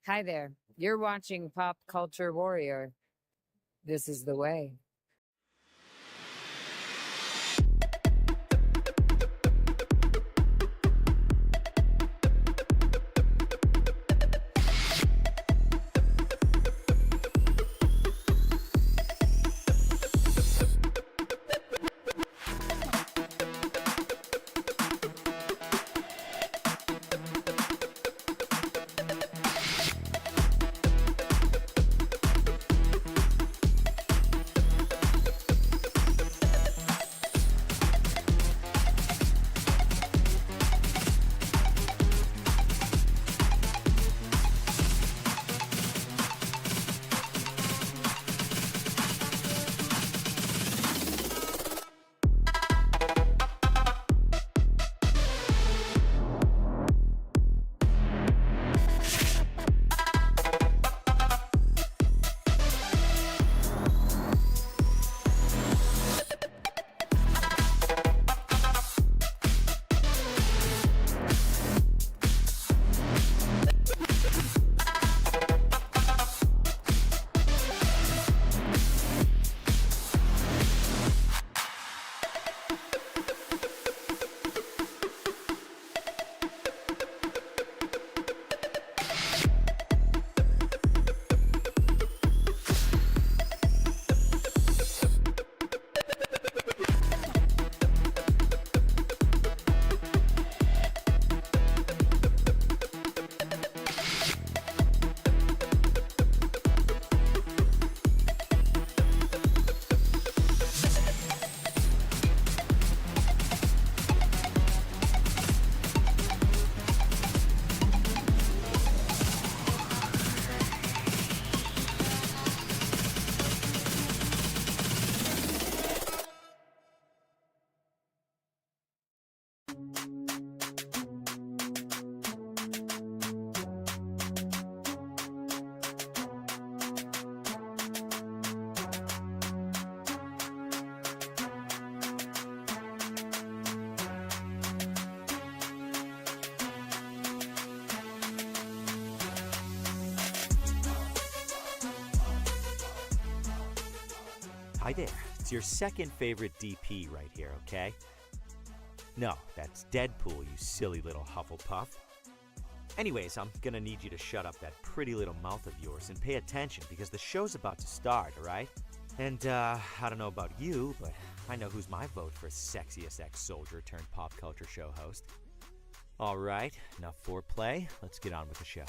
Hi there. You're watching Pop Culture Warrior. This is the way. Hi there. It's your second favorite DP right here, okay? No, that's Deadpool, you silly little Hufflepuff. Anyways, I'm gonna need you to shut up that pretty little mouth of yours and pay attention because the show's about to start, alright? And, I don't know about you, but I know who's my vote for sexiest ex-soldier turned pop culture show host. Alright, enough foreplay. Let's get on with the show.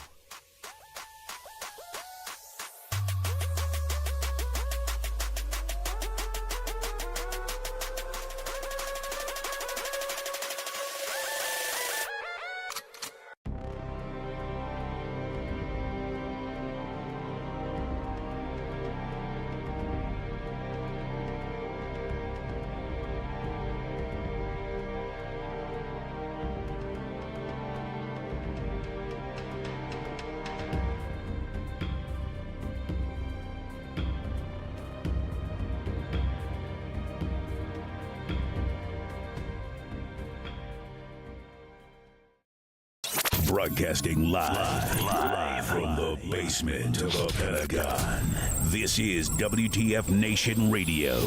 Broadcasting live from the basement of a Pentagon. This is WTF Nation Radio.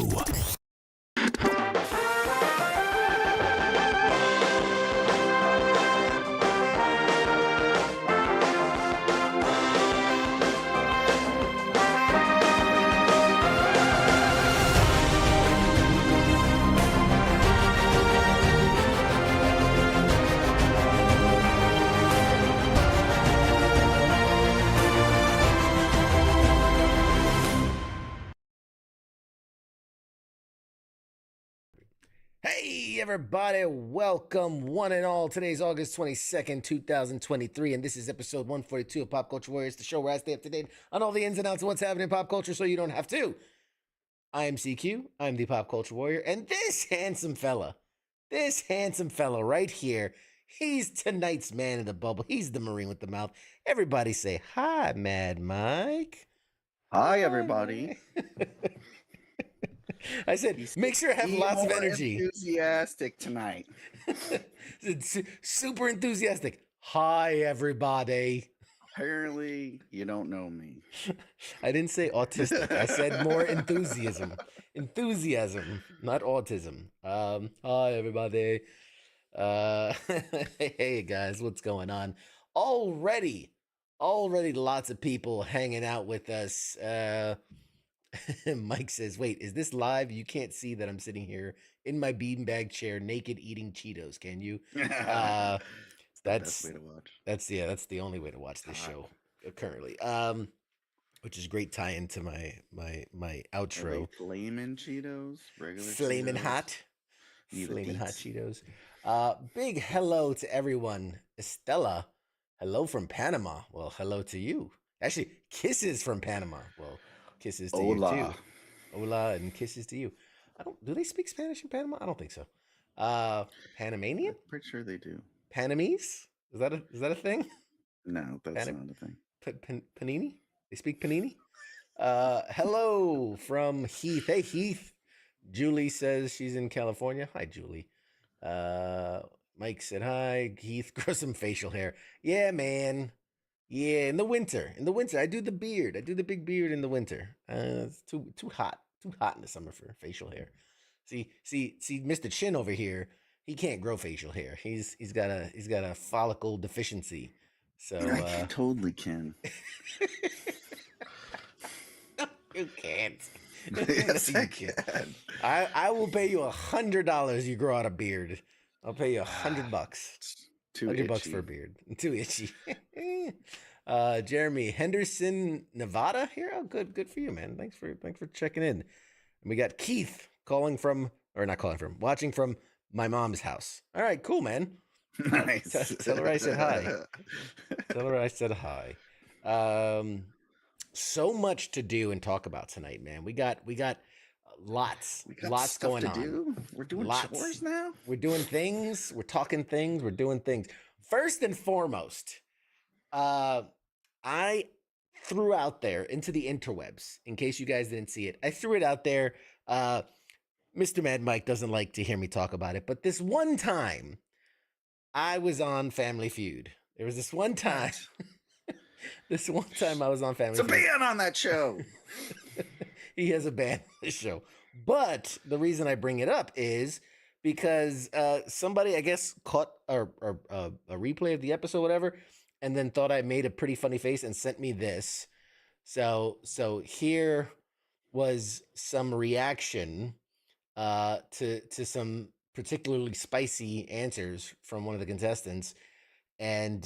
Hey, everybody. Welcome, one and all. Today's August 22nd, 2023, and this is episode 142 of Pop Culture Warriors, the show where I stay up to date on all the ins and outs of what's happening in pop culture so you don't have to. I am CQ. I'm the Pop Culture Warrior, and this handsome fella right here, he's tonight's man in the bubble. He's the Marine with the mouth. Everybody say hi, Mad Mike. Hi, everybody. I said, make sure I have lots of energy. Enthusiastic tonight. Super enthusiastic. Hi, everybody. Apparently, you don't know me. I didn't say autistic. I said more enthusiasm. Enthusiasm, not autism. Hi everybody. Uh, hey guys, what's going on? Already lots of people hanging out with us. Mike says, "Wait, is this live? You can't see that I'm sitting here in my beanbag chair, naked, eating Cheetos. Can you?" It's the best That's way to watch. that's the only way to watch this show currently. Which is great tie into my Are they outro. flaming Cheetos? Regular Flaming Cheetos? hot, Need the flaming hot deets. Cheetos. Big hello to everyone. Estella, hello from Panama. Well, hello to you. Actually, kisses from Panama. Well, kisses to you too. Hola. Hola and kisses to you. I don't. Do they speak Spanish in Panama? I don't think so. Panamanian? I'm pretty sure they do. Panamese? Is that a thing? No, that's Panam- not a thing. Panini? They speak Panini? Hello from Heath. Hey Heath. Julie says she's in California. Hi Julie. Mike said hi. Heath, grow some facial hair. Yeah, man. Yeah, in the winter. In the winter, I do the beard. I do the big beard in the winter. It's too hot. Too hot in the summer for facial hair. See, Mr. Chin over here. He can't grow facial hair. He's got a follicle deficiency. So I totally can. you can't. Yes, No, I you can't. can. I will pay you $100. You grow out a beard. I'll pay you $100. Too $100 for a itchy. beard. Too itchy. Jeremy Henderson, Nevada here. Oh, good for you, man. Thanks for checking in. And we got Keith watching from my mom's house. All right, cool, man. Nice. Tell her I said hi. Tell her I said hi. So much to do and talk about tonight, man. We got lots We got lots stuff going to on. do. We're doing chores now. We're doing things. We're talking things. We're doing things. First and foremost, I threw out there into the interwebs, in case you guys didn't see it. I threw it out there. Mr. Mad Mike doesn't like to hear me talk about it, but this one time I was on Family Feud. There was this one time. This one time I was on Family It's a Feud. ban on that show. He has a ban on the show. But the reason I bring it up is because somebody, I guess, caught a replay of the episode, whatever, and then thought I made a pretty funny face and sent me this. So here was some reaction to some particularly spicy answers from one of the contestants, and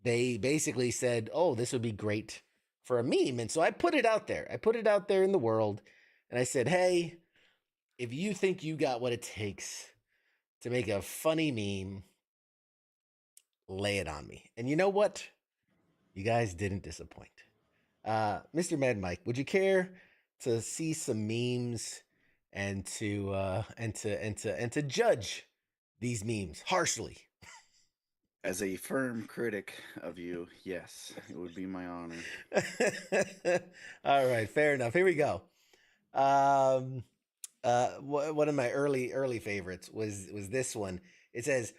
they basically said, "Oh, this would be great for a meme." And so I put it out there. I put it out there in the world, and I said, "Hey, if you think you got what it takes to make a funny meme, lay it on me." And you know what? You guys didn't disappoint. Mr. Mad Mike, would you care to see some memes and to judge these memes harshly? As a firm critic of you, yes, it would be my honor. All right, fair enough. Here we go. One of my early favorites was this one. It says,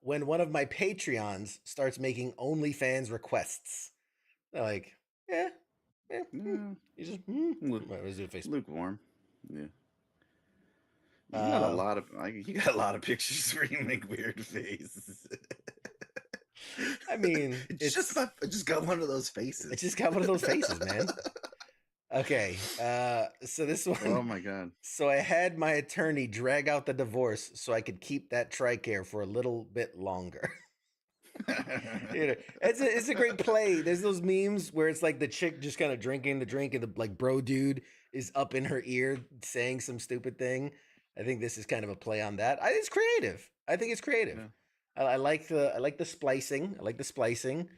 when one of my Patreons starts making OnlyFans requests. They're like, yeah. You just what was your face? Lukewarm. Yeah. You got a lot of pictures where you make weird faces. I mean, it's just got one of those faces. It just got one of those faces, man. Okay, so this one. Oh my god. So I had my attorney drag out the divorce so I could keep that TRICARE for a little bit longer. It's a great play. There's those memes where it's like the chick just kind of drinking the drink and the like bro dude is up in her ear saying some stupid thing. I think this is kind of a play on that. It's creative. I think it's creative. Yeah. I like the splicing. I like the splicing.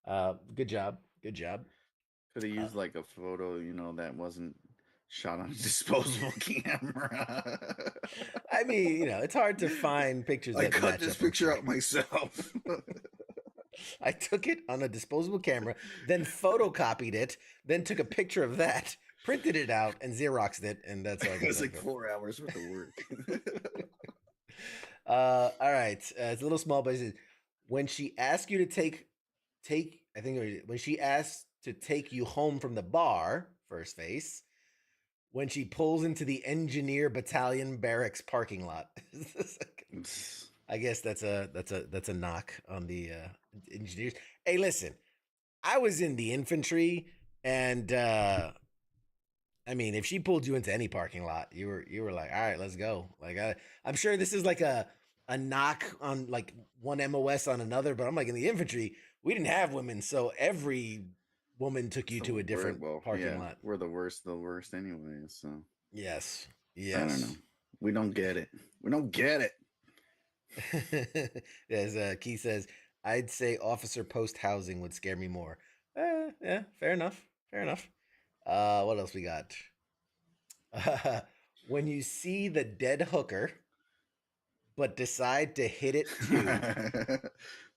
Good job. Could have used like a photo, that wasn't shot on a disposable camera. I mean, it's hard to find pictures. I cut this picture out myself. I took it on a disposable camera, then photocopied it, then took a picture of that, printed it out, and Xeroxed it, and that's how I got it was like 4 hours worth of work. All right, it's a little small, but it says, when she asks you to take, I think it was when she asked to take you home from the bar, first face, when she pulls into the engineer battalion barracks parking lot. I guess that's a knock on the engineers. Hey, listen, I was in the infantry, and I mean, if she pulled you into any parking lot, you were like, all right, let's go. Like I'm sure this is like a knock on like one MOS on another, but I'm like in the infantry, we didn't have women, so every woman took you to a different parking lot. We're the worst anyway. So yes, I don't know. We don't get it. We don't get it. As Key says, I'd say officer post housing would scare me more. Yeah, fair enough. What else we got? When you see the dead hooker, but decide to hit it too.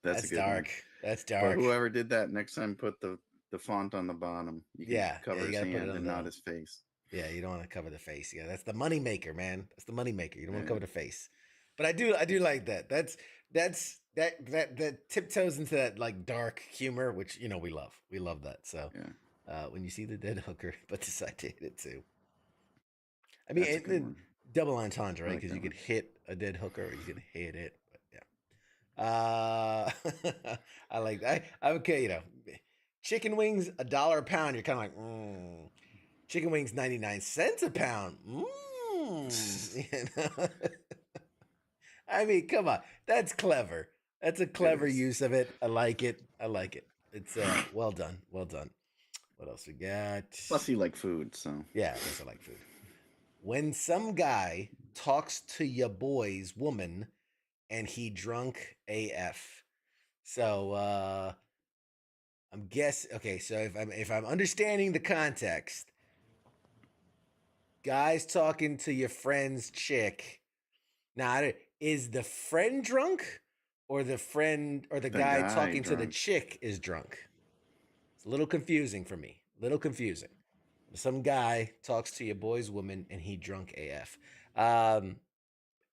That's dark. One. That's dark. But whoever did that, next time put the font on the bottom. You can cover his hand and not his face. Yeah, you don't want to cover the face. Yeah, that's the money maker, man. That's the money maker. You don't want to cover the face. But I do like that. That tiptoes into that like dark humor, which we love. We love that. So when you see the dead hooker, but decide to hit it too. I mean, double entendre, right? Because you could hit a dead hooker, or you could hit it. But yeah, I like that. Okay, chicken wings $1 a pound. You're kind of like, chicken wings 99 cents a pound. I mean, come on, that's clever. That's a clever use of it. I like it. It's well done. What else we got? Plus, you like food, so yeah. Plus, I like food. When some guy talks to your boy's woman and he drunk AF. So I'm guessing. Okay, so if I'm understanding the context, guys talking to your friend's chick. Now, is the friend drunk, or the friend or the guy talking to the chick is drunk? It's a little confusing for me. Some guy talks to your boy's woman and he drunk AF. And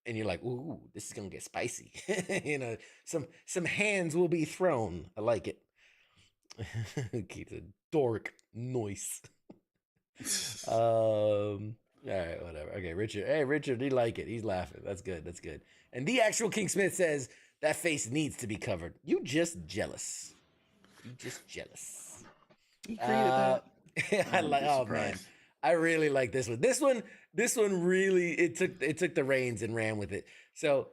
you're like, ooh, this is gonna get spicy. Some hands will be thrown. I like it. Keep the dork noise. All right, whatever. Okay, Richard. Hey, Richard, he like it. He's laughing. That's good. And the actual King Smith says that face needs to be covered. You just jealous. He created that. I like. Oh man, I really like this one. This one really it took the reins and ran with it. So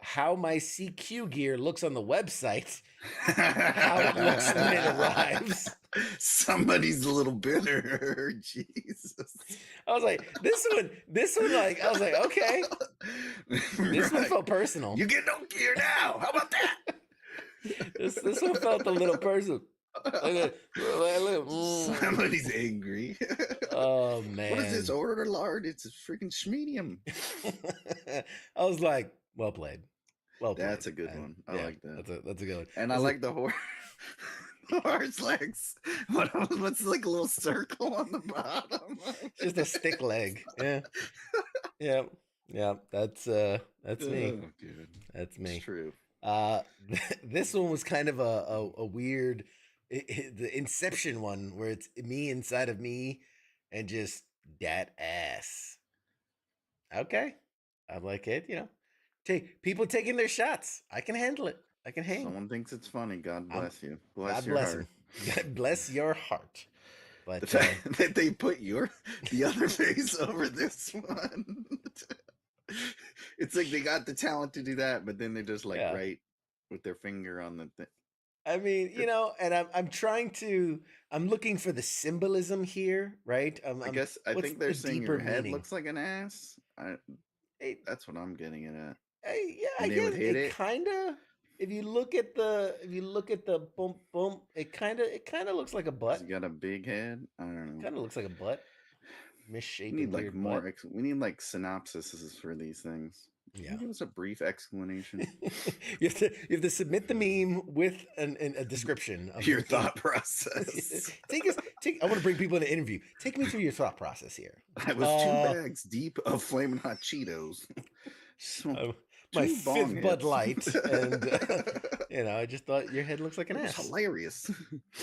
how my CQ gear looks on the website, how it looks when it arrives. Somebody's a little bitter. Jesus. I was like, this one, like, I was like, okay. This one felt personal. You get no gear now. How about that? This one felt a little personal. Somebody's angry. Oh man. What is this? Order large? It's a freaking medium. I was like, well played. That's a good one. I like that. That's a good one. And I like the horse. Horse legs. What's like a little circle on the bottom? Just a stick leg. Yeah. That's me. Dude. That's me. It's true. This one was kind of a weird, the Inception one, where it's me inside of me, and just that ass. Okay, I like it. Take people taking their shots. I can handle it. I can hang. Someone thinks it's funny. God bless you. God bless him. God bless your heart. But the fact that they put the other face over this one. It's like they got the talent to do that, but then they just write with their finger on the thing. I mean, and I'm looking for the symbolism here, right? I think they're saying your head looks like an ass. That's what I'm getting it at. I guess it kind of. If you look at the bump, it kind of looks like a butt. He's got a big head. I don't know. Kind of looks like a butt. Misshapen. We need more. We need synopsises for these things. Yeah. Can you give us a brief explanation? you have to submit the meme with a description of your thought process. I want to bring people in an interview. Take me through your thought process here. I was 2 bags deep of flaming hot Cheetos. my Two bong fifth Bud hits. Light, and I just thought your head looks like an It was ass. hilarious.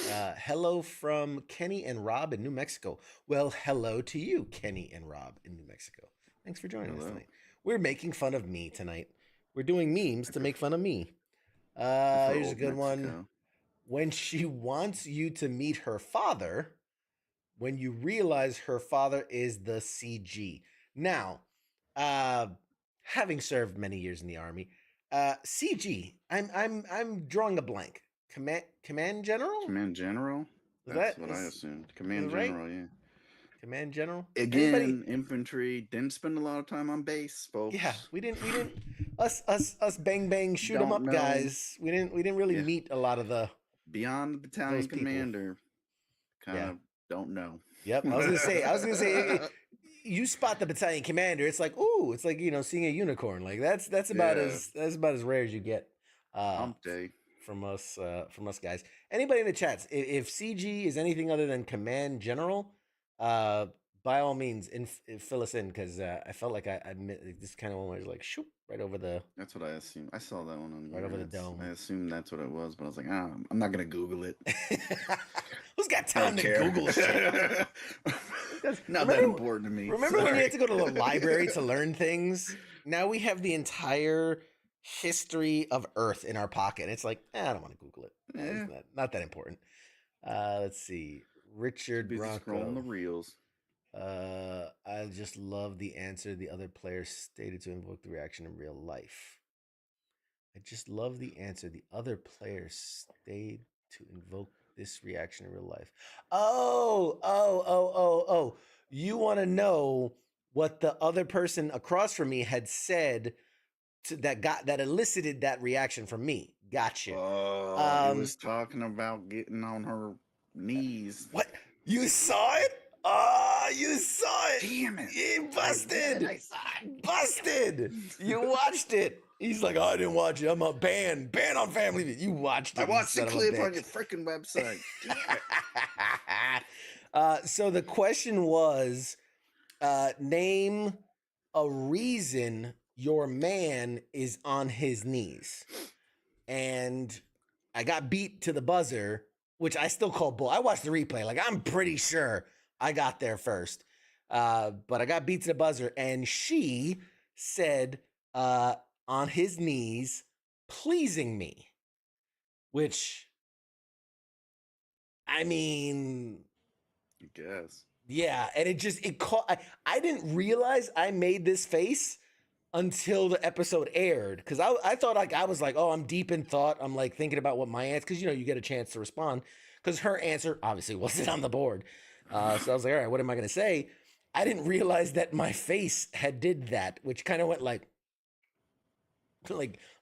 Hello from Kenny and Rob in New Mexico. Well, hello to you, Kenny and Rob in New Mexico. Thanks for joining us tonight. We're making fun of me tonight. We're doing memes to make fun of me. Here's a good one. When she wants you to meet her father, when you realize her father is the CG. Now, having served many years in the Army, CG. I'm drawing a blank. Command General. Command General. That's what I assumed. Command General. Right? Yeah. Command General. Again, infantry. Didn't spend a lot of time on base, folks. Yeah, we didn't. Us bang bang shoot 'em up guys. We didn't really meet a lot of the beyond the battalion commander. Kind of don't know. Yep. I was gonna say. You spot the battalion commander, it's like, ooh, it's like, seeing a unicorn. Like that's about as rare as you get. Hump day from us guys. Anybody in the chats, if CG is anything other than Command General, by all means, fill us in, because I felt like I this kind of one was like shoop right over the. That's what I assumed. I saw that one on right over the dome. I assumed that's what it was, but I was like, I'm not gonna Google it. Who's got time to Google shit? Not that important to me. Remember when we had to go to the library to learn things? Now we have the entire history of Earth in our pocket. It's like, I don't want to Google it. It's not that important. Let's see. Richard Bronco. Scrolling the reels. I just love the answer the other player stated to invoke the reaction in real life. I just love the answer the other player stated to invoke this reaction in real life. Oh. You want to know what the other person across from me had said that elicited that reaction from me. Gotcha. Oh, he was talking about getting on her knees. What? You saw it? Oh, you saw it. Damn it. You busted. I saw it. Busted. You watched it. He's like, I didn't watch it. I'm a ban on Family Feud. You watched it. I watched the clip on your freaking website. So the question was, name a reason your man is on his knees. And I got beat to the buzzer, which I still call bull. I watched the replay. Like, I'm pretty sure I got there first. But I got beat to the buzzer, and she said, on his knees, pleasing me, which, I mean, I guess. Yeah, and it caught. I didn't realize I made this face until the episode aired, because I thought, like, I was like, oh, I'm deep in thought. I'm like thinking about what my answer, because you get a chance to respond, because her answer obviously wasn't on the board. So I was like, all right, what am I gonna say? I didn't realize that my face did that, which kind of went like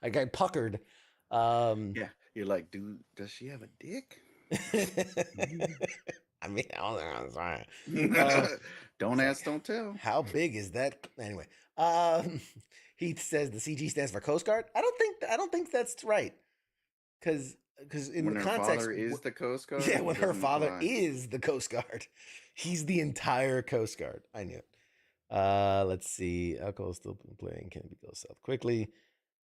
I puckered. Yeah, you're like, dude, does she have a dick? I mean, I'm sorry. Don't ask, don't tell. How big is that? Anyway, he says the CG stands for Coast Guard. I don't think that's right. Because in when the her context, father is the Coast Guard. Yeah, when her father is the Coast Guard, he's the entire Coast Guard. I knew it. Let's see. Alcohol is still playing. Can be go south quickly.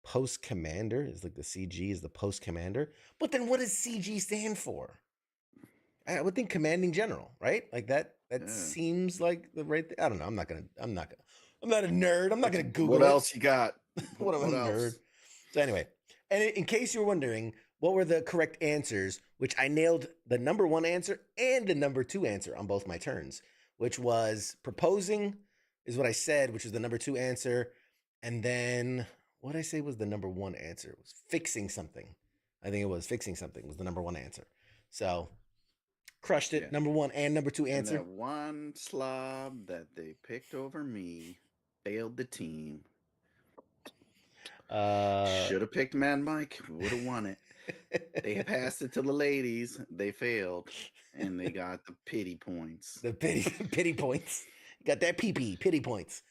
Post commander is like the CG is the post commander. But then what does CG stand for? I would think commanding general, right? Like that seems like the right thing. I don't know. I'm not a nerd. I'm not gonna Google what else you got. What am I, a nerd? So anyway, and in case you were wondering, what were the correct answers, which I nailed the number 1 answer and the number 2 answer on both my turns, which was proposing is what I said, which was the number 2 answer. And then what I say was the number 1 answer. It was fixing something. I think it was fixing something was the number 1 answer. So crushed it. Yeah. Number 1 and number 2 answer. And that one slob that they picked over me failed the team. Should have picked Mad Mike. Would have won it. They passed it to the ladies. They failed, and they got the pity points. The pity points. Got that pity points.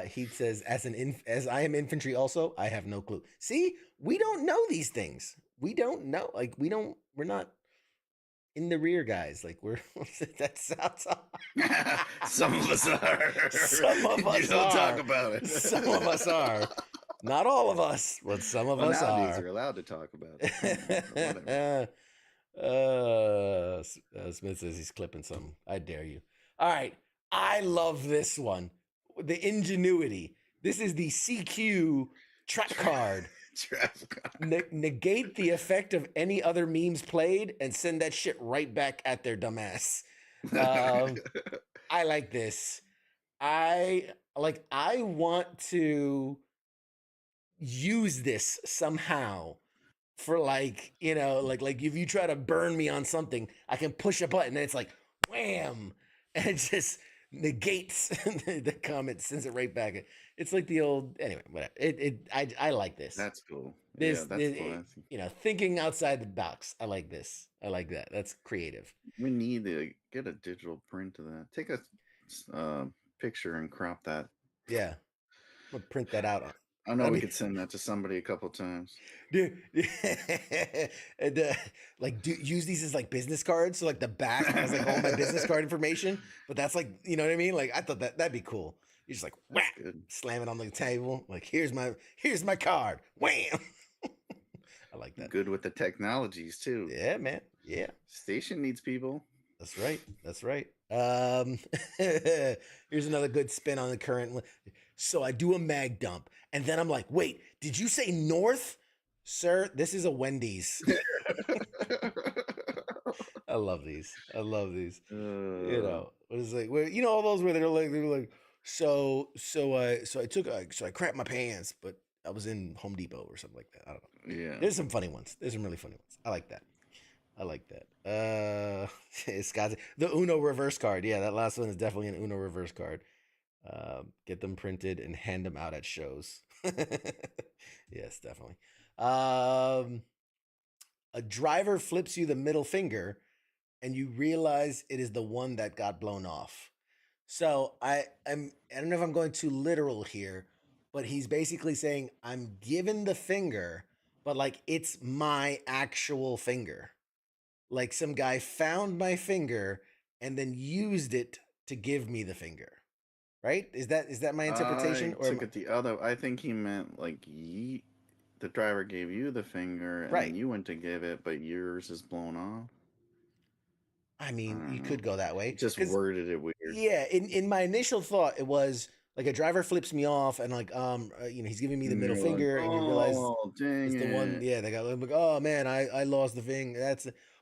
He says, as I am infantry also, I have no clue. See, we don't know these things. We don't know. Like, we're not in the rear, guys. Like, that sounds Some of us are. Some of us you don't talk about it. Some of us are. Not all of us, but some of Well, us nowadays are. you're allowed to talk about it. Whatever. Smith says he's clipping something. I dare you. All right. I love this one. The ingenuity. This is the CQ trap card. Negate the effect of any other memes played and send that shit right back at their dumbass. I like this. I want to use this somehow for like, like if you try to burn me on something, I can push a button and it's like wham, and it just negates the comment, sends it right back. It's like the old, anyway, whatever. I like this. That's cool. This, yeah, that's cool. Thinking outside the box. I like this. I like that. That's creative. We need to get a digital print of that. Take a picture and crop that. Yeah, I'm gonna print that out. I know we could send that to somebody a couple times. Dude, and, use these as like business cards. So like the back has like all my business card information, but that's like, you know what I mean? Like I thought that'd be cool. You're just like whack, slam it on the table. Like here's my card. Wham. I like that. Good with the technologies too. Yeah, man. Yeah. Station needs people. That's right. That's right. Here's another good spin on the current one. So I do a mag dump, and then I'm like, wait, did you say north? Sir, this is a Wendy's. I love these. What is like, where all those where they're like, so I cramped my pants, but I was in Home Depot or something like that. I don't know. Yeah. There's some funny ones. There's some really funny ones. I like that. Scott, the Uno reverse card. Yeah, that last one is definitely an Uno reverse card. Get them printed and hand them out at shows. Yes, definitely. A driver flips you the middle finger and you realize it is the one that got blown off. So I don't know if I'm going too literal here, but he's basically saying I'm given the finger, but like it's my actual finger. Like some guy found my finger and then used it to give me the finger. Right? Is that my interpretation? I took it the other. I think he meant like the driver gave you the finger, and then you went to give it, but yours is blown off. I mean, you could go that way. Just worded it weird. Yeah, in my initial thought, it was like a driver flips me off, and like he's giving me the middle finger, and you realize it's the one. Yeah, they got like, oh man, I lost the thing.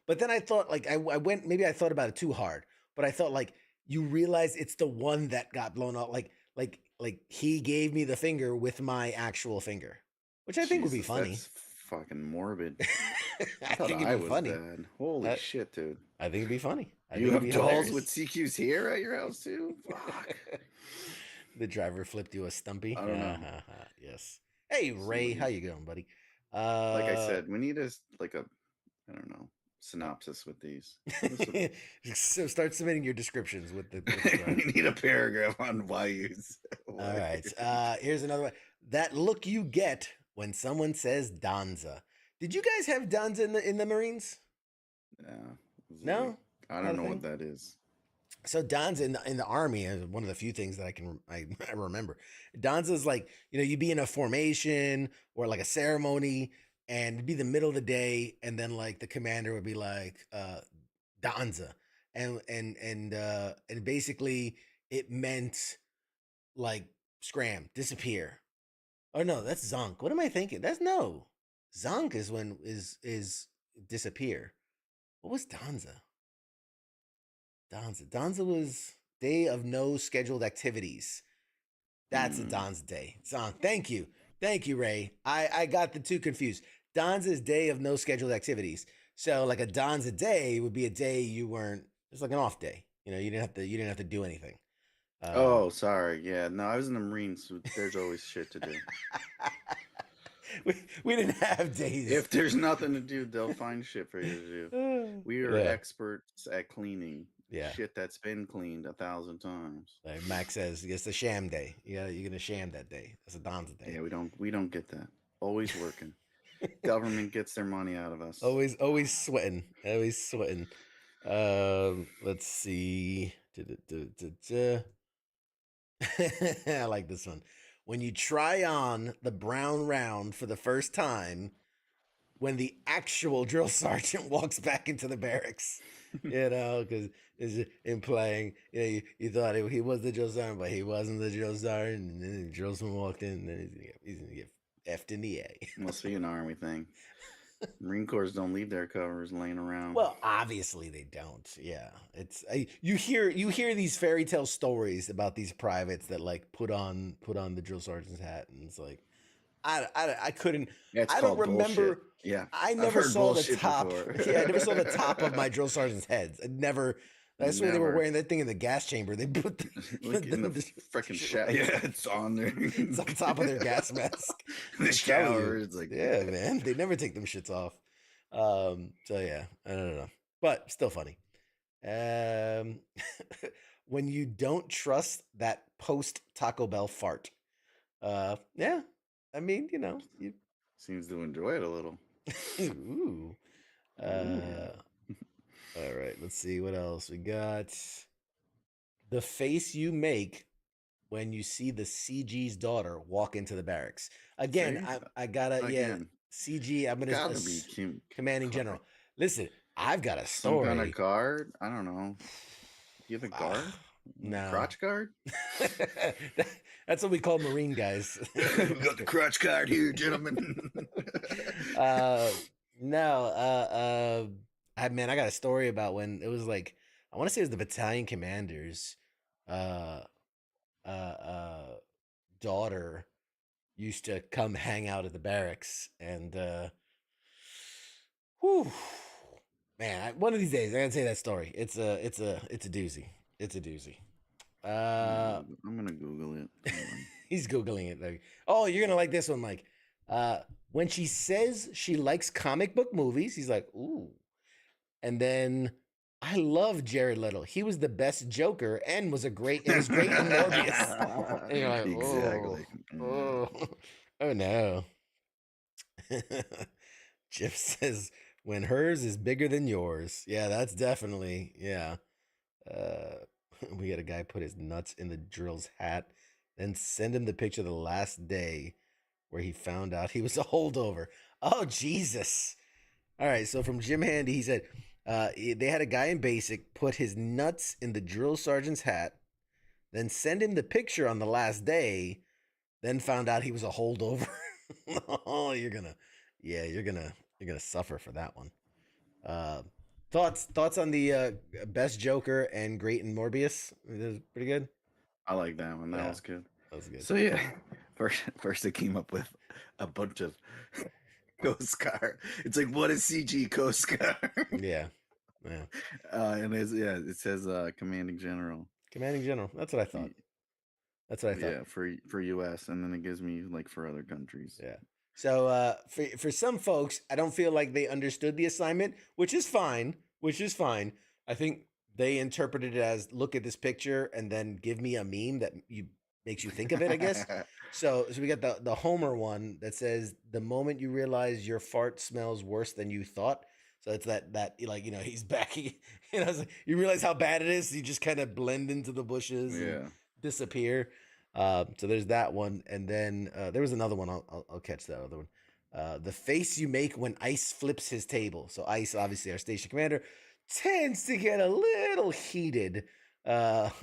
But then I thought like I went, maybe I thought about it too hard, but I thought like you realize it's the one that got blown off. Like he gave me the finger with my actual finger, which I think would be funny. That's fucking morbid. I think it'd be funny. Bad. Holy shit, dude! I think it'd be funny. You have dolls with CQs here at your house too? Fuck. The driver flipped you a stumpy. I don't know. Yes. Hey Ray, how you going, buddy? Like I said, we need I don't know, synopsis with these. So start submitting your descriptions with the we need a paragraph on why use. All right. Here's another one. That look you get when someone says Danza. Did you guys have Danza in the Marines? No. I don't know what that is. So Danza in the Army is one of the few things that I remember. Danza is like, you'd be in a formation or like a ceremony, and it'd be the middle of the day, and then like the commander would be like, Danza. And basically it meant like scram, disappear. Oh no, that's Zonk. What am I thinking? Zonk is when is disappear. What was Danza? Danza was day of no scheduled activities. That's a Danza day. Zonk. Thank you, Ray. I got the two confused. Danza's day of no scheduled activities. So like a Danza day would be a day you weren't. It's like an off day. You didn't have to do anything. Oh, sorry. Yeah, no, I was in the Marines. So there's always shit to do. we didn't have days. If there's nothing to do, they'll find shit for you to do. We are experts at cleaning. Yeah. Shit that's been cleaned 1,000 times. Like Max says, it's a sham day. Yeah, you're gonna sham that day. That's a Danza day. Yeah, we don't get that. Always working. Government gets their money out of us. Always sweating. Let's see. I like this one. when you try on the brown round for the first time, when the actual drill sergeant walks back into the barracks, because it's implying, you thought he was the drill sergeant, but he wasn't the drill sergeant, and then the drill sergeant walked in, and then he's gonna get effed in the A. Must be an Army thing. Marine Corps don't leave their covers laying around. Well, obviously they don't. Yeah, you hear these fairy tale stories about these privates that like put on the drill sergeant's hat, and it's like, I couldn't. That's I don't called remember. bullshit. Yeah, I I've never heard saw the bullshit top. before. Yeah, I never saw the top of my drill sergeant's heads. I never. That's when they were Never. wearing that thing in the gas chamber. They put Like in the freaking shower. Yeah, it's on there. It's on top of their gas mask. The I'm telling shower. you. It's like, Yeah, man, they never take them shits off. So yeah, I don't know, but still funny. When you don't trust that post Taco Bell fart. Yeah, I mean, you. Seems to enjoy it a little. Ooh. All right, let's see what else we got. The face you make when you see the CG's daughter walk into the barracks. Again, See? I gotta Again. CG. I'm gonna Gotta be commanding general. Listen, I've got a Some story. kind of guard? I don't know. You have a guard? No. Crotch guard? That's what we call Marine guys. We got the crotch guard here, gentlemen. No. I got a story about when it was like, I want to say it was the battalion commander's daughter used to come hang out at the barracks, and one of these days I gotta say that story. It's a doozy. It's a doozy. I'm gonna Google it. He's Googling it. Like, oh, you're gonna like this one, Mike. When she says she likes comic book movies, he's like, ooh. And then, I love Jared Leto. He was the best Joker and was great in Morbius. And you're like, Exactly. Oh no. Jim says, when hers is bigger than yours. Yeah, that's definitely, yeah. We had a guy put his nuts in the drill's hat, then send him the picture the last day where he found out he was a holdover. Oh, Jesus. All right, so from Jim Handy, he said, they had a guy in basic put his nuts in the drill sergeant's hat, then send him the picture on the last day, then found out he was a holdover. Oh, you're gonna suffer for that one. Thoughts on the best Joker and great in Morbius? That was pretty good. I like that one. That was good. That was good. So yeah, first they came up with a bunch of Coast Guard. It's like, what is CG Coast Guard? Yeah. And it says commanding general. Commanding general. That's what I thought. Yeah, for US, and then it gives me like for other countries. Yeah. So for some folks, I don't feel like they understood the assignment, which is fine. I think they interpreted it as, look at this picture and then give me a meme that makes you think of it, I guess. So we got the Homer one that says, the moment you realize your fart smells worse than you thought. So it's that like, he's back. You realize how bad it is. You just kind of blend into the bushes and disappear. So there's that one. And then there was another one. I'll catch that other one. The face you make when Ice flips his table. So Ice, obviously our station commander, tends to get a little heated. For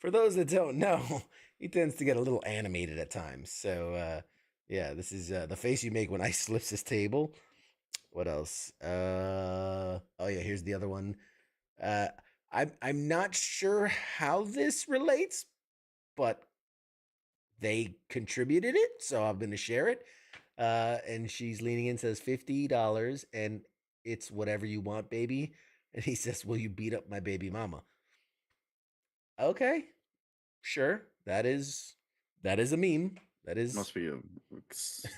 those that don't know, he tends to get a little animated at times. So this is the face you make when Ice flips his table. What else? Here's the other one. I'm not sure how this relates, but they contributed it, so I'm going to share it. And she's leaning in, says $50, and it's whatever you want, baby. And he says, will you beat up my baby mama? Okay, sure. That is a meme. That is must be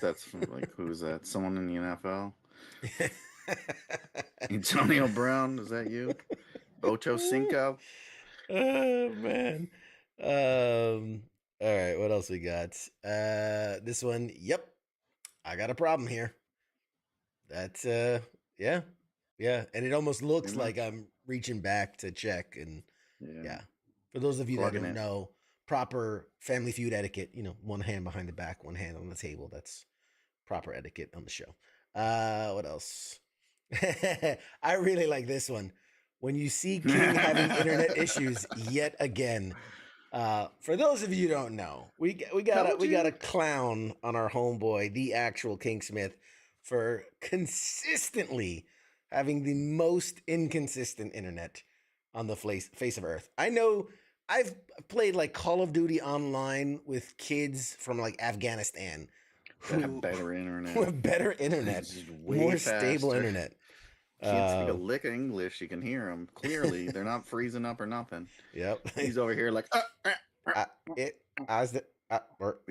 that's like, who's that? Someone in the NFL? Antonio Brown, is that you? Ocho Cinco? Oh man. All right, what else we got? This one, yep. I got a problem here. That's yeah. And it almost looks like I'm reaching back to check, and yeah. For those of you that don't know, proper Family Feud etiquette. You know, one hand behind the back, one hand on the table. That's proper etiquette on the show. What else? I really like this one. When you see King having internet issues yet again. For those of you who don't know, we got a clown on our homeboy, the actual King Smith, for consistently having the most inconsistent internet on the face of Earth. I know I've played like Call of Duty online with kids from like Afghanistan who have better internet, more stable internet. Can't speak a lick of English. You can hear them clearly. They're not freezing up or nothing. Yep. He's over here like, we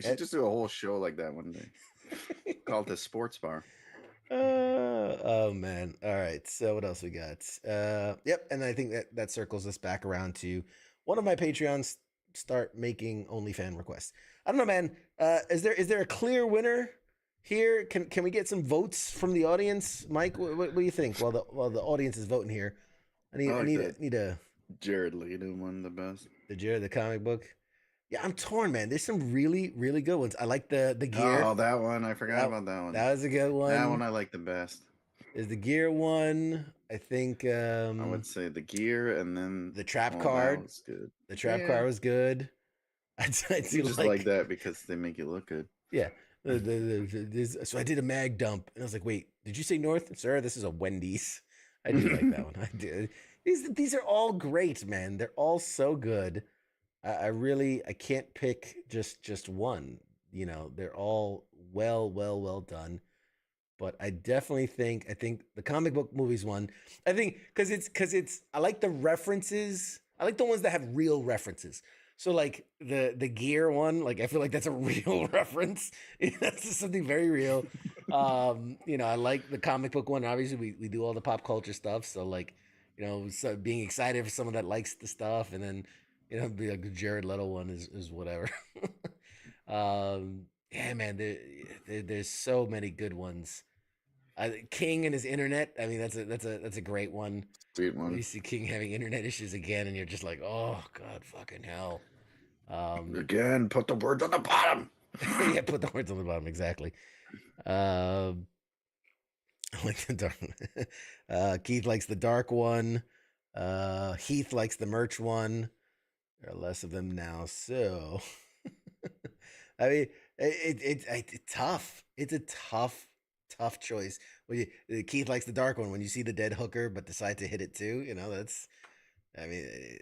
should just do a whole show like that one day. Call it the sports bar. Oh man. All right. So what else we got? Yep. And I think that circles us back around to one of my Patreons start making OnlyFans requests. I don't know, man. Is there a clear winner here? Can we get some votes from the audience? Mike, what do you think? While the audience is voting here, I need a Jared Leto one, the best. The comic book. Yeah, I'm torn, man. There's some really, really good ones. I like the gear. Oh, that one. I forgot about that one. That was a good one. That one I like the best. Is the gear one. I think I would say the gear and then the trap card. Was good. The trap card was good. I do just like that because they make you look good. Yeah. So I did a mag dump and I was like, wait, did you say North? Sir, this is a Wendy's. I do like that one. I do. These are all great, man. They're all so good. I can't pick just one. You know, they're all well done. But I definitely think the comic book movies one. I think because I like the references. I like the ones that have real references. So like the gear one, like I feel like that's a real reference. That's just something very real. You know, I like the comic book one. Obviously, we do all the pop culture stuff. So like, you know, so being excited for someone that likes the stuff, and then you know, be like the Jared Leto one is whatever. Yeah, man, there's so many good ones. King and his internet. I mean, that's a great one. Sweet one. You see King having internet issues again, and you're just like, oh God, fucking hell. Again, put the words on the bottom. Yeah, put the words on the bottom. Exactly. I like the dark. Keith likes the dark one. Heath likes the merch one. There are less of them now, so I mean, it's tough. It's a tough choice. Keith likes the dark one. When you see the dead hooker, but decide to hit it too, you know, that's. I mean,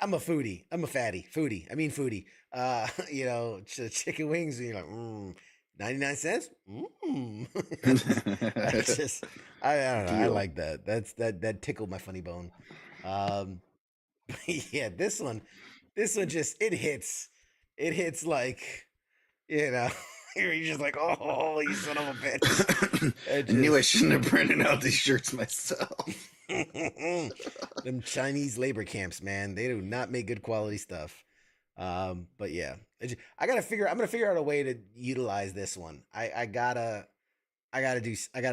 I'm a foodie. I'm a fatty foodie. I mean foodie. You know, chicken wings, and you're like, 99 cents. That's just, I don't know. I like that. That tickled my funny bone. Yeah, this one just it hits like, you know. You're just like, oh, you son of a bitch. I knew I shouldn't have printed out these shirts myself. Them Chinese labor camps, man, they do not make good quality stuff. But yeah, I'm gonna figure out a way to utilize this one. I gotta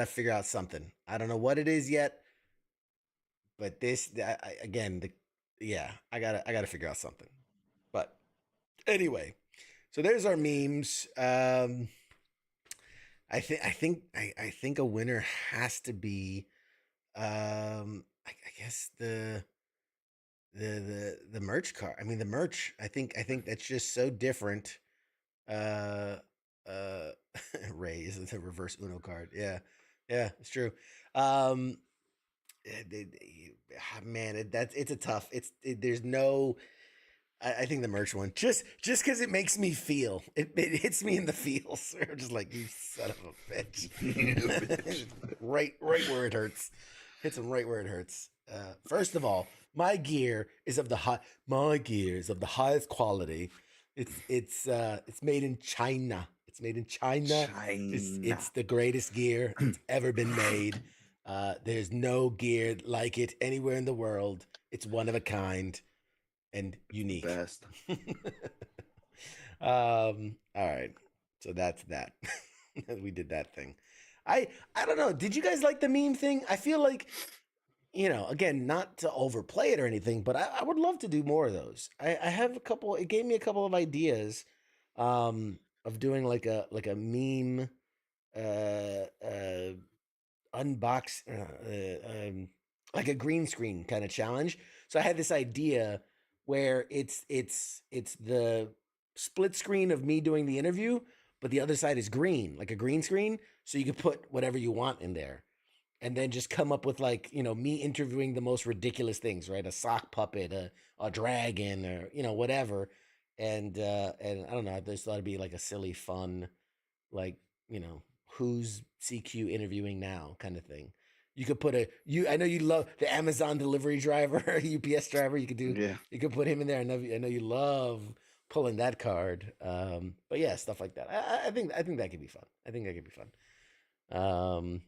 figure out something. I don't know what it is yet, but I gotta figure out something. But anyway, so there's our memes. I think a winner has to be, I guess the merch card. I mean, the merch. I think that's just so different. Ray is the reverse Uno card. Yeah, it's true. Man, it's a tough. There's no. I think the merch one, just because it makes me feel, it hits me in the feels. I'm just like, you son of a bitch. right where it hurts. Hits him right where it hurts. First of all, my gear is of the highest quality. It's made in China. It's made in China. It's the greatest gear that's ever been made. There's no gear like it anywhere in the world. It's one of a kind and unique. Best. All right. So that's that. We did that thing. I don't know. Did you guys like the meme thing? I feel like again, not to overplay it or anything, but I would love to do more of those. I have a couple. It gave me a couple of ideas of doing like a meme unbox like a green screen kind of challenge. So I had this idea where it's the split screen of me doing the interview, but the other side is green, like a green screen. So you could put whatever you want in there and then just come up with like me interviewing the most ridiculous things, right? A sock puppet, a dragon, or whatever. And I don't know, I just thought it'd be like a silly fun, like who's CQ interviewing now kind of thing. You could put I know you love the Amazon delivery driver, UPS driver. You could put him in there. I know you love pulling that card. But yeah, stuff like that. I think that could be fun. I think that could be fun.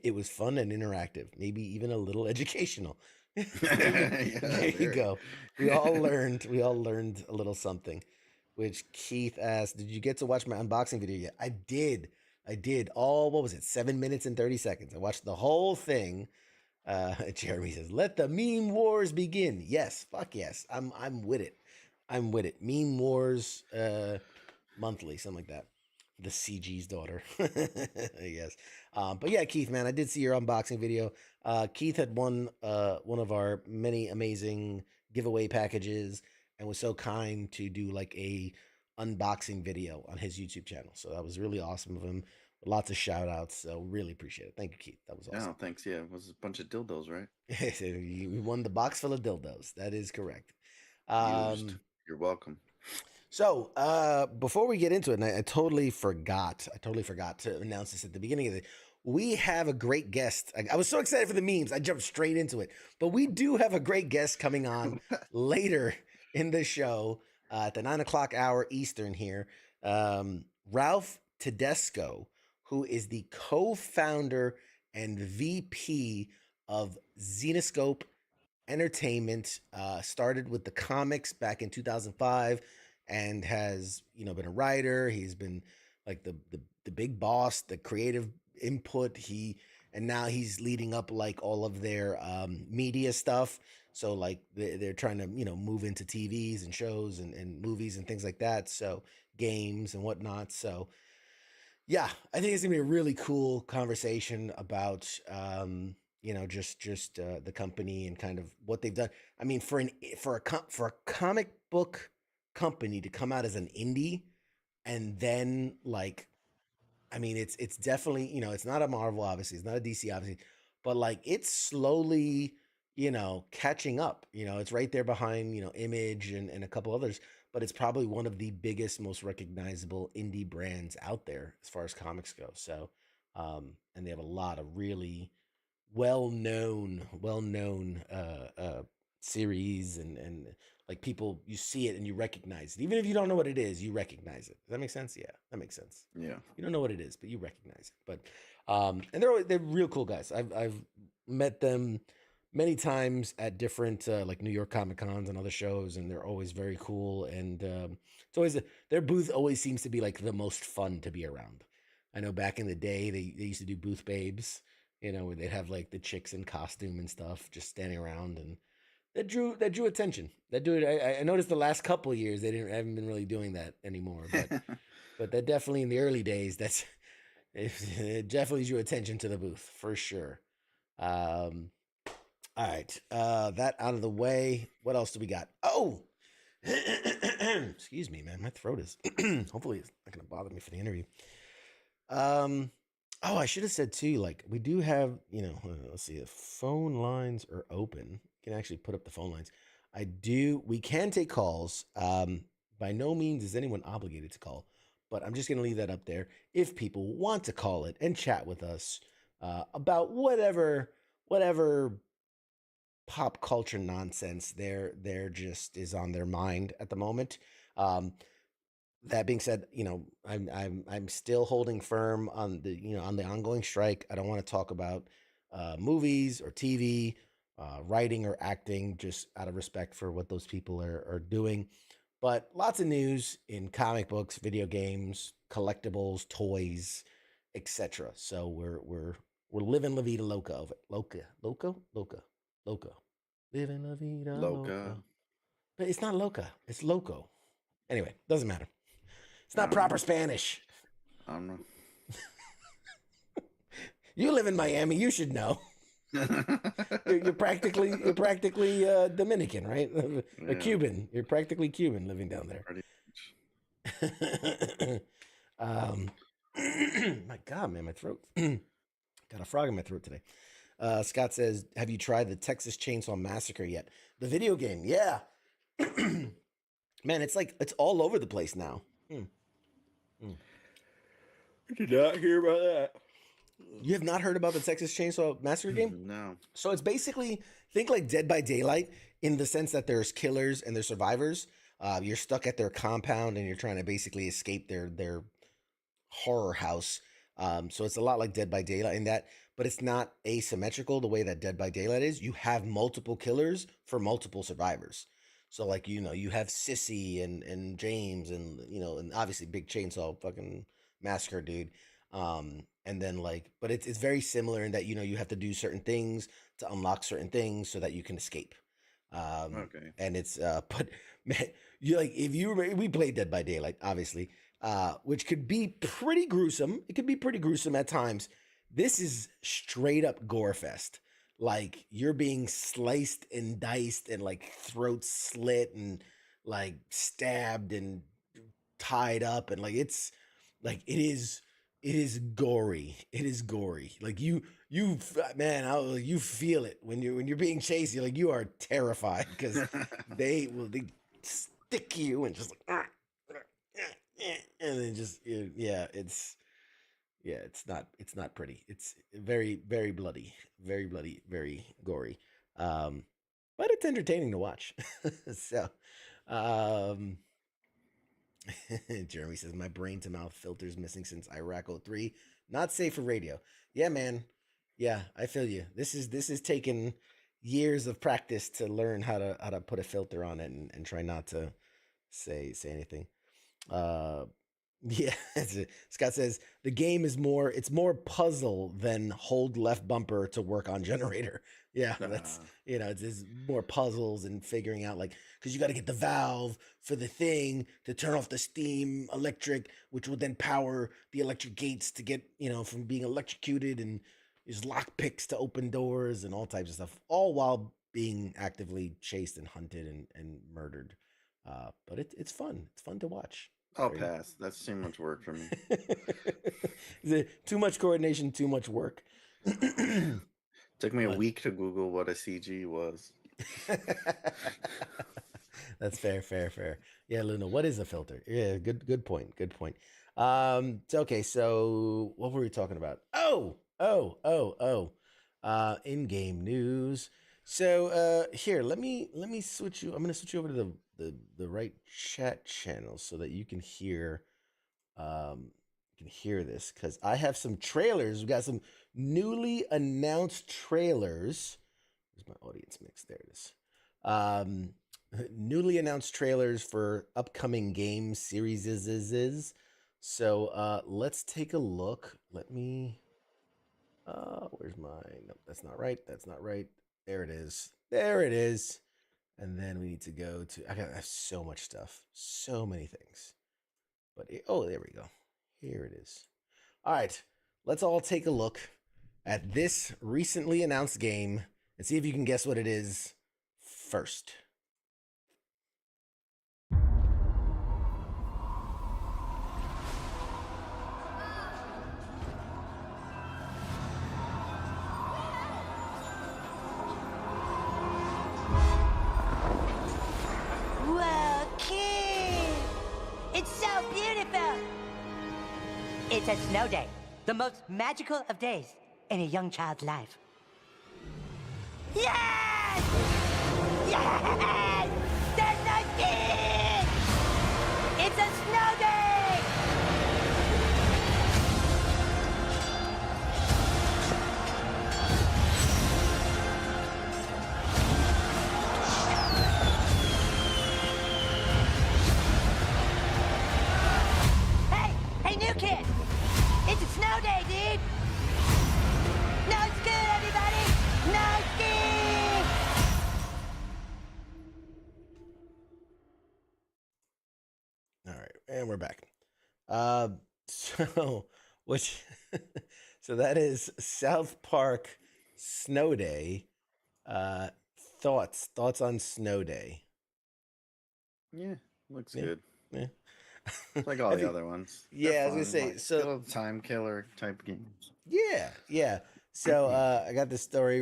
It was fun and interactive, maybe even a little educational. There you go. We all learned a little something. Which Keith asked, "Did you get to watch my unboxing video yet?" I did. All, what was it, 7 minutes and 30 seconds. I watched the whole thing. Jeremy says, "Let the meme wars begin." Yes, fuck yes. I'm with it. Meme wars monthly, something like that. The CG's daughter. Yes. But yeah, Keith, man, I did see your unboxing video. Keith had won one of our many amazing giveaway packages and was so kind to do like a unboxing video on his YouTube channel. So that was really awesome of him. Lots of shout outs. So really appreciate it. Thank you, Keith. That was awesome. Oh, thanks. Yeah, it was a bunch of dildos, right? We won the box full of dildos. That is correct. Used. You're welcome. So before we get into it, and I totally forgot to announce this at the beginning of it. We have a great guest. I was so excited for the memes. I jumped straight into it. But we do have a great guest coming on later in the show at the 9 o'clock hour Eastern here. Ralph Tedesco, who is the co-founder and VP of Zenescope Entertainment, started with the comics back in 2005 and has been a writer. He's been like the big boss, the creative input. And now he's leading up like all of their media stuff. So like they're trying to move into TVs and shows and movies and things like that. So games and whatnot. So yeah, I think it's gonna be a really cool conversation about just the company and kind of what they've done. I mean, for a comic book company to come out as an indie and then like, I mean, it's definitely, it's not a Marvel, obviously, it's not a DC, obviously, but like it's slowly, catching up. It's right there behind, Image and a couple others, but it's probably one of the biggest, most recognizable indie brands out there as far as comics go. So, and they have a lot of really well-known series and like people, you see it and you recognize it. Even if you don't know what it is, you recognize it. Does that make sense? Yeah, that makes sense. Yeah. You don't know what it is, but you recognize it. But and they're real cool guys. I've met them many times at different like New York Comic Cons and other shows, and they're always very cool. And it's always their booth always seems to be like the most fun to be around. I know back in the day they used to do booth babes, where they'd have like the chicks in costume and stuff just standing around, and that drew attention. I noticed the last couple of years haven't been really doing that anymore. But but that definitely in the early days, it definitely drew attention to the booth for sure. All right, that out of the way. What else do we got? Oh, excuse me, man. My throat is hopefully it's not gonna bother me for the interview. Oh, I should have said too, like we do have, let's see, the phone lines are open. You can actually put up the phone lines. We can take calls. By no means is anyone obligated to call, but I'm just going to leave that up there. If people want to call it and chat with us about whatever pop culture nonsense there just is on their mind at the moment. That being said, I'm still holding firm on the on the ongoing strike. I don't want to talk about movies or TV, writing or acting, just out of respect for what those people are doing. But lots of news in comic books, video games, collectibles, toys, etc. So we're We're living La Vida Loca over it. Loca. Living La Vida Loca. But it's not Loca. It's Loco. Anyway, doesn't matter. It's not proper Spanish. I don't know. You live in Miami. You should know. you're practically Dominican, right? Or Cuban. You're practically Cuban living down there. My God, man, my throat. Got a frog in my throat today. Scott says, have you tried the Texas Chainsaw Massacre yet? The video game, yeah. Man, it's all over the place now. I did not hear about that. You have not heard about the Texas Chainsaw Massacre game? No. So it's basically, think like Dead by Daylight in the sense that there's killers and there's survivors. You're stuck at their compound and you're trying to basically escape their horror house. So it's a lot like Dead by Daylight in that, but it's not asymmetrical the way that Dead by Daylight is. You have multiple killers for multiple survivors. So like, you have Sissy and James and, and obviously Big Chainsaw fucking Massacre dude. And then but it's very similar in that, you have to do certain things to unlock certain things so that you can escape. Okay. And it's, but man, we played Dead by Daylight, obviously, which could be pretty gruesome. It could be pretty gruesome at times. This is straight up gore fest. Like you're being sliced and diced and throats slit and stabbed and tied up. And it is gory. It is gory. You feel it when you're being chased. You are terrified because they stick you and just and then just it's not pretty. It's very, very bloody, very gory. But it's entertaining to watch. So, Jeremy says my brain to mouth filter's missing since Iraq 03. Not safe for radio. Yeah, man. Yeah, I feel you. This is taking years of practice to learn how to put a filter on it and try not to say anything. Yeah, Scott says the game is more puzzle than hold left bumper to work on generator. Yeah, that's it's more puzzles and figuring out because you got to get the valve for the thing to turn off the steam electric, which will then power the electric gates to get from being electrocuted, and there's lock picks to open doors and all types of stuff, all while being actively chased and hunted and murdered. But it's fun. It's fun to watch. I'll pass. That's too much work for me. Too much coordination, too much work. Took me a week to Google what a CG was. That's fair. Yeah, Luna, what is a filter? Yeah, good point. Okay, so what were we talking about? In-game news. So here, let me switch you. I'm going to switch you over to the right chat channel so that you can hear this, because I have some trailers. We got some newly announced trailers. Where's my audience mix? There it is. Newly announced trailers for upcoming game series. So let's take a look. Let me. Where's my? Nope, that's not right. There it is. And then we need to go to. I have so much stuff, so many things. But there we go. Here it is. All right, let's all take a look at this recently announced game and see if you can guess what it is first. It's a snow day, the most magical of days in a young child's life. Yes! Yes! There's no ski! It's a snow day! Hey, new kid! It's a snow day, dude! And we're back. So which so that is South Park Snow Day. Thoughts on Snow Day. Yeah, looks Yeah. good. Yeah. It's like all the other ones. Yeah, I was They're gonna fun, say, like, so little time killer type games. yeah. So I got this story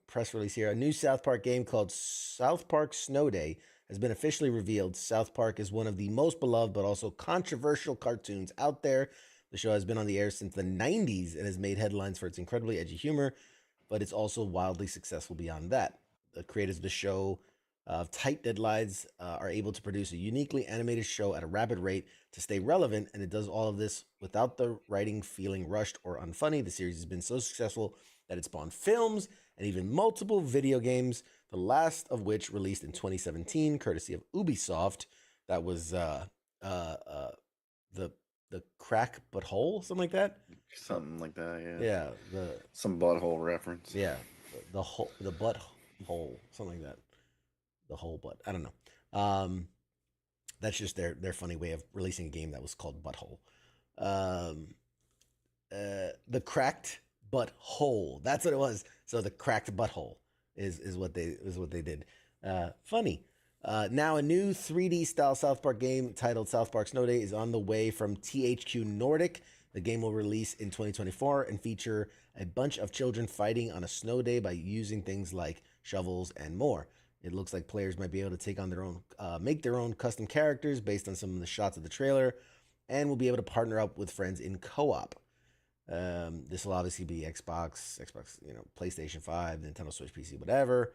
press release here. A new South Park game called South Park Snow Day has been officially revealed. South Park is one of the most beloved but also controversial cartoons out there. The show has been on the air since the 90s and has made headlines for its incredibly edgy humor, but it's also wildly successful beyond that. The creators of the show tight deadlines are able to produce a uniquely animated show at a rapid rate to stay relevant, and it does all of this without the writing feeling rushed or unfunny. The series has been so successful that it spawned films and even multiple video games, the last of which released in 2017, courtesy of Ubisoft. That was the crack but hole, something like that. Something like that, Yeah, some butthole reference. yeah, the butt hole, something like that. The whole butt. I don't know. That's just their funny way of releasing a game that was called Butthole. The cracked butthole. That's what it was. So the cracked butthole is what they did. Funny. Now a new 3D style South Park game titled South Park Snow Day is on the way from THQ Nordic. The game will release in 2024 and feature a bunch of children fighting on a snow day by using things like shovels and more. It looks like players might be able to take on their own, make their own custom characters based on some of the shots of the trailer, and will be able to partner up with friends in co-op. This will obviously be Xbox, PlayStation 5, Nintendo Switch, PC, whatever.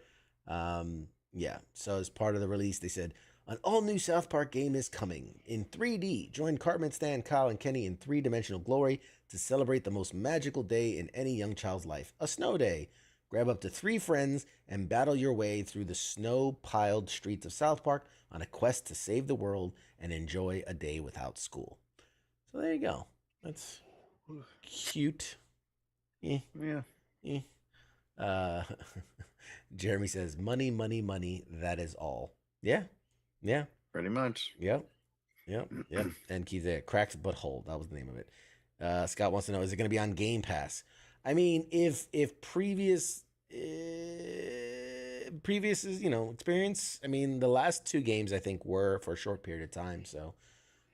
Yeah. So as part of the release, they said an all-new South Park game is coming in 3D. Join Cartman, Stan, Kyle, and Kenny in three-dimensional glory to celebrate the most magical day in any young child's life, a snow day. Grab up to 3 friends and battle your way through the snow-piled streets of South Park on a quest to save the world and enjoy a day without school. So there you go. That's cute. Yeah. Jeremy says, money, money, money, that is all. Yeah. Pretty much. Yep. And Keith there, Cracked Butthole. That was the name of it. Scott wants to know, is it going to be on Game Pass? I mean, if previous is, experience, I mean, the last 2 games I think were for a short period of time. So,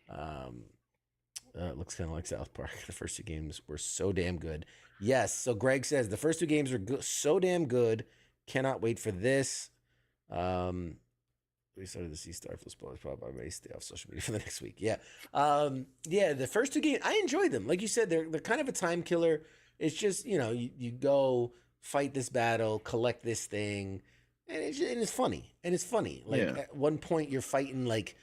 it looks kind of like South Park. The first 2 games were so damn good. Yes. So Greg says the first 2 games are so damn good. Cannot wait for this. We started to see Starfield spoilers. Probably may stay off social media for the next week. Yeah. The first 2 games, I enjoyed them. Like you said, they're kind of a time killer. It's just, you go fight this battle, collect this thing, and it's funny. Like at one point you're fighting like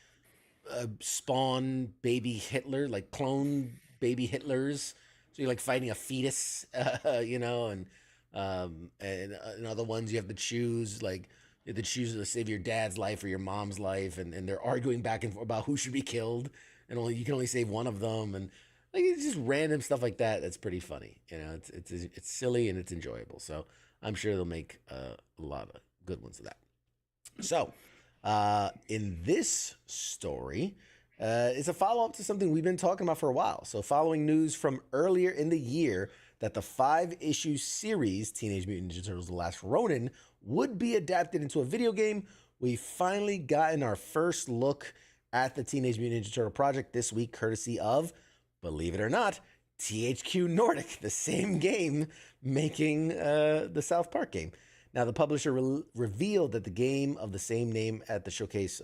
spawn baby Hitler, like clone baby Hitlers. So you're like fighting a fetus, and other ones you have to choose, like you have to choose to save your dad's life or your mom's life, and they're arguing back and forth about who should be killed, and you can only save one of them, and like it's just random stuff like that. That's pretty funny. It's silly and it's enjoyable. So I'm sure they'll make a lot of good ones of that. So in this story, it's a follow-up to something we've been talking about for a while. So following news from earlier in the year that the 5-issue series Teenage Mutant Ninja Turtles: The Last Ronin would be adapted into a video game, we finally gotten our first look at the Teenage Mutant Ninja Turtle project this week, courtesy of, believe it or not, THQ Nordic, the same game making the South Park game. Now, the publisher revealed that the game of the same name at the showcase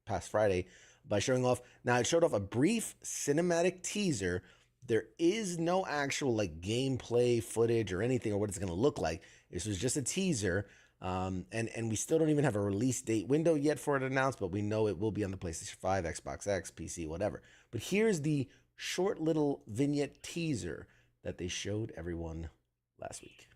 past Friday by showing off. Now, it showed off a brief cinematic teaser. There is no actual gameplay footage or anything or what it's going to look like. This was just a teaser. And we still don't even have a release date window yet for it announced, but we know it will be on the PlayStation 5, Xbox X, PC, whatever. But here's the short little vignette teaser that they showed everyone last week.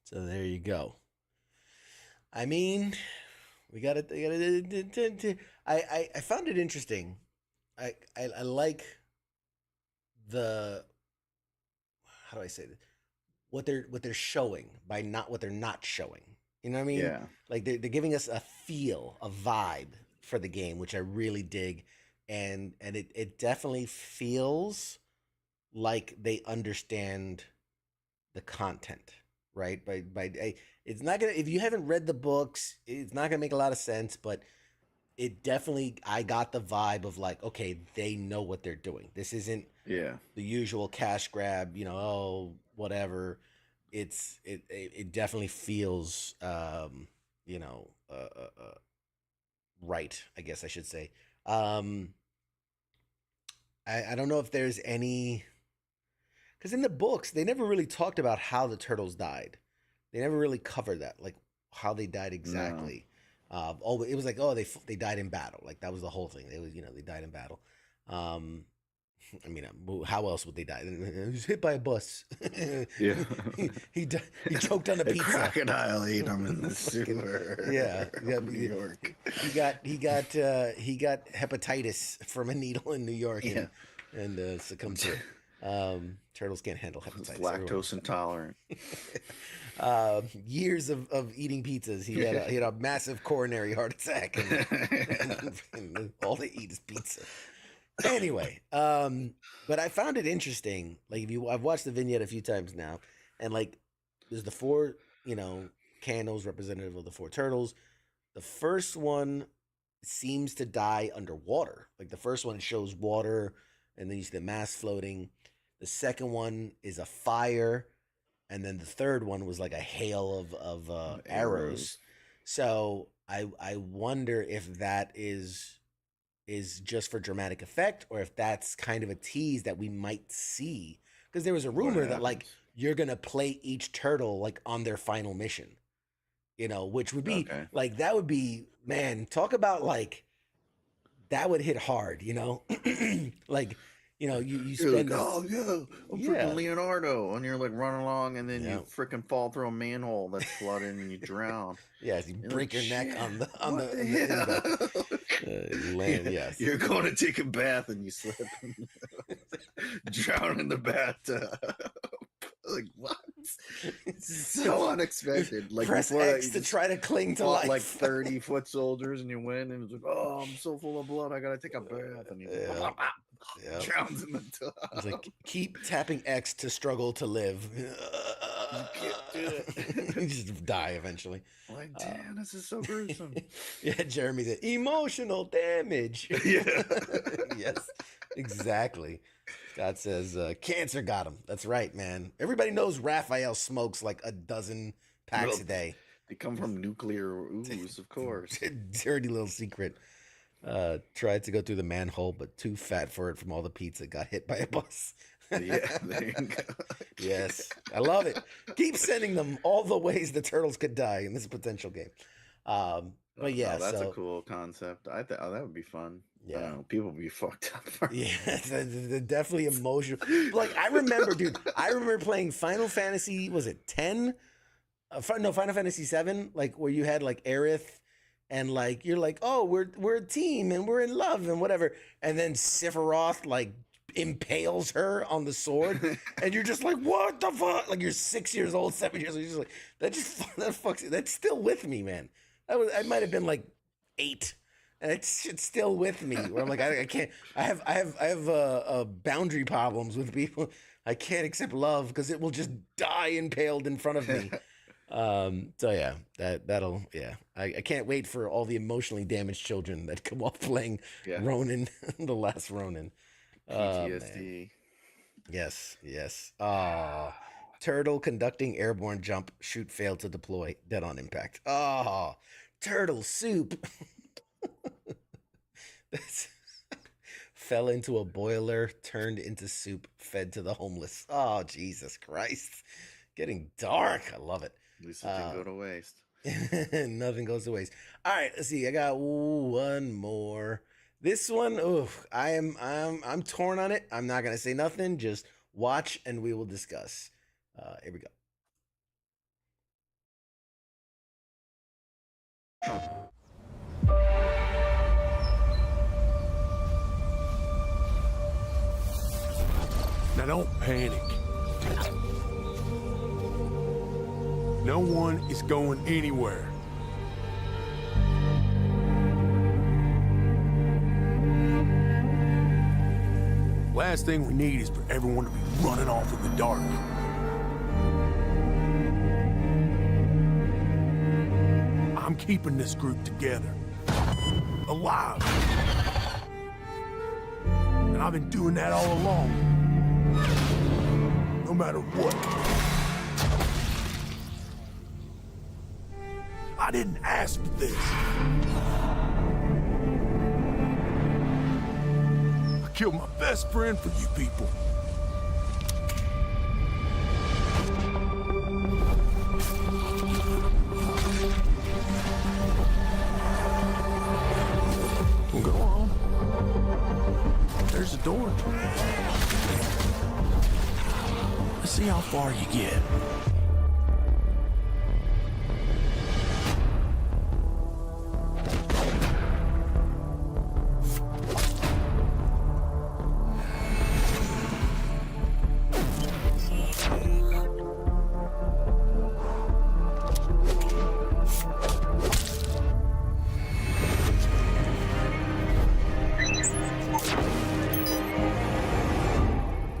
So there you go. I mean, we got it. I found it interesting. I like the, how do I say this? What they're showing by not what they're not showing. You know what I mean? Yeah. Like they're giving us a feel, a vibe for the game, which I really dig, and it definitely feels like they understand the content, right? It's not gonna, if you haven't read the books, it's not gonna make a lot of sense, but it definitely, I got the vibe of like, okay, they know what they're doing. This isn't Yeah. the usual cash grab, oh, whatever. It definitely feels you know right, I guess I should say. um I don't know if there's any, because in the books they never really talked about how the turtles died. They never really covered that, like how they died No. exactly. Oh, it was like, oh, they died in battle. Like that was the whole thing. They was, they died in battle. Um, I mean, how else would they die? He was hit by a bus. Yeah. He choked on a A pizza. crocodile ate him in the sewer. Yeah, of New York. He got hepatitis from a needle in New York, and succumbed to it. Turtles can't handle hepatitis. Lactose intolerant. Years of eating pizzas. He had a massive coronary heart attack, and all they eat is pizza. Anyway, but I found it interesting. Like, I've watched the vignette a few times now, and like, there's the four, candles representative of the four turtles. The first one seems to die underwater. Like the first one shows water, and then you see the mask floating. The second one is a fire, and then the third one was like a hail of arrows. So I wonder if that is just for dramatic effect, or if that's kind of a tease that we might see, because there was a rumor that like you're gonna play each turtle like on their final mission, which would be like, that would be, man, talk about like, that would hit hard, like, you spend like, oh yeah, I'm freaking Leonardo, and you're like running along, and then you freaking fall through a manhole that's flooded, and you drown. Yes, you break your neck on the land. Yes, you're going to take a bath and you slip and drown in the bathtub. Like, what? So unexpected. Like, press X to try to cling to life. Like 30 foot soldiers, and you win, and it's like, oh, I'm so full of blood, I gotta take a bath, and he drowns in the tub. It's like, keep tapping X to struggle to live. You can't do it. You just die eventually. Like, damn, this is so gruesome. Yeah, Jeremy said emotional damage. Yeah. Yes, exactly. Scott says cancer got him. That's right, man. Everybody knows Raphael smokes like a dozen packs a day. They come from nuclear ooze, of course. Dirty little secret. Tried to go through the manhole, but too fat for it from all the pizza. Got hit by a bus. Yeah, there you go. Yes, I love it. Keep sending them all the ways the turtles could die in this potential game. But yeah, that's a cool concept. I thought that would be fun. Yeah, people would be fucked up. Yeah, they're definitely emotional. Like, I remember, dude. I remember playing Final Fantasy. Was it 10? No, Final Fantasy 7. Like, where you had like Aerith, and like you're like, oh, we're a team and we're in love and whatever. And then Sephiroth like impales her on the sword, and you're just like, what the fuck? Like, you're 6 years old, 7 years old. You're just like, that fucks. That's still with me, man. I might have been like 8. And it's still with me. Where I'm like, I can't. I have boundary problems with people. I can't accept love because it will just die impaled in front of me. So yeah, that'll I can't wait for all the emotionally damaged children that come off playing Ronin, the last Ronin. PTSD. Yes. Turtle conducting airborne jump. Shoot failed to deploy. Dead on impact. Turtle soup. Fell into a boiler, turned into soup, fed to the homeless. Oh, Jesus Christ. Getting dark. I love it. At least it didn't go to waste. Nothing goes to waste. All right, let's see. I got one more. This one, I'm torn on it. I'm not gonna say nothing. Just watch and we will discuss. Here we go. Now don't panic. No one is going anywhere. Last thing we need is for everyone to be running off in the dark. I'm keeping this group together, alive. And I've been doing that all along, no matter what. I didn't ask for this. I killed my best friend for you people. Well, go on. There's the door. Let's see how far you get.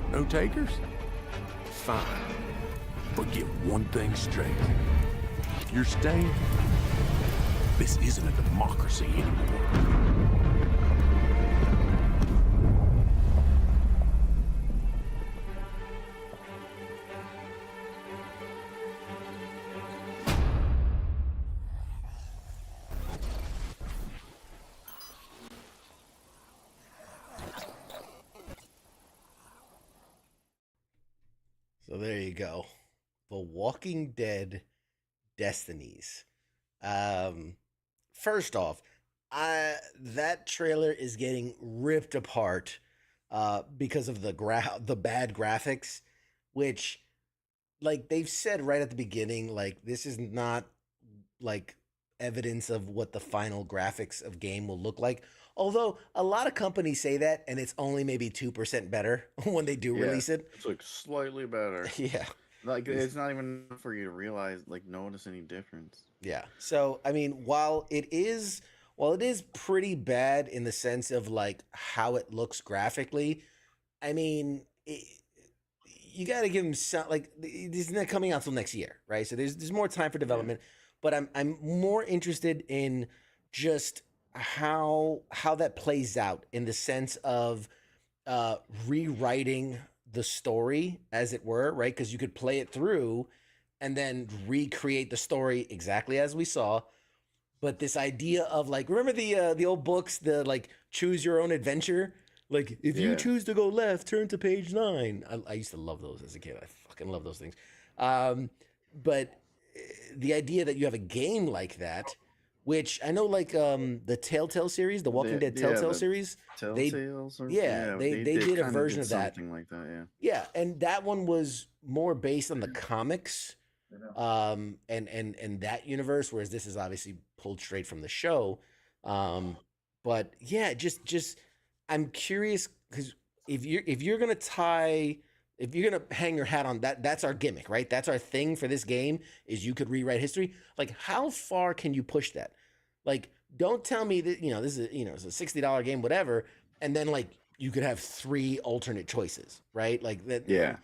No takers? Fine. But get one thing straight. If you're staying, this isn't a democracy anymore. So there you go. The Walking Dead Destinies. First off, that trailer is getting ripped apart because of the bad graphics, which, like they've said right at the beginning, like this is not like evidence of what the final graphics of game will look like. Although a lot of companies say that, and it's only maybe 2% better when they do release it. It's like slightly better. Yeah. Like it's not even for you to realize, like, notice any difference. Yeah. So I mean, while it is pretty bad in the sense of like how it looks graphically, I mean, you got to give them some, like, this is not coming out till next year, right? So there's more time for development, but I'm more interested in just how that plays out in the sense of rewriting the story, as it were, right? Because you could play it through and then recreate the story exactly as we saw. But this idea of, like, remember the old books, the like choose your own adventure, like if you choose to go left, turn to page 9. I used to love those as a kid. I fucking love those things. But the idea that you have a game like that, which I know, like the Telltale series, the Walking Dead Telltale series, they did a version of that. Something like that, yeah. And that one was more based on the comics, and that universe, whereas this is obviously pulled straight from the show. But yeah, just I'm curious, because if you're gonna hang your hat on that, that's our gimmick, right? That's our thing for this game, is you could rewrite history. Like, how far can you push that? Like, don't tell me that, this is, it's a $60 game, whatever, and then, like, you could have 3 alternate choices, right? Like that. Yeah.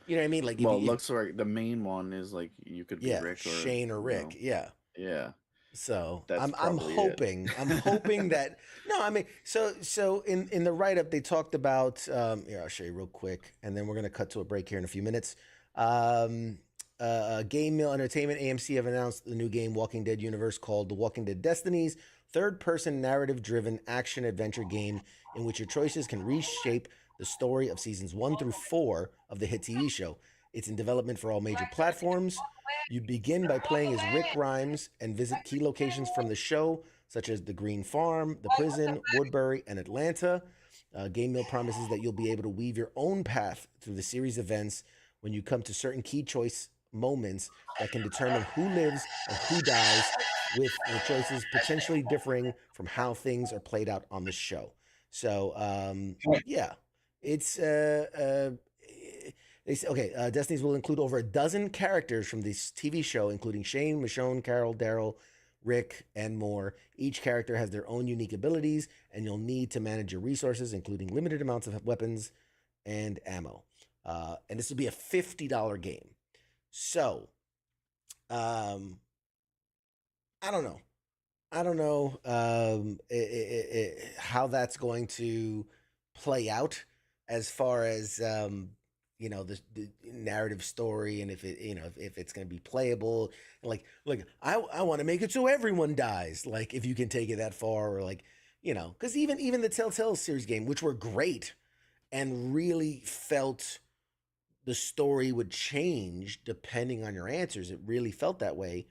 You know what I mean? Like, well, it looks like the main one is like you could be Rick or Shane or Rick. Yeah. Yeah. So That's I'm hoping that, no, I mean, so in the write-up they talked about, here, I'll show you real quick, and then we're gonna cut to a break here in a few minutes. Game Mill Entertainment, AMC, have announced the new game Walking Dead universe called The Walking Dead Destinies, third-person narrative-driven action-adventure game in which your choices can reshape the story of seasons 1 through 4 of the hit TV show. It's in development for all major platforms. You begin by playing as Rick Grimes and visit key locations from the show, such as the Green Farm, the prison, Woodbury, and Atlanta. Game Mill promises that you'll be able to weave your own path through the series events when you come to certain key choice moments that can determine who lives and who dies with the choices potentially differing from how things are played out on the show. So, yeah, it's they say, okay, Destinies will include over a dozen characters from this TV show, including Shane, Michonne, Carol, Daryl, Rick, and more. Each character has their own unique abilities, and you'll need to manage your resources, including limited amounts of weapons and ammo. And this will be a $50 game. So, I don't know. I don't know how that's going to play out as far as the narrative story, and if it if it's going to be playable. Like I want to make it so everyone dies. Like if you can take it that far, or like because even the Telltale series game, which were great and really felt the story would change depending on your answers. It really felt that way.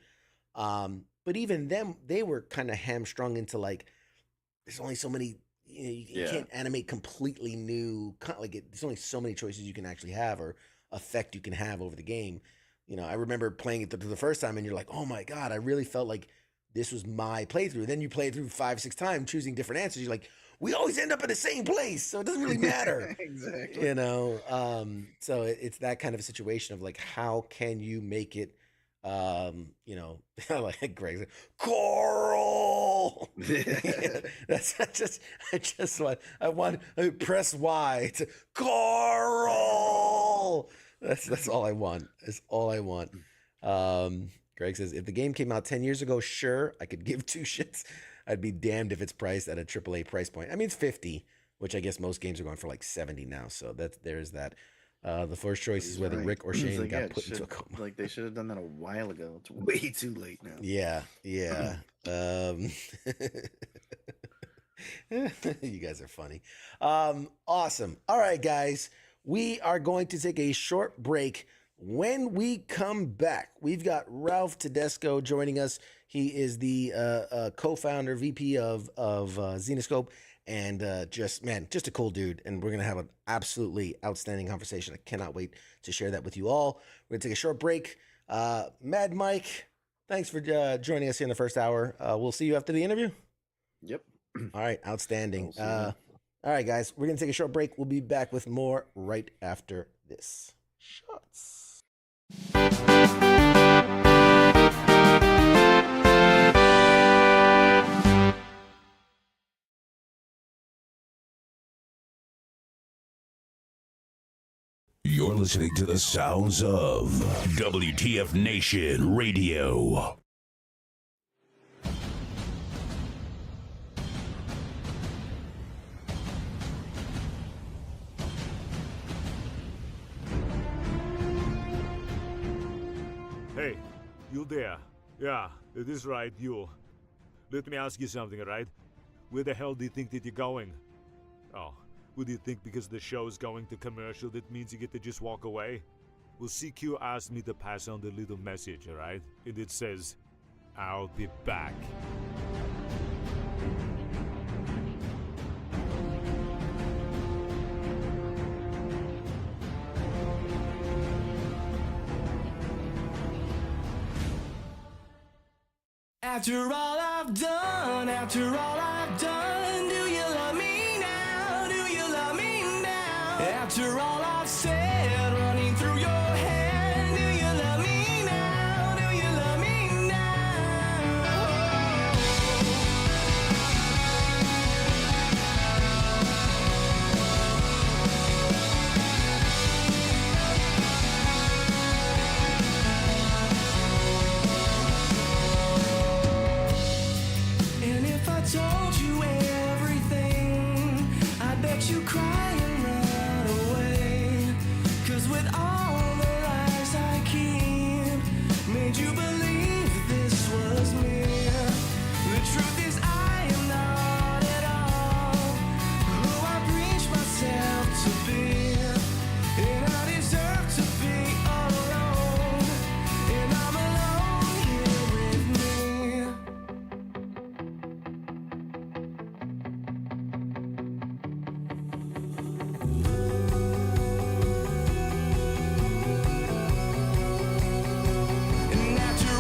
But even them, they were kind of hamstrung into like, there's only so many, you can't animate completely new, there's only so many choices you can actually have or effect you can have over the game. I remember playing it the first time and you're like, oh my God, I really felt like this was my playthrough. Then you play through 5-6 times choosing different answers. You're like, we always end up in the same place, so it doesn't really matter. Exactly. So it's that kind of a situation of like, how can you make it, like Greg said, Coral. I want to press Y to Coral. That's all I want. That's all I want. Greg says, if the game came out 10 years ago, sure, I could give two shits. I'd be damned if it's priced at a AAA price point. I mean, it's 50, which I guess most games are going for like 70 now. So there's that. The first choice is whether Rick or Shane got put into a coma. Like they should have done that a while ago. It's way too late now. Yeah. You guys are funny. Awesome. All right, guys. We are going to take a short break. When we come back, we've got Ralph Tedesco joining us. He is the co-founder, VP of Zenescope, and just a cool dude. And we're going to have an absolutely outstanding conversation. I cannot wait to share that with you all. We're going to take a short break. Mad Mike, thanks for joining us here in the first hour. We'll see you after the interview. Yep. All right, outstanding. All right, guys, we're going to take a short break. We'll be back with more right after this. Shots. You're listening to the sounds of WTF Nation Radio. Hey, you there? Yeah, it is right, you. Let me ask you something, alright? Where the hell do you think that you're going? Oh, would you think because the show is going to commercial that means you get to just walk away? Well, CQ asked me to pass on the little message, alright? And it says, I'll be back. After all I've done, do you love me now? Do you love me now? After all I've said, running through your head, do you love me now? Do you love me told you everything, I bet you cry and run away. 'Cause with all the lies I keep, made you believe this was me. The truth is I am not at all who I preach myself to be. And I deserve to be alone, and I'm alone here with me. And after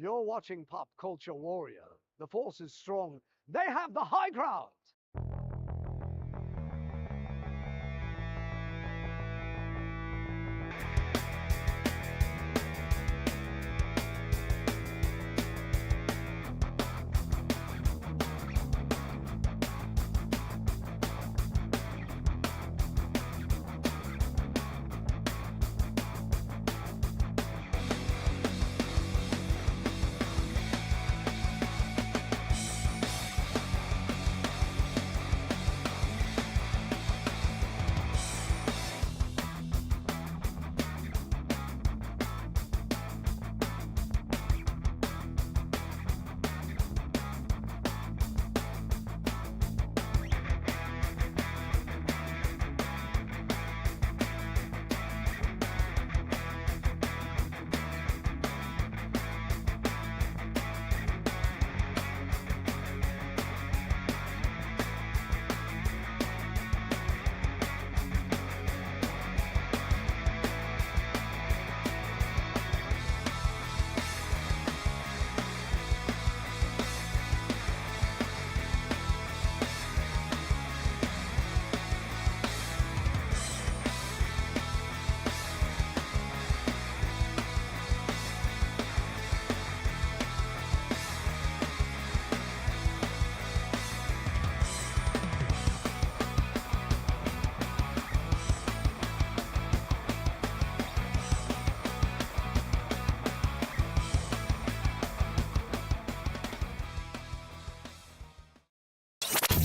You're watching Pop Culture Warrior. The force is strong. They have the high ground.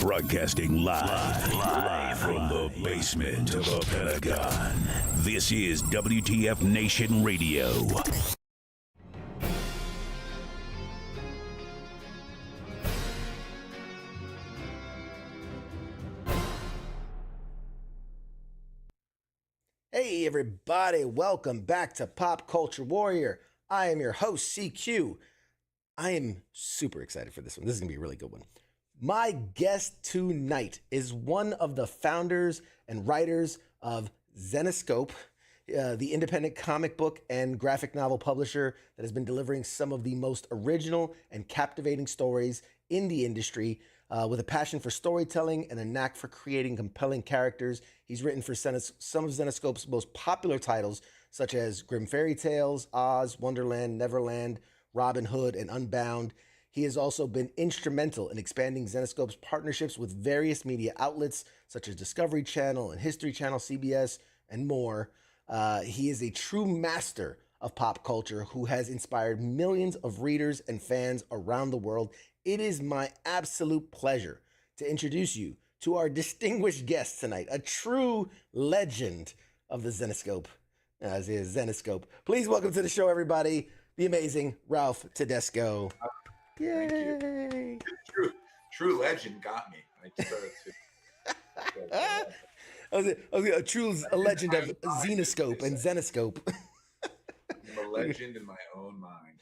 Broadcasting live from the basement of the Pentagon. This is WTF Nation Radio. Hey, everybody, welcome back to Pop Culture Warrior. I am your host, CQ. I am super excited for this one. This is going to be a really good one. My guest tonight is one of the founders and writers of Zenescope, the independent comic book and graphic novel publisher that has been delivering some of the most original and captivating stories in the industry. With a passion for storytelling and a knack for creating compelling characters, he's written for some of Zenescope's most popular titles, such as Grim Fairy Tales, Oz, Wonderland, Neverland, Robin Hood, and Unbound. He has also been instrumental in expanding Zenescope's partnerships with various media outlets, such as Discovery Channel and History Channel, CBS, and more. He is a true master of pop culture who has inspired millions of readers and fans around the world. It is my absolute pleasure to introduce you to our distinguished guest tonight, a true legend of the Zenescope, as is Zenescope. Please welcome to the show, everybody, the amazing Ralph Tedesco. Yay! True legend got me. I started to. I was a true legend of Zenescope and Zenescope. I'm a legend in my own mind.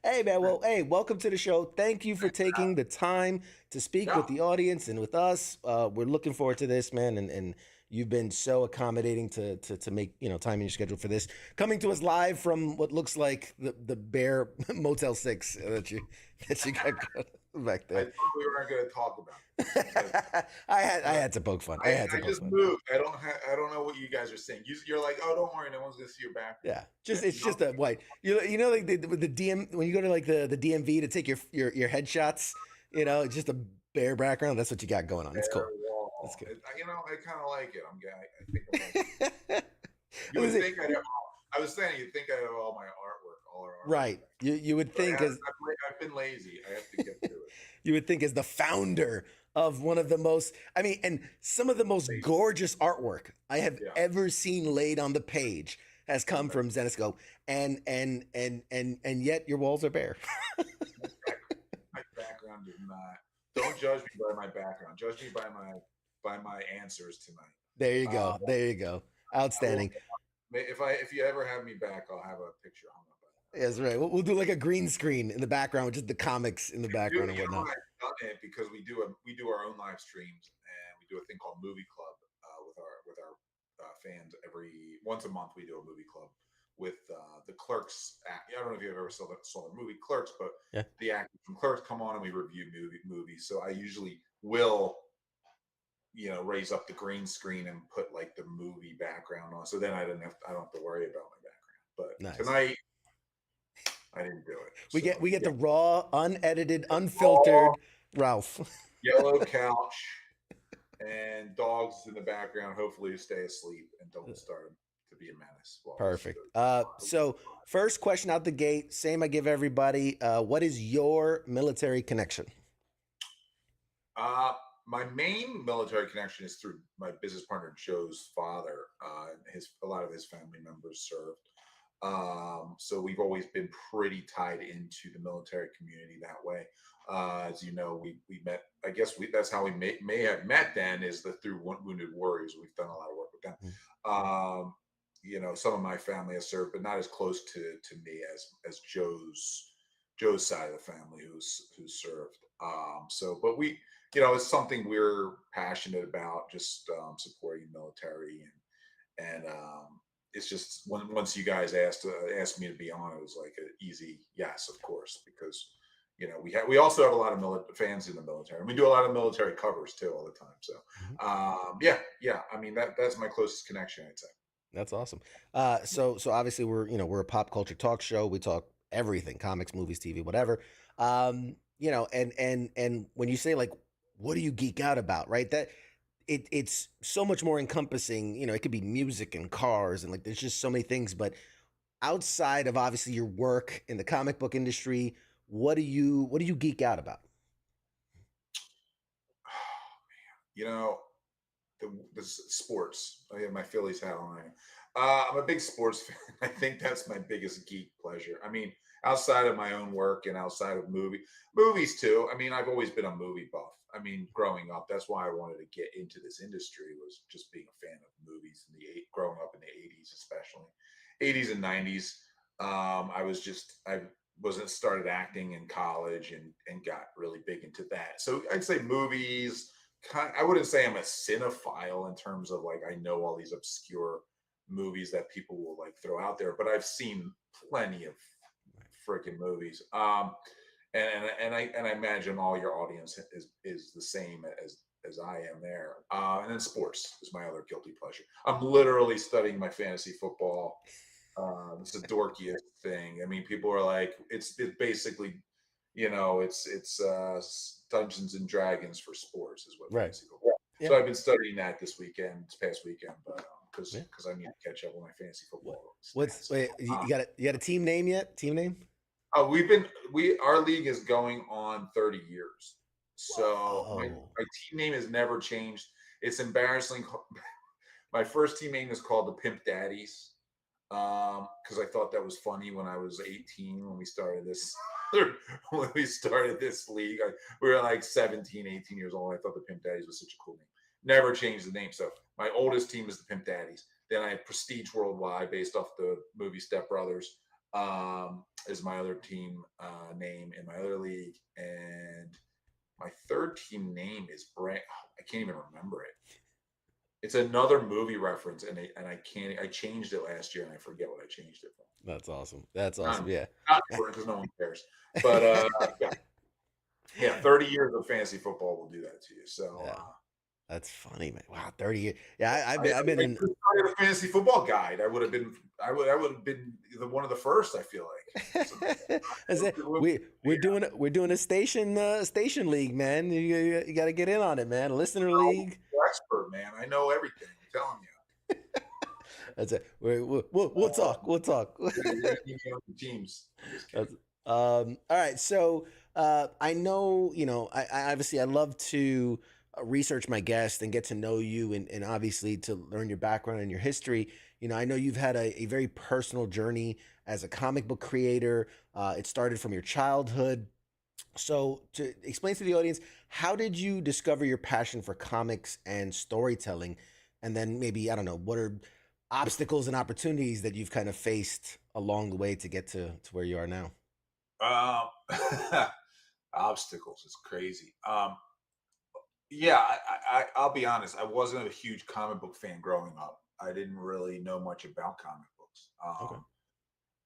Hey, man. Well, hey, welcome to the show. Thank you for taking the time to speak with the audience and with us. We're looking forward to this, man. And you've been so accommodating to make time in your schedule for this. Coming to us live from what looks like the bare Motel 6 that you got back there. I thought we weren't going to talk about it. I had to poke fun. I just moved. I don't know what you guys are saying. You're like, oh, don't worry, no one's going to see your back. Yeah, it's just a white. Like the DM when you go to like the DMV to take your headshots. It's just a bare background. That's what you got going on. It's cool. That's good. I kind of like it. I think you would think I was saying you'd think I have all my artwork, all our artwork. Right. You would think I've been lazy. I have to get through it. You would think as the founder of one of the most, and some of the most gorgeous artwork I have ever seen laid on the page has come from Zenescope, and yet your walls are bare. My background is not. Don't judge me by my background. Judge me by my answers tonight. There you go. There you go. Outstanding. If you ever have me back, I'll have a picture hung up. That's right. We'll do like a green screen in the background with just the comics in the background and whatnot. I've done it because we do our own live streams, and we do a thing called Movie Club with our fans. Every once a month we do a movie club with the Clerks act. I don't know if you ever saw the movie Clerks, but Yeah. the actors from Clerks come on and we review movies. So I usually will, raise up the green screen and put like the movie background on. So then I don't have to worry about my background. But Nice. Tonight I didn't do it. We get the raw, unedited, unfiltered Ralph. Yellow couch and dogs in the background. Hopefully you stay asleep and don't start to be a menace. Perfect. So first question out the gate, same I give everybody. What is your military connection? My main military connection is through my business partner Joe's father. A lot of his family members served. So we've always been pretty tied into the military community that way. As you know, we met. I guess that's how we may have met. Then is through Wounded Warriors. We've done a lot of work with them. Some of my family has served, but not as close to me as Joe's side of the family who's served. But we, it's something we're passionate about, just supporting the military and it's just once you guys asked me to be on, it was like an easy yes, of course, because we also have a lot of fans in the military, and we do a lot of military covers too all the time. So yeah. I mean that's my closest connection, I'd say. That's awesome. So obviously we're a pop culture talk show. We talk everything, comics, movies, TV, whatever. And when you say like, what do you geek out about, right? That it's so much more encompassing. It could be music and cars and like there's just so many things. But outside of obviously your work in the comic book industry, what do you geek out about? The sports. I have my Phillies hat on. I'm a big sports fan. I think that's my biggest geek pleasure. I mean, outside of my own work and outside of movies too. I mean, I've always been a movie buff. I mean, growing up, that's why I wanted to get into this industry, was just being a fan of movies growing up in the 80s, especially 80s and 90s. I wasn't started acting in college and got really big into that. So I'd say movies. I wouldn't say I'm a cinephile in terms of like I know all these obscure movies that people will like throw out there, but I've seen plenty of freaking movies. And I imagine all your audience is the same as I am there. And then sports is my other guilty pleasure. I'm literally studying my fantasy football. It's the dorkiest thing. I mean, people are like, it's basically, it's Dungeons and Dragons for sports is what fantasy football. Yeah. So I've been studying that this past weekend, but because I need to catch up on my fantasy football. You got a team name yet? Team name? Our league is going on 30 years. So my team name has never changed. It's embarrassing. My first team name is called the Pimp Daddies. Because I thought that was funny when I was 18 when we started this league. We were like 17, 18 years old. I thought the Pimp Daddies was such a cool name. Never changed the name. So my oldest team is the Pimp Daddies. Then I have Prestige Worldwide, based off the movie Step Brothers, is my other team name in my other league. And my third team name is I can't even remember it. It's another movie reference, and I changed it last year, and I forget what I changed it from. That's awesome. Yeah. Not because no one cares. But yeah, 30 years of fantasy football will do that to you. So yeah. That's funny, man. Wow, 30 years. Yeah, I've been in a fantasy football guide. I would have been one of the first, I feel like. We're doing a station league, man. You got to get in on it, man. Listener league. Expert, man. I know everything. I'm telling you. That's it. We'll talk. We'll talk. Teams. All right. So I know, I obviously I love to research my guest and get to know you and obviously to learn your background and your history. I know you've had a very personal journey as a comic book creator. It started from your childhood. So to explain to the audience, how did you discover your passion for comics and storytelling? And then maybe, I don't know, what are obstacles and opportunities that you've kind of faced along the way to get to where you are now? Obstacles is crazy. Yeah, I'll be honest. I wasn't a huge comic book fan growing up. I didn't really know much about comic books.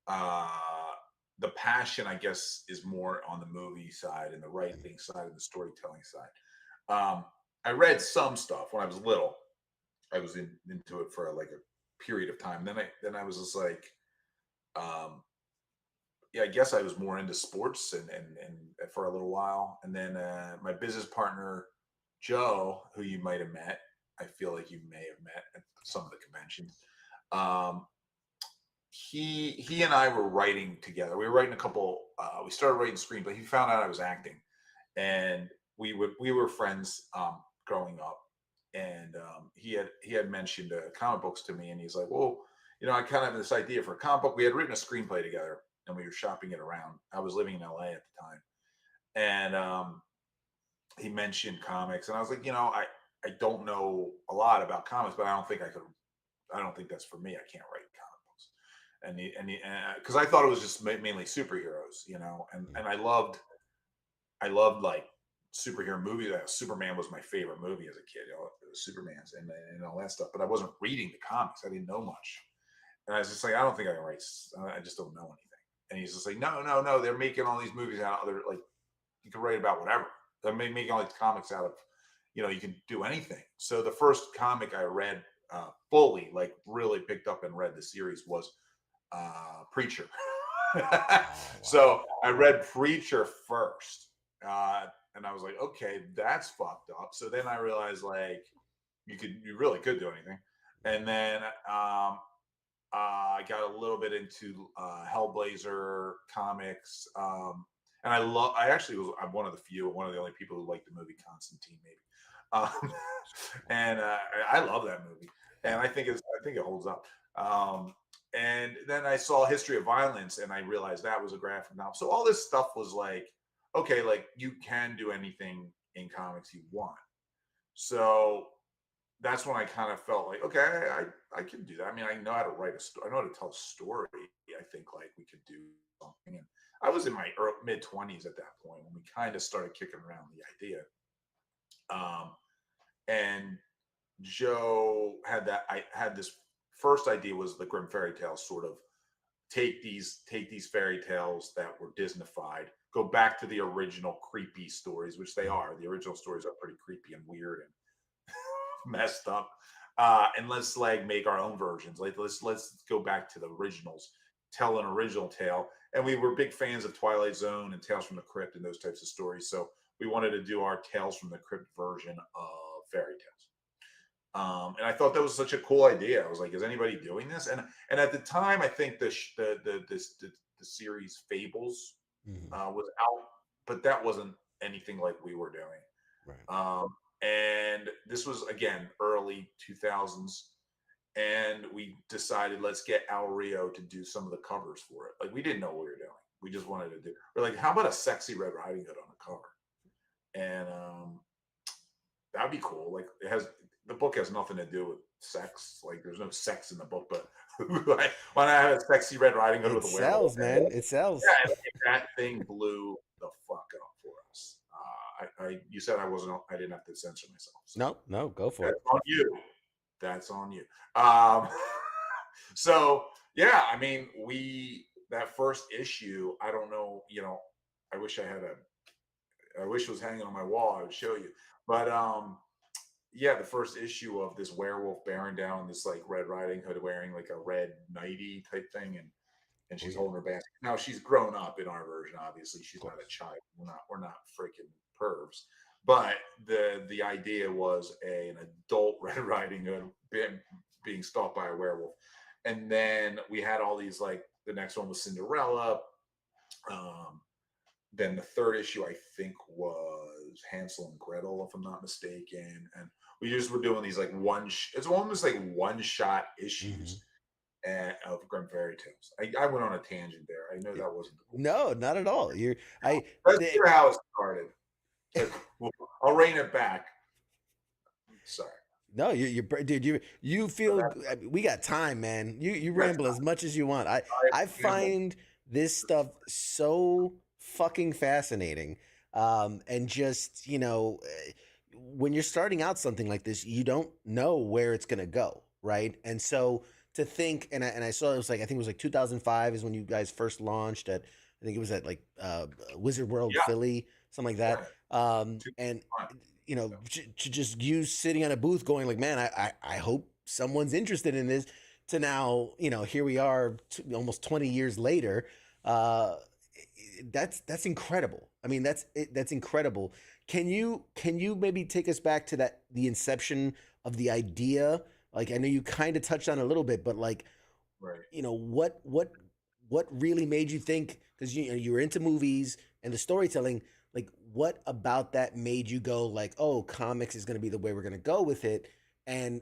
the passion, I guess, is more on the movie side and the writing side and the storytelling side. I read some stuff when I was little. I was into it for like a period of time. Then I was just like, um, yeah, I guess I was more into sports and for a little while. And then my business partner Joe, who you might have met, I feel like you may have met at some of the conventions. Um, he and I were writing together. We were writing a couple. We started writing screenplay. He found out I was acting, and we were friends growing up. And he had mentioned comic books to me, and he's like, "Well, I kind of have this idea for a comic book." We had written a screenplay together, and we were shopping it around. I was living in LA at the time, and he mentioned comics, and I was like, I don't know a lot about comics, but I don't think I could. I don't think that's for me. I can't write comic books, and because I thought it was just mainly superheroes, and I loved like superhero movies. Superman was my favorite movie as a kid. Superman's and all that stuff, but I wasn't reading the comics. I didn't know much, and I was just like, I don't think I can write. I just don't know anything. And he's just like, no, they're making all these movies out. They're like, you can write about whatever. They're making all these comics out of, you can do anything. So the first comic I read fully, like really picked up and read the series was Preacher. So I read Preacher first, and I was like, okay, that's fucked up. So then I realized like you really could do anything. And then I got a little bit into Hellblazer comics. And I'm one of the only people who like the movie Constantine, maybe. And I love that movie, and I think it holds up. And then I saw History of Violence, and I realized that was a graphic novel. So all this stuff was like, okay, like you can do anything in comics you want. So that's when I kind of felt like, okay, I can do that. I mean, I know how to write a story. I know how to tell a story. I think like we could do something. And I was in my mid-20s at that point when we kind of started kicking around the idea. And Joe I had this first idea was the Grimm fairy tales, sort of take these fairy tales that were Disneyfied, go back to the original creepy stories, which they are. The original stories are pretty creepy and weird and messed up. And let's like make our own versions. Like let's go back to the originals, tell an original tale. And we were big fans of Twilight Zone and Tales from the Crypt and those types of stories. So we wanted to do our Tales from the Crypt version of fairy tales. And I thought that was such a cool idea. I was like, is anybody doing this? And at the time, I think the series Fables was out, but that wasn't anything like we were doing. Right. And this was again early 2000s, and we decided let's get Al Rio to do some of the covers for it. Like we didn't know what we were doing. We just wanted to do. We're like, how about a sexy Red Riding Hood on a cover? And that'd be cool. Like the book has nothing to do with sex. Like there's no sex in the book, but why not have a sexy Red Riding Hood with a werewolf? Sells, man. It sells. Yeah, that thing blew the fuck up for us. You said I didn't have to censor myself. So No, go for it. That's on you. So yeah, I mean, that first issue, I don't know, I wish it was hanging on my wall. I would show you, but yeah, the first issue of this werewolf bearing down this like Red Riding Hood wearing like a red nightie type thing, and she's holding her basket. Now she's grown up in our version. Obviously, she's not a child. We're not freaking pervs. But the idea was an adult Red Riding Hood being stalked by a werewolf, and then we had all these like the next one was Cinderella. Then the third issue I think was Hansel and Gretel, if I'm not mistaken, and we just were doing these like it's almost like one shot issues. Of Grimm fairy tales. I went on a tangent there. I know that wasn't the point. No, not at all. Let's hear how it started. I'll rein it back. Sorry. No, dude. You feel we got time, man. You ramble as much as you want. I find this stuff so fucking fascinating, and just when you're starting out something like this, you don't know where it's gonna go, right? And so to think, and I saw it was like, I think it was like 2005 is when you guys first launched at, I think it was at like Wizard World Yeah. Philly, something like that. And you know, to just you sitting on a booth going like, man, I hope someone's interested in this, to now, you know, here we are almost 20 years later. That's incredible. I mean, that's incredible. Can you maybe take us back to the inception of the idea? Like, I know you kind of touched on it a little bit, but like, Right. you know, what really made you think, because you were into movies and the storytelling, like what about that made you go like, oh, comics is going to be the way we're going to go with it? And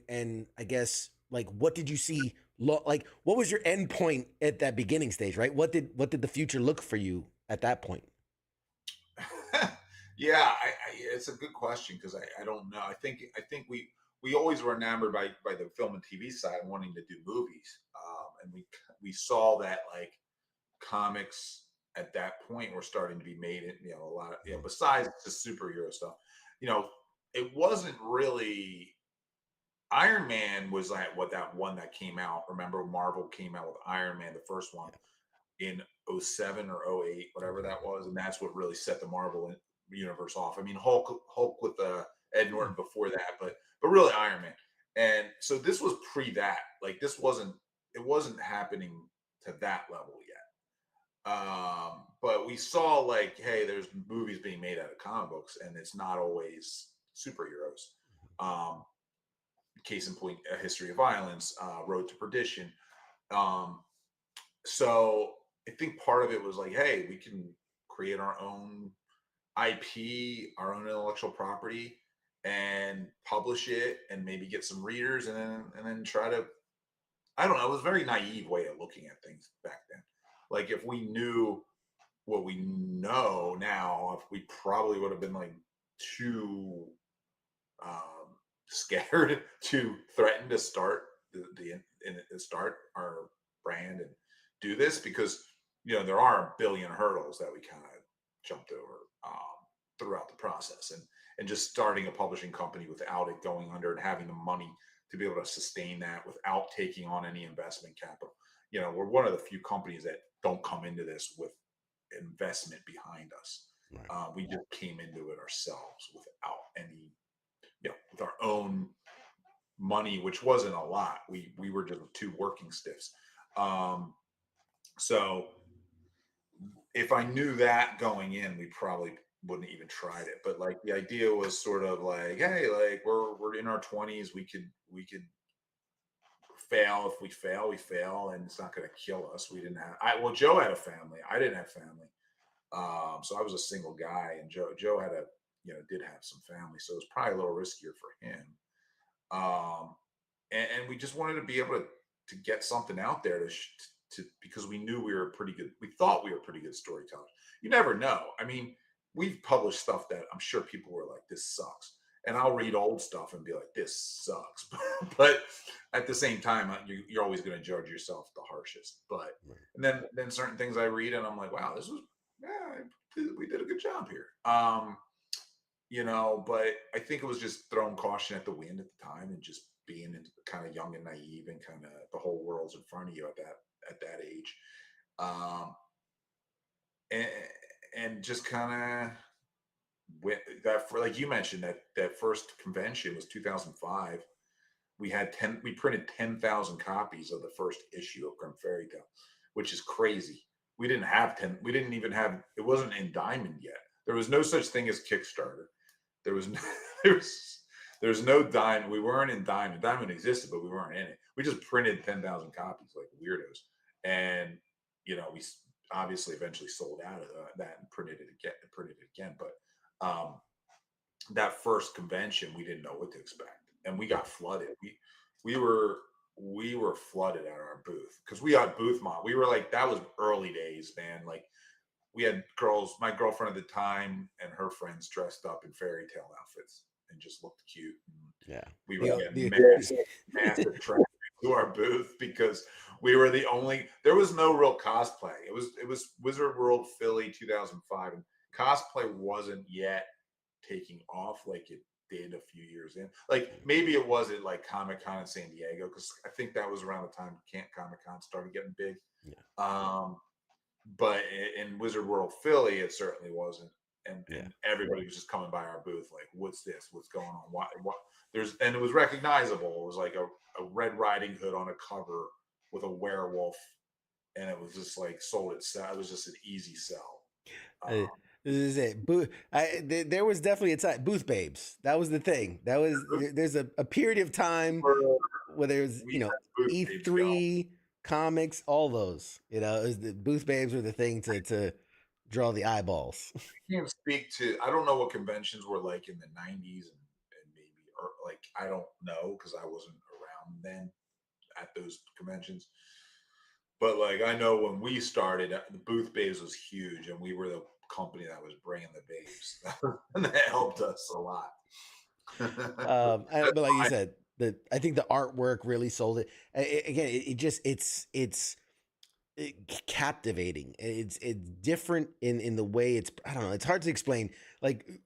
I guess, like, what did you see, like what was your end point at that beginning stage, right? What did the future look for you at that point? Yeah, it's a good question because I don't know. I think we always were enamored by the film and TV side, wanting to do movies, and we saw that like comics at that point were starting to be made. You know, a lot of, you know, besides the superhero stuff, you know, it wasn't really. Iron Man was like what that one that came out. Remember, Marvel came out with Iron Man, the first one in '07 or '08, whatever that was, and that's what really set the Marvel universe off. I mean, Hulk with Ed Norton before that, but really Iron Man. And so this was pre that. Like this wasn't, it wasn't happening to that level yet. But we saw like, hey, there's movies being made out of comic books, and it's not always superheroes. Case in point, A History of Violence, Road to Perdition. So I think part of it was like, hey, we can create our own IP, our own intellectual property, and publish it, and maybe get some readers, and then try to. I don't know. It was a very naive way of looking at things back then. Like if we knew what we know now, if we probably would have been like too scared to threaten to start start our brand and do this, because you know there are a billion hurdles that we kind of jumped over throughout the process, and just starting a publishing company without it going under and having the money to be able to sustain that without taking on any investment capital. You know, we're one of the few companies that don't come into this with investment behind us. Right. We just came into it ourselves without any, you know, with our own money, which wasn't a lot. We were just two working stiffs. So if I knew that going in, we probably wouldn't even tried it. But like the idea was sort of like, hey, like we're in our 20s, we could fail. If we fail, we fail, and it's not going to kill us. We didn't have. Well, Joe had a family. I didn't have family, so I was a single guy, and Joe had did have some family, so it was probably a little riskier for him. And we just wanted to be able to get something out there to because we knew we were pretty good. We thought we were pretty good storytellers. You never know. I mean, we've published stuff that I'm sure people were like, "This sucks," and I'll read old stuff and be like, "This sucks," but at the same time, you're always going to judge yourself the harshest. But and then certain things I read and I'm like, "Wow, this was we did a good job here." You know, but I think it was just throwing caution at the wind at the time, and just being kind of young and naive, and kind of the whole world's in front of you at that age, and just kind of with that, for like you mentioned, that first convention was 2005. We printed 10,000 copies of the first issue of Grim Fairy Tale, which is crazy. We didn't have 10. We didn't even have. It wasn't in Diamond yet. There was no such thing as Kickstarter. There was no Diamond. We weren't in Diamond. Diamond existed, but we weren't in it. We just printed 10,000 copies like weirdos, and you know, we obviously eventually sold out of that and printed it again. But that first convention, we didn't know what to expect, and we got flooded. We were flooded at our booth because we got booth mob. We were like, that was early days, man. Like we had my girlfriend at the time and her friends dressed up in fairy tale outfits and just looked cute. Yeah. We were getting massive traffic to our booth because we were the only, there was no real cosplay. It was Wizard World Philly 2005, and cosplay wasn't yet taking off like it did a few years in. Like maybe it wasn't like Comic-Con in San Diego, because I think that was around the time Comic-Con started getting big. But in Wizard World Philly, it certainly wasn't. And everybody was just coming by our booth like, what's this? What's going on? What and it was recognizable. It was like a Red Riding Hood on a cover with a werewolf, and it was just like sold itself. It was just an easy sell. This is it. There was definitely a time. Booth babes. That was the thing. That was there's a period of time where there's E3 comics, all those. It was the booth babes were the thing to draw the eyeballs. I can't speak to. I don't know what conventions were like in the '90s and maybe or like I don't know because I wasn't around then at those conventions. But like I know when we started, the Booth Babes was huge, and we were the company that was bringing the babes, and that helped us a lot. But like you said, I think the artwork really sold it. Again, it's captivating. It's different in the way it's. I don't know. It's hard to explain. Like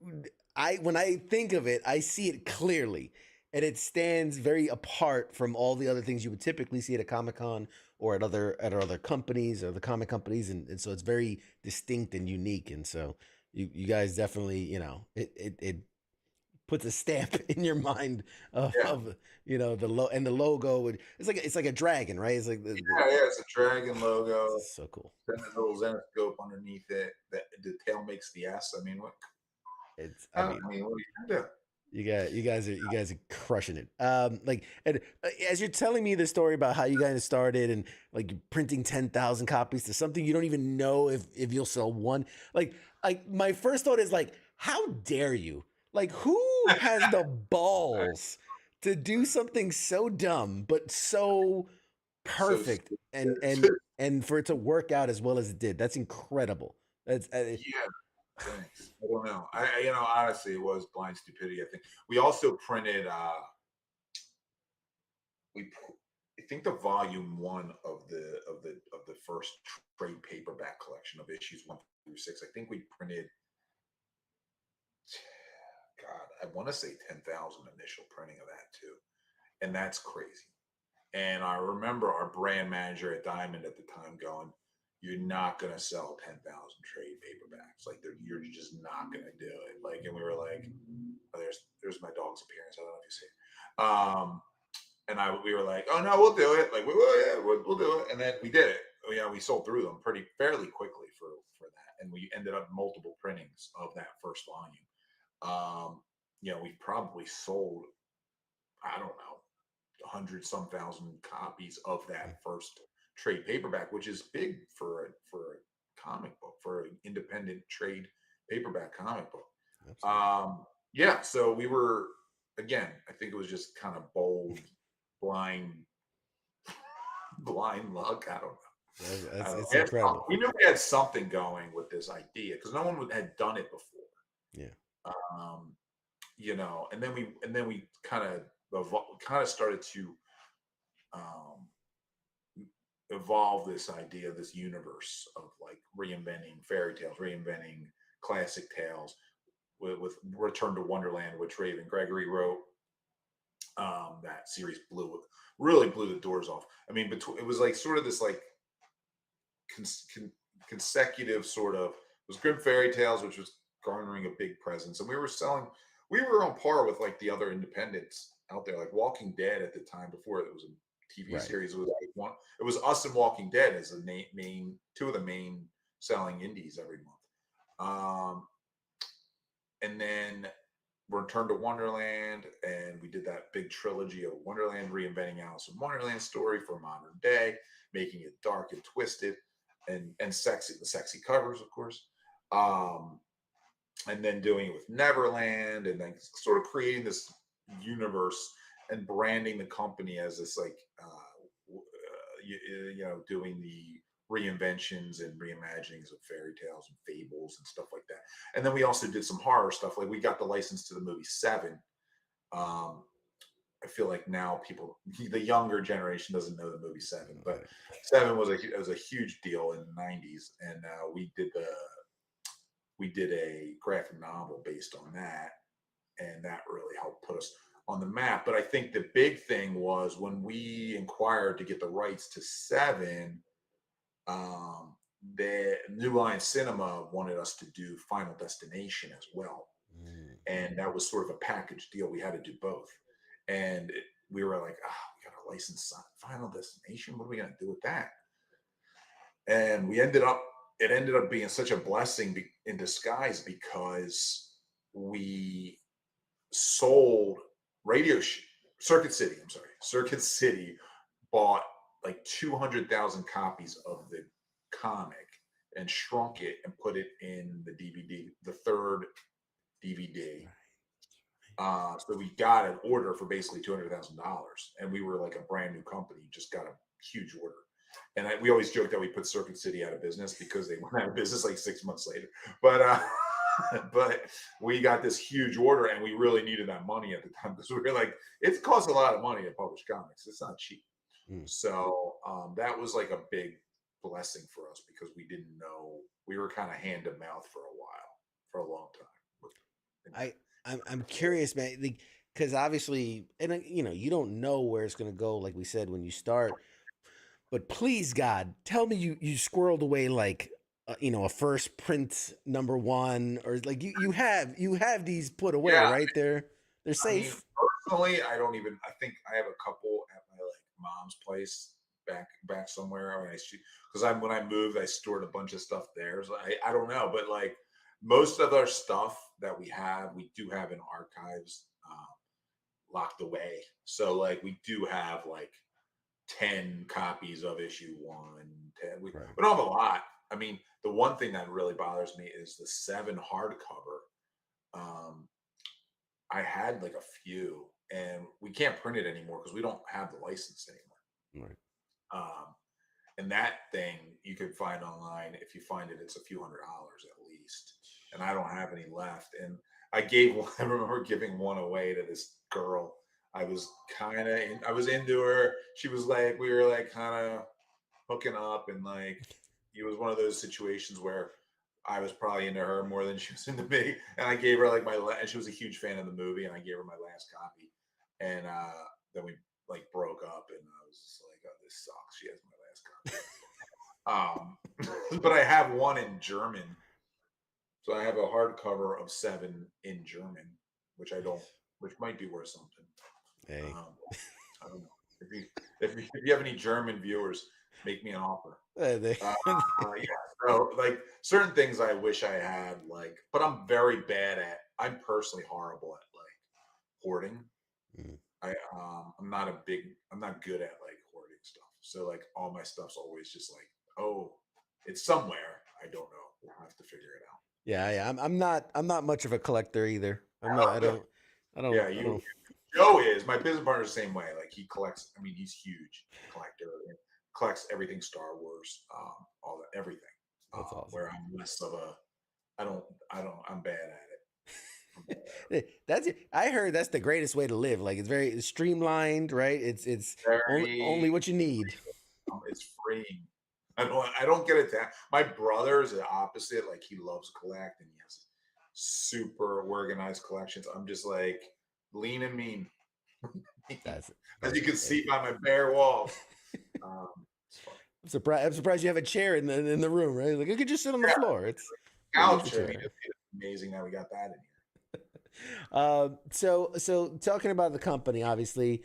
when I think of it, I see it clearly. And it stands very apart from all the other things you would typically see at a Comic-Con or at other companies or the comic companies, and so it's very distinct and unique. And so you guys definitely, it puts a stamp in your mind of the logo. It's like a dragon, right? It's like it's a dragon logo. It's so cool. Then a little Zenescope underneath it. That the tail makes the S. I mean, what? I mean, what are you gonna do? You guys are crushing it. And as you're telling me the story about how you guys started and like printing 10,000 copies to something you don't even know if you'll sell one. Like my first thought is like, how dare you? Like, who has the balls to do something so dumb but so perfect and for it to work out as well as it did? That's incredible. That's Thanks. I don't know. I honestly, it was blind stupidity. I think we also printed. I think the volume 1 of the first trade paperback collection of issues 1 through 6. I think we printed. God, I want to say 10,000 initial printing of that too, and that's crazy. And I remember our brand manager at Diamond at the time going, "You're not going to sell 10,000 trade paperbacks. Like you're just not going to do it." Like, and we were like, oh, "There's my dog's appearance. I don't know if you see it." And we were like, "Oh no, we'll do it. Like we'll do it." And then we did it. We sold through them fairly quickly for that, and we ended up multiple printings of that first volume. We probably sold, I don't know, 100 some thousand copies of that first trade paperback, which is big for a comic book, for an independent trade paperback comic book. So we were, again, I think it was just kind of bold, blind luck. I don't know. It's incredible. We knew we had something going with this idea because no one had done it before. And then we kind of started to evolve this idea, this universe of like reinventing fairy tales, reinventing classic tales with Return to Wonderland, which Raven Gregory wrote. That series really blew the doors off. I mean, it was like sort of this like consecutive sort of, it was Grim Fairy Tales, which was garnering a big presence, and we were on par with like the other independents out there, like Walking Dead at the time before it was a TV series. It was like it was us and Walking Dead as the main two of the main selling indies every month. And then Return to Wonderland, and we did that big trilogy of Wonderland, reinventing Alice in Wonderland story for modern day, making it dark and twisted and sexy, the sexy covers, of course. And then doing it with Neverland, and then sort of creating this universe and branding the company as this like doing the reinventions and reimaginings of fairy tales and fables and stuff like that. And then we also did some horror stuff. Like we got the license to the movie Seven. I feel like now the younger generation doesn't know the movie Seven, but Seven was a huge deal in the 90s, and we did a graphic novel based on that. and that really helped put us on the map. But I think the big thing was when we inquired to get the rights to 7, the New Line Cinema wanted us to do Final Destination as well. And that was sort of a package deal. We had to do both. And we were like, we got to license Final Destination. What are we going to do with that? And it ended up being such a blessing in disguise, because we sold Circuit City bought like 200,000 copies of the comic and shrunk it and put it in the DVD, the third DVD. So we got an order for basically $200,000, and we were like a brand new company, just got a huge order. And we always joke that we put Circuit City out of business because they went out of business like 6 months later. But but we got this huge order, and we really needed that money at the time, because we were like, it costs a lot of money to publish comics. It's not cheap. So that was like a big blessing for us, because we didn't know, we were kind of hand to mouth for a while, for a long time. I'm curious, man, because obviously, and you don't know where it's going to go, like we said when you start. But please, God, tell me you squirreled away like a first print #1, or like you have these put away, right? They're safe. Personally, I think I have a couple at my mom's place back somewhere. Because when I moved, I stored a bunch of stuff there. So I don't know, but like most of our stuff that we do have in archives locked away. So like we do have like 10 copies of issue 1. We don't have a lot. I mean, the one thing that really bothers me is the 7 hardcover. I had like a few, and we can't print it anymore because we don't have the license anymore. And that thing you can find online. If you find it, it's a few $100s at least. And I don't have any left. And I remember giving one away to this girl. I was into her. She was like, we were like kind of hooking up, and like it was one of those situations where I was probably into her more than she was into me. And I gave her like and she was a huge fan of the movie, and I gave her my last copy. And then we like broke up, and I was just like, oh, this sucks. She has my last copy. But I have one in German. So I have a hardcover of 7 in German, which might be worth something. Hey. I don't know. If you have any German viewers, make me an offer. Yeah. So like certain things I wish I had, but I'm very bad at. I'm personally horrible at like hoarding. I'm not good at like hoarding stuff. So like all my stuff's always just like, oh, it's somewhere. I don't know. We'll have to figure it out. Yeah. I'm not much of a collector either. I don't. Joe is. My business partner is the same way. Like he collects. I mean, he's huge collector. And collects everything Star Wars, all that, everything. That's awesome. Where I'm less of a. I'm bad at it. That's it. I heard that's the greatest way to live. Like it's very streamlined, right? It's only what you need. It's freeing. I don't get it that. My brother is the opposite. Like he loves collecting. He has super organized collections. I'm just like lean and mean. As you can see by my bare walls. I'm surprised you have a chair in the room, right? Like I could just sit on the floor. It's couch. I mean, it's amazing that we got that in here. So talking about the company, obviously,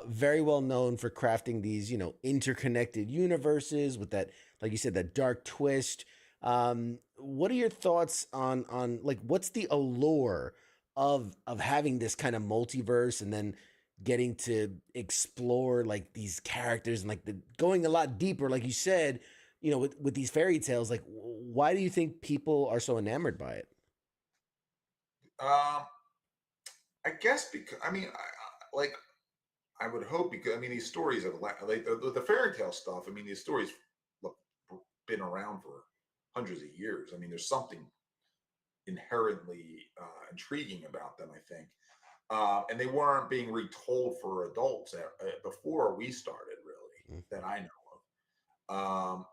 very well known for crafting these, interconnected universes with that, like you said, that dark twist. What are your thoughts on like what's the allure of having this kind of multiverse, and then getting to explore like these characters and like going a lot deeper, like you said, with these fairy tales? Like, why do you think people are so enamored by it? I guess because I would hope, because these stories of like the fairy tale stuff. These stories been around for hundreds of years. There's something inherently intriguing about them, I think, and they weren't being retold for adults before we started, really, that I know of.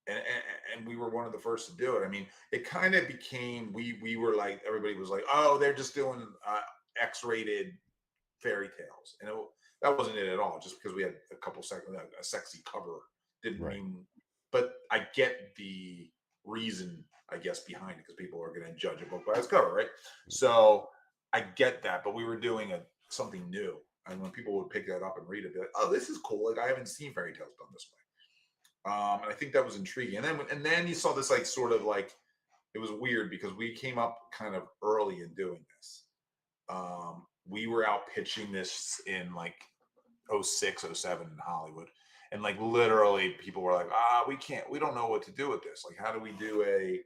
And we were one of the first to do it. It kind of became we were like, everybody was like, oh, they're just doing X-rated fairy tales, and that wasn't it at all. Just because we had a couple seconds, a sexy cover didn't mean. But I get the reason, I guess, behind it, because people are going to judge a book by its cover, right? So I get that, but we were doing something new, and when people would pick that up and read it, they're like, "Oh, this is cool! Like I haven't seen fairy tales done this way," and I think that was intriguing. And then you saw this like sort of like it was weird because we came up kind of early in doing this. We were out pitching this in like 06, 07 in Hollywood. And like literally people were like, we don't know what to do with this. Like, how do we do a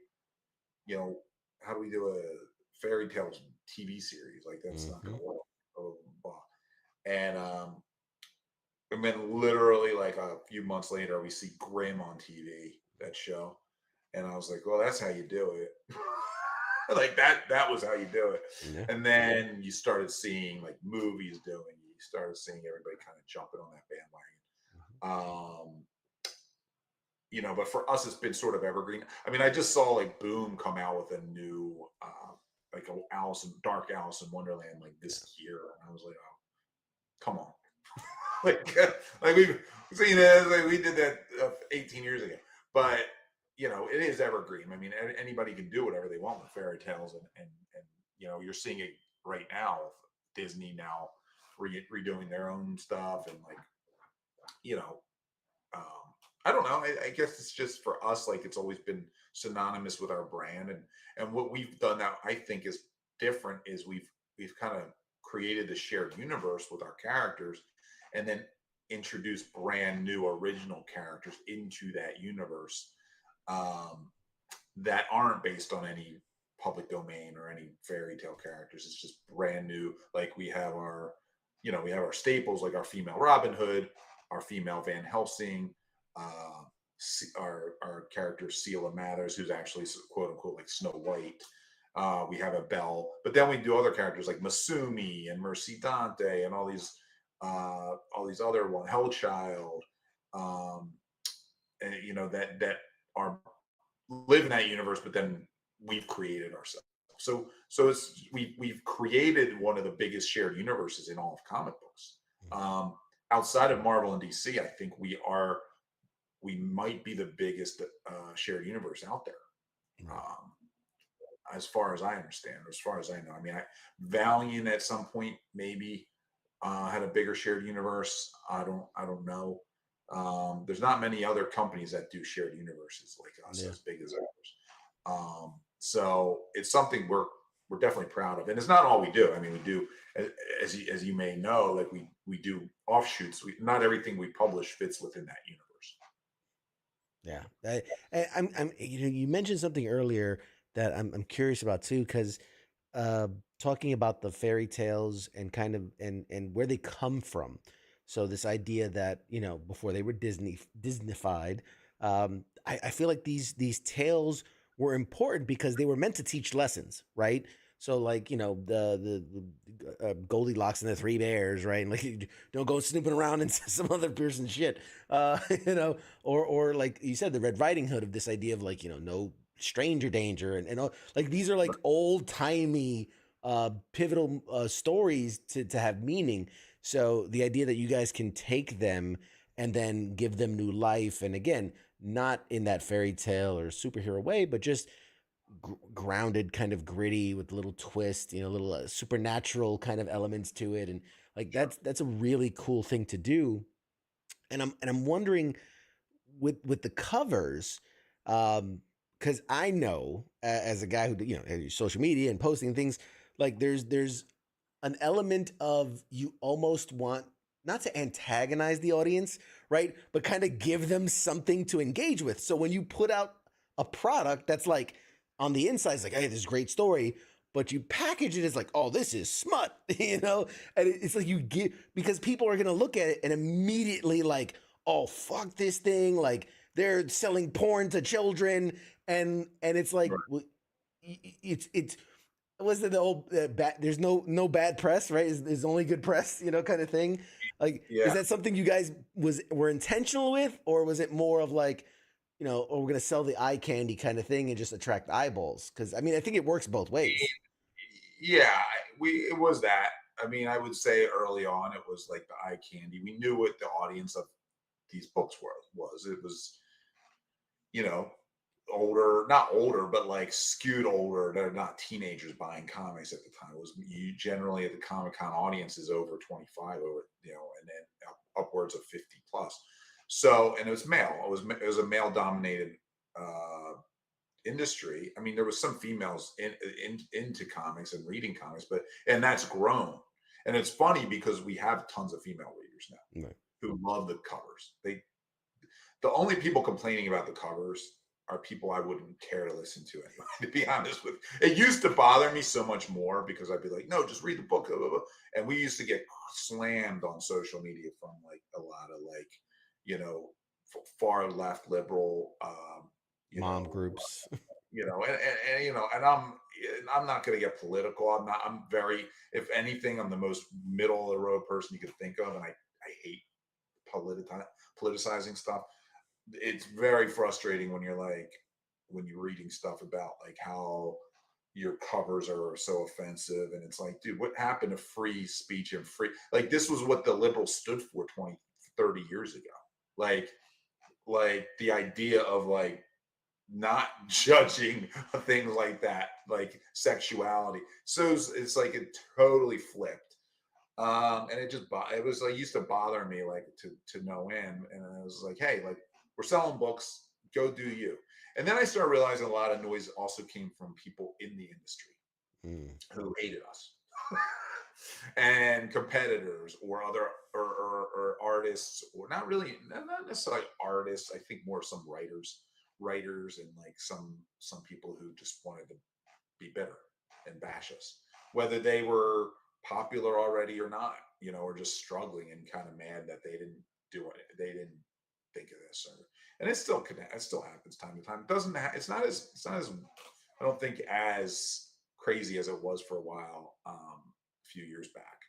fairy tales TV series? Like that's not gonna work. Blah, blah, blah. And then literally like a few months later, we see Grimm on TV, that show. And I was like, well, that's how you do it. Like that was how you do it. Yeah. And then you started seeing like movies doing it. You started seeing everybody kind of jumping on that bandwagon. But for us, it's been sort of evergreen. I mean, I just saw like Boom come out with a new, like a Dark Alice in Wonderland, like this year, and I was like, oh, come on, like we've seen it. Like we did that 18 years ago, but it is evergreen. I mean, anybody can do whatever they want with fairy tales, and you're seeing it right now with Disney now redoing their own stuff, and like, I don't know. I guess it's just for us, like it's always been synonymous with our brand, and what we've done that I think is different is we've kind of created the shared universe with our characters, and then introduced brand new original characters into that universe that aren't based on any public domain or any fairy tale characters. It's just brand new. Like we have our staples, like our female Robin Hood, our female Van Helsing, our character Seela Mathers, who's actually quote unquote like Snow White. We have a Belle, but then we do other characters like Masumi and Mercy Dante and all these other ones, Hellchild, and that are live in that universe, but then we've created ourselves. So we've created one of the biggest shared universes in all of comic books. Outside of Marvel and DC, I think we might be the biggest shared universe out there. As far as I understand, as far as I know. I mean, Valiant at some point maybe had a bigger shared universe. I don't know. There's not many other companies that do shared universes like us as big as ours. So it's something we're definitely proud of, and it's not all we do. I mean, we do, as you may know, like we do offshoots. Not everything we publish fits within that universe. Yeah, I'm you mentioned something earlier that I'm curious about too, because talking about the fairy tales and kind of and where they come from. So this idea that before they were Disneyfied, I feel like these tales were important because they were meant to teach lessons, right? So like the Goldilocks and the Three Bears, right? And like don't go snooping around into some other person's shit, or like you said, the Red Riding Hood, of this idea of like no stranger danger, and all, like these are like old timey pivotal stories to have meaning. So the idea that you guys can take them and then give them new life, and again, not in that fairy tale or superhero way, but just grounded, kind of gritty with a little twist, little supernatural kind of elements to it, and like that's a really cool thing to do. And I'm wondering with the covers, because I know as a guy who has social media and posting things, like there's an element of you almost want not to antagonize the audience, right? But kind of give them something to engage with. So when you put out a product that's like on the inside, it's like, hey, this is a great story, but you package it as like, oh, this is smut, and it's like you get, because people are going to look at it and immediately like, oh, fuck this thing. Like they're selling porn to children. And it's like, it's, was it the old there's no bad press, right? There's only good press, kind of thing. Like, is that something you guys were intentional with, or was it more of like, or we're gonna sell the eye candy kind of thing and just attract eyeballs? Because I mean, I think it works both ways. Yeah, it was that. I mean, I would say early on it was like the eye candy. We knew what the audience of these books was. It was, you know, older, not older, but like skewed older. They're not teenagers buying comics at the time. It was you generally at the Comic-Con audience is over 25, over, you know, and then upwards of 50 plus. So, and it was male. It was a male dominated industry. I mean, there was some females into comics and reading comics, and that's grown. And it's funny because we have tons of female readers now who love the covers. The only people complaining about the covers are people I wouldn't care to listen to anyway, to be honest with you. It used to bother me so much more because I'd be like, no, just read the book. Blah, blah, blah. And we used to get slammed on social media from like a lot of like, you know, far left liberal mom groups. You know, and you know, and I'm not going to get political. I'm very, if anything, I'm the most middle of the road person you could think of, and I hate politicizing stuff. It's very frustrating when you're reading stuff about like how your covers are so offensive, and it's like, dude, what happened to free speech and free, like, this was what the liberals stood for 20, 30 years ago. Like the idea of like not judging things like that, like sexuality. So it's like it totally flipped. And it was like used to bother me like to no end. And I was like, hey, like, we're selling books, go do you. And then I started realizing a lot of noise also came from people in the industry who hated us. And competitors or other or artists, or not necessarily artists. I think more some writers and like some people who just wanted to be bitter and bash us, whether they were popular already or not, you know, or just struggling and kind of mad that they didn't do it. They didn't think of this, and it still happens time to time. It's not as I don't think as crazy as it was for a while, a few years back.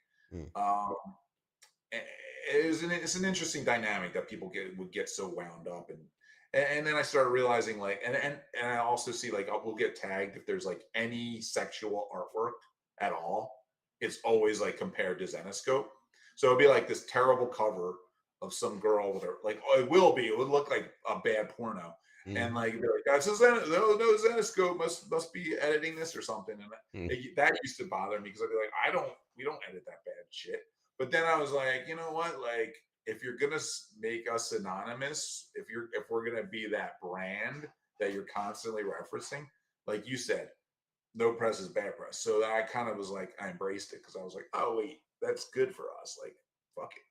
It's an interesting dynamic that people would get so wound up, and then I started realizing like, and I also see like we'll get tagged if there's like any sexual artwork at all. It's always like compared to Zenescope. So it'll be like this terrible cover of some girl with her, like, it would look like a bad porno. And like, be like, that's no Zenescope must be editing this or something. And that used to bother me because I'd be like, we don't edit that bad shit. But then I was like, you know what? Like, if you're gonna make us anonymous, if we're gonna be that brand that you're constantly referencing, like you said, no press is bad press. So I kind of was like, I embraced it because I was like, oh wait, that's good for us. Like, fuck it.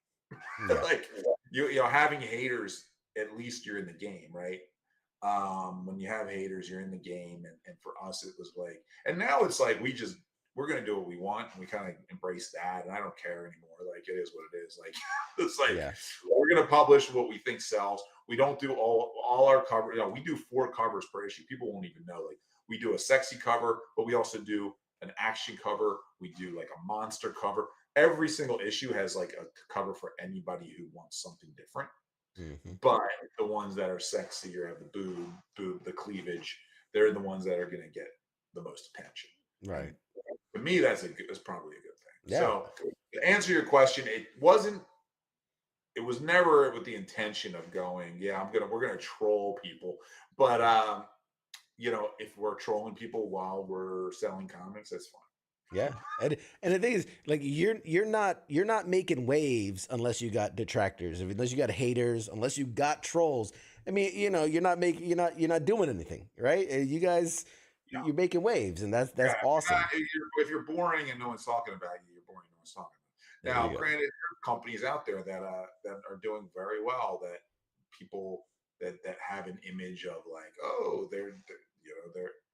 Yeah. Like, you know, having haters, at least you're in the game, right? When you have haters, you're in the game, and for us, it was like, and now it's like we're gonna do what we want, and we kind of embrace that, and I don't care anymore. Like, it is what it is. Like, it's like, we're gonna publish what we think sells. We don't do all our cover. You know, we do 4 covers per issue. People won't even know. Like, we do a sexy cover, but we also do an action cover. We do like a monster cover. Every single issue has like a cover for anybody who wants something different. But the ones that are sexy or have the boob, the cleavage, they're the ones that are going to get the most attention. Right. And to me, that's probably a good thing. Yeah. So to answer your question, it was never with the intention of going, we're going to troll people. But, you know, if we're trolling people while we're selling comics, that's fine. Yeah, and the thing is, like, you're not making waves unless you got detractors, unless you got haters, unless you got trolls. I mean, you know, you're not doing anything, right? You guys, you're making waves, and that's awesome. If you're boring and no one's talking about you, you're boring. No one's talking about you. Now, granted, there are companies out there that are doing very well, that people that have an image of like, oh, they're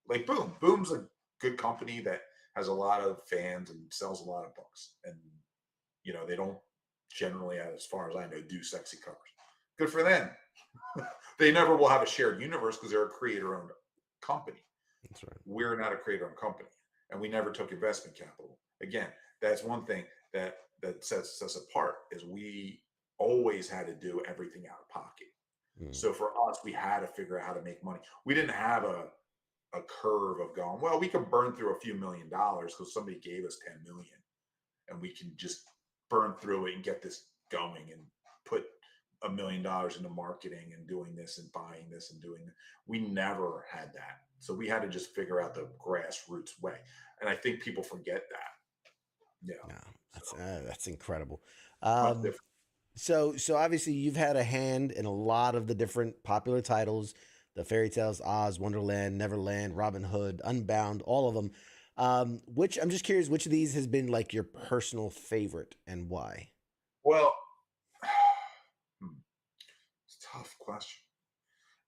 like Boom. Boom's a good company that has a lot of fans and sells a lot of books, and you know, they don't generally, as far as I know, do sexy covers. Good for them. They never will have a shared universe because they're a creator-owned company. That's right. We're not a creator-owned company, and we never took investment capital. Again, that's one thing that sets us apart, is we always had to do everything out of pocket. So for us, we had to figure out how to make money. We didn't have a a curve of going, well, we could burn through a few $1 million because somebody gave us 10 million, and we can just burn through it and get this going and put $1 million into marketing and doing this and buying this and doing that. We never had that. So we had to just figure out the grassroots way. And I think people forget that. Yeah. No, that's incredible. Much different. So obviously you've had a hand in a lot of the different popular titles, the fairy tales, Oz, Wonderland, Neverland, Robin Hood, Unbound, all of them. Which I'm just curious, which of these has been like your personal favorite and why? Well, it's a tough question.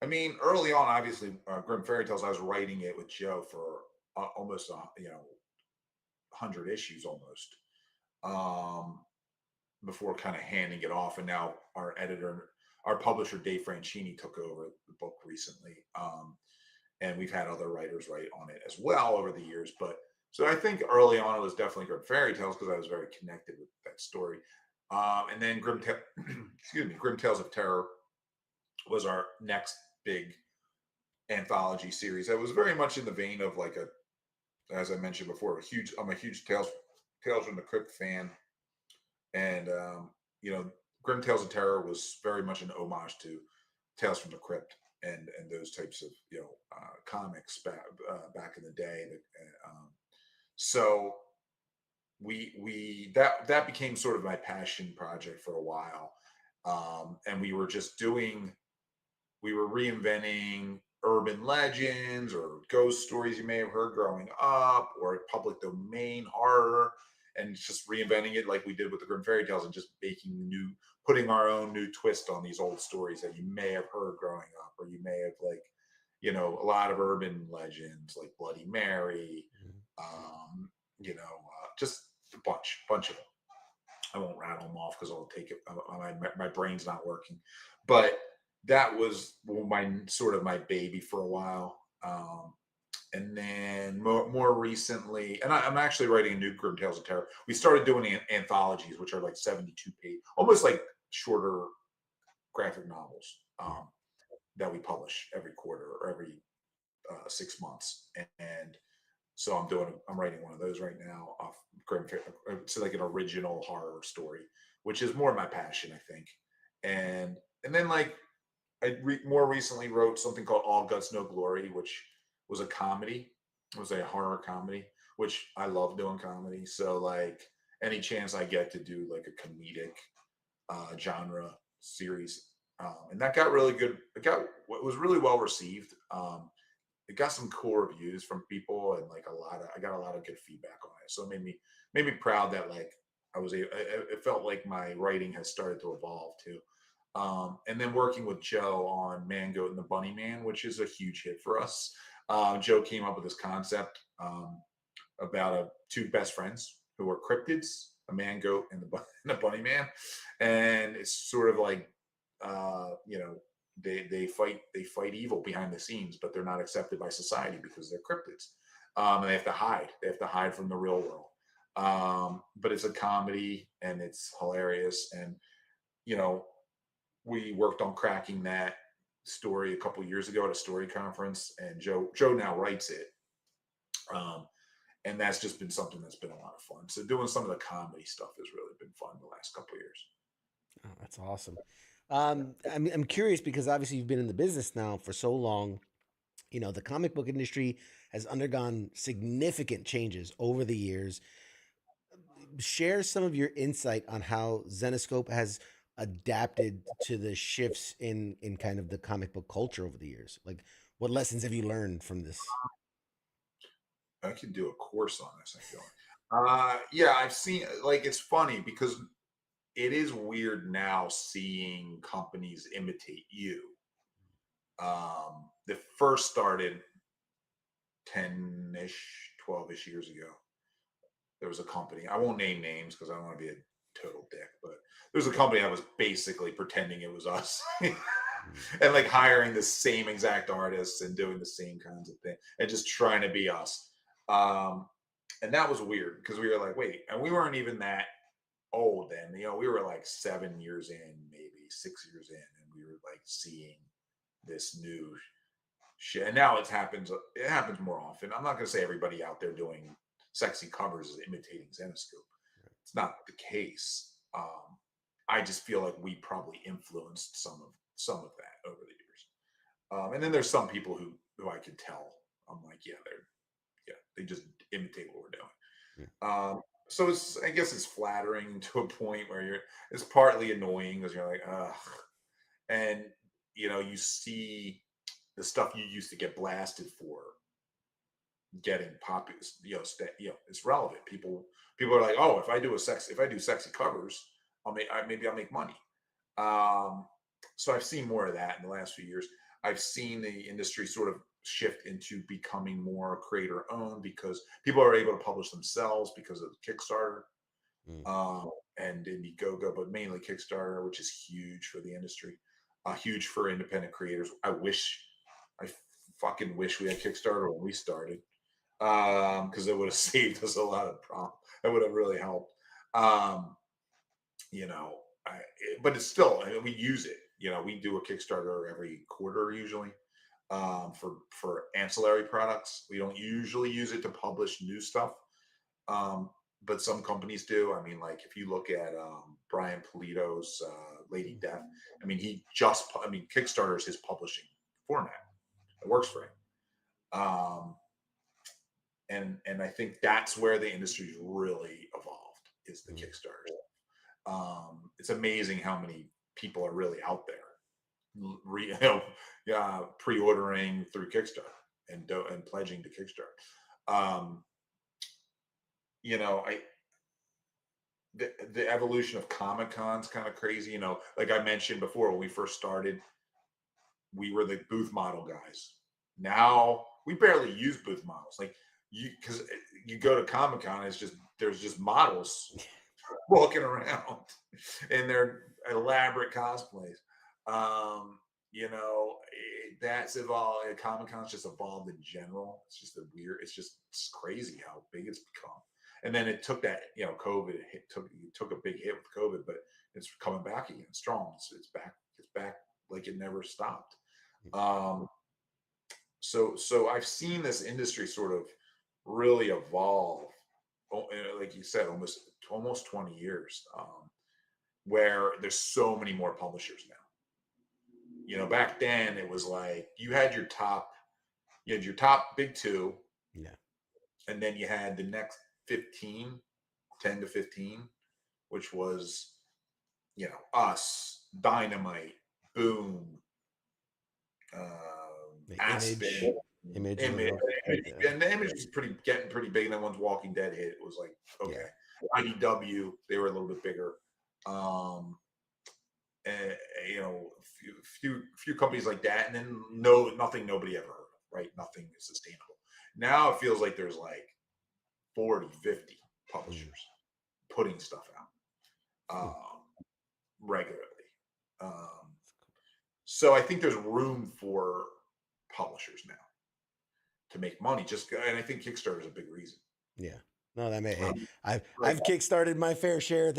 I mean, early on, obviously, Grim Fairy Tales, I was writing it with Joe for almost, 100 issues almost, before kind of handing it off. And now our publisher, Dave Franchini, took over the book recently. And we've had other writers write on it as well over the years. But so I think early on, it was definitely Grim Fairy Tales because I was very connected with that story. And then Grim Tales of Terror was our next big anthology series. That was very much in the vein of like as I mentioned before, I'm a huge Tales from the Crypt fan, and Grim Tales of Terror was very much an homage to Tales from the Crypt and those types of comics back in the day. So that became sort of my passion project for a while, and we were reinventing urban legends or ghost stories you may have heard growing up, or public domain horror, and just reinventing it like we did with the Grim Fairy Tales, and just putting our own new twist on these old stories that you may have heard growing up, or you may have a lot of urban legends like Bloody Mary, just a bunch of them. I won't rattle them off because I'll take it. My brain's not working, but that was my baby for a while. And then more recently, and I'm actually writing a new Grim Tales of Terror. We started doing anthologies, which are like 72 page, almost like shorter graphic novels, that we publish every quarter or every 6 months. And so I'm writing one of those right now off Grim Fairy. It's like an original horror story, which is more my passion, I think. And then more recently wrote something called All Guts No Glory, which was a comedy. It was a horror comedy, which I love doing comedy. So like any chance I get to do like a comedic genre series, and that got really good. It was really well received. It got some cool reviews from people, and I got a lot of good feedback on it. So it made me proud that it felt like my writing has started to evolve too. And then working with Joe on Man Goat and the Bunny Man, which is a huge hit for us. Joe came up with this concept about two best friends who are cryptids, a man goat and the bunny man, and it's sort of like they fight evil behind the scenes, but they're not accepted by society because they're cryptids, and they have to hide from the real world. But it's a comedy and it's hilarious, and we worked on cracking that story a couple years ago at a story conference, and Joe now writes it, and that's just been something that's been a lot of fun. So doing some of the comedy stuff has really been fun the last couple of years. Oh, that's awesome. I'm curious because obviously you've been in the business now for so long. The comic book industry has undergone significant changes over the years. Share some of your insight on how Zenescope has adapted to the shifts in kind of the comic book culture over the years. Like, what lessons have you learned from this? I could do a course on this, I feel like. Yeah, I've seen, it's funny because it is weird now seeing companies imitate you. That first started 10-ish, 12-ish years ago. There was a company, I won't name names because I don't want to be a total dick, but there's a company that was basically pretending it was us and hiring the same exact artists and doing the same kinds of thing and just trying to be us. And that was weird because we were like, wait, and we weren't even that old then. We were 7 years in, maybe 6 years in, and we were seeing this new shit. And now it happens more often. I'm not going to say everybody out there doing sexy covers is imitating Zenescope. It's not the case. I just feel like we probably influenced some of that over the years. And then there's some people who I can tell. I'm like, they just imitate what we're doing. So I guess it's flattering to a point where it's partly annoying because you're like, ugh. And you see the stuff you used to get blasted for getting popular, it's relevant. People are like, oh, if I do sexy covers, maybe I'll make money. So I've seen more of that in the last few years. I've seen the industry sort of shift into becoming more creator owned because people are able to publish themselves because of Kickstarter and Indiegogo, but mainly Kickstarter, which is huge for the industry, huge for independent creators. I fucking wish we had Kickstarter when we started, because it would have saved us a lot of problems. It would have really helped. But it's still, we use it. We do a Kickstarter every quarter usually, for ancillary products. We don't usually use it to publish new stuff, but some companies do. I mean, like if you look at Brian Polito's Lady Death, Kickstarter is his publishing format. It works for him. And I think that's where the industry's really evolved, is the Kickstarter. It's amazing how many people are really out there, pre-ordering through Kickstarter and pledging to Kickstarter. The evolution of Comic-Con's kind of crazy. Like I mentioned before, when we first started, we were the booth model guys. Now we barely use booth models. Like because you go to Comic-Con, there's just models walking around in their elaborate cosplays. That's evolved. Comic-Con's just evolved in general. It's crazy how big it's become. And then it took that, COVID took a big hit with COVID, but it's coming back again strong. It's back like it never stopped. So I've seen this industry sort of really evolve, like you said, almost 20 years, where there's so many more publishers now. Back then it was like you had your top big two, and then you had the next 10 to 15, which was us, Dynamite, Boom, Aspen, Image, and the Image was getting pretty big. And then once Walking Dead hit, it was like, okay. IDW, they were a little bit bigger. Few companies like that, and then nothing nobody ever heard of, right? Nothing is sustainable. Now it feels like there's like 40, 50 publishers putting stuff out regularly. So I think there's room for publishers now to make money. And I think Kickstarter is a big reason. Yeah. No, that may. I've kickstarted my fair share.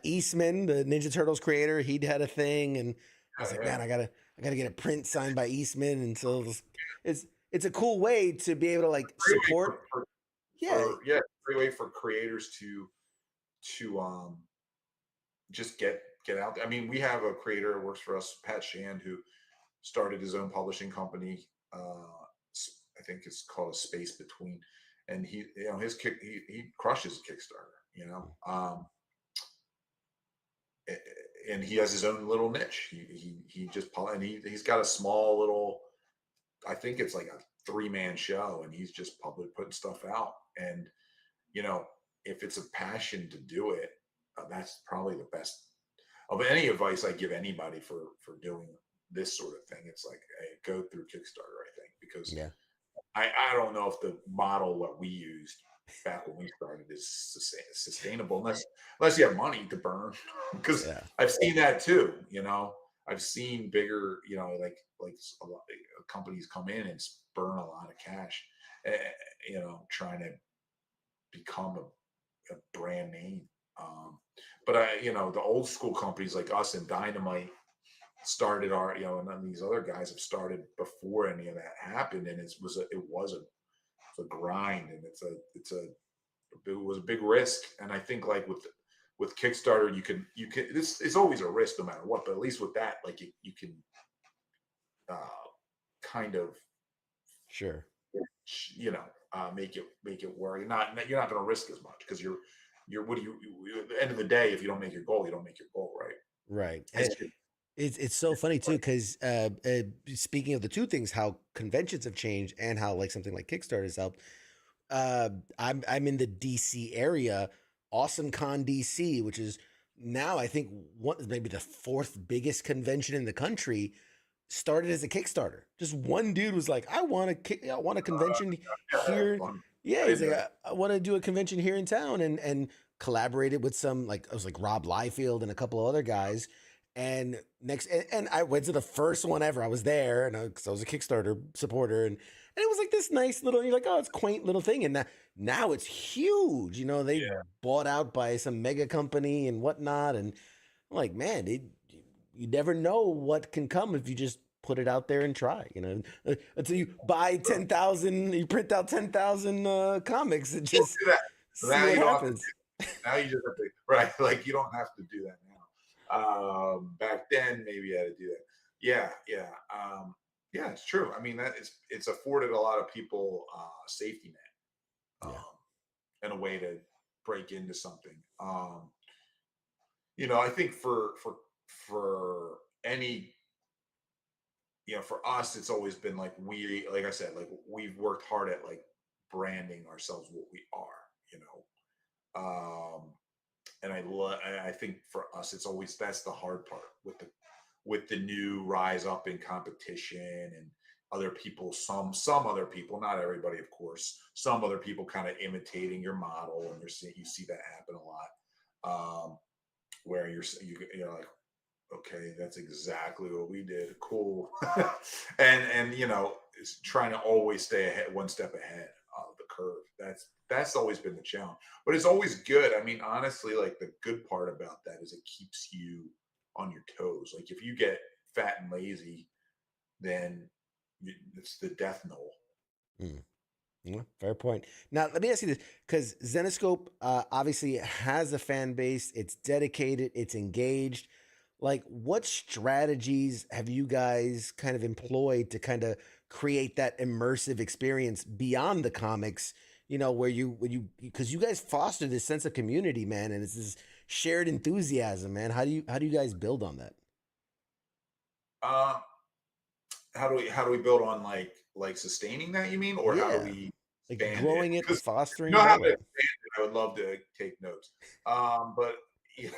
Eastman, the Ninja Turtles creator, he'd had a thing, and I was like, man, I gotta get a print signed by Eastman, and so it's a cool way to be able to like support. Great way for creators to just get out there. I mean, we have a creator who works for us, Pat Shand, who started his own publishing company. I think it's called A Space Between, and he crushes Kickstarter, and he has his own little niche. He's got a small little, I think it's like a 3-man show, and he's just putting stuff out. And if it's a passion to do it, that's probably the best of any advice I give anybody for doing this sort of thing. It's like, hey, go through Kickstarter, I think, because I don't know if the model what we used back when we started is sustainable unless you have money to burn. Because I've seen that too. I've seen bigger, like a lot of companies come in and burn a lot of cash, trying to become a brand name. But the old school companies like us and Dynamite, started our, and then these other guys have started before any of that happened, and it was a grind, and it was a big risk. And I think like with Kickstarter, you can it's always a risk no matter what, but at least with that, like you can kind of sure, make it work. You're not going to risk as much because what do you at the end of the day, if you don't make your goal, you don't make your goal, right? Right. It's so funny too, because speaking of the two things, how conventions have changed and how like something like Kickstarter has helped. I'm in the DC area, Awesome Con DC, which is now I think maybe the fourth biggest convention in the country. Started as a Kickstarter. Just one dude was like, I want a convention here. Yeah, he's like, I want to do a convention here in town, and collaborated with some, like, it was like Rob Liefeld and a couple of other guys. And I went to the first one ever. I was there, and because I was a Kickstarter supporter, and it was like this nice little. You're like, oh, it's quaint little thing, and now it's huge. They bought out by some mega company and whatnot, and I'm like, man, you never know what can come if you just put it out there and try, until you buy 10,000, you print out 10,000 comics and just see what happens. Now you just have to, right? Like you don't have to do that now. Back then, maybe you had to do that. Yeah. Yeah, it's true. I mean, it's afforded a lot of people safety net, and a way to break into something. I think for any, for us, it's always been like like I said, like we've worked hard at like branding ourselves what we are, and I think for us, it's always, that's the hard part with the new rise up in competition and other people, some other people, not everybody, of course, some other people kind of imitating your model, and you see that happen a lot, where you're like, okay, that's exactly what we did. Cool. and it's trying to always stay ahead, one step ahead of the curve. That's always been the challenge, but it's always good. I mean, honestly, like the good part about that is it keeps you on your toes. Like if you get fat and lazy, then it's the death knell. Yeah, fair point. Now, let me ask you this, because Zenescope obviously has a fan base. It's dedicated. It's engaged. Like, what strategies have you guys kind of employed to kind of create that immersive experience beyond the comics? Where because you guys foster this sense of community, man, and it's this shared enthusiasm, man. How do you guys build on that? How do we build on like sustaining that, you mean, or how do we like growing it, fostering how to it? expand it? I would love to take notes. But yeah.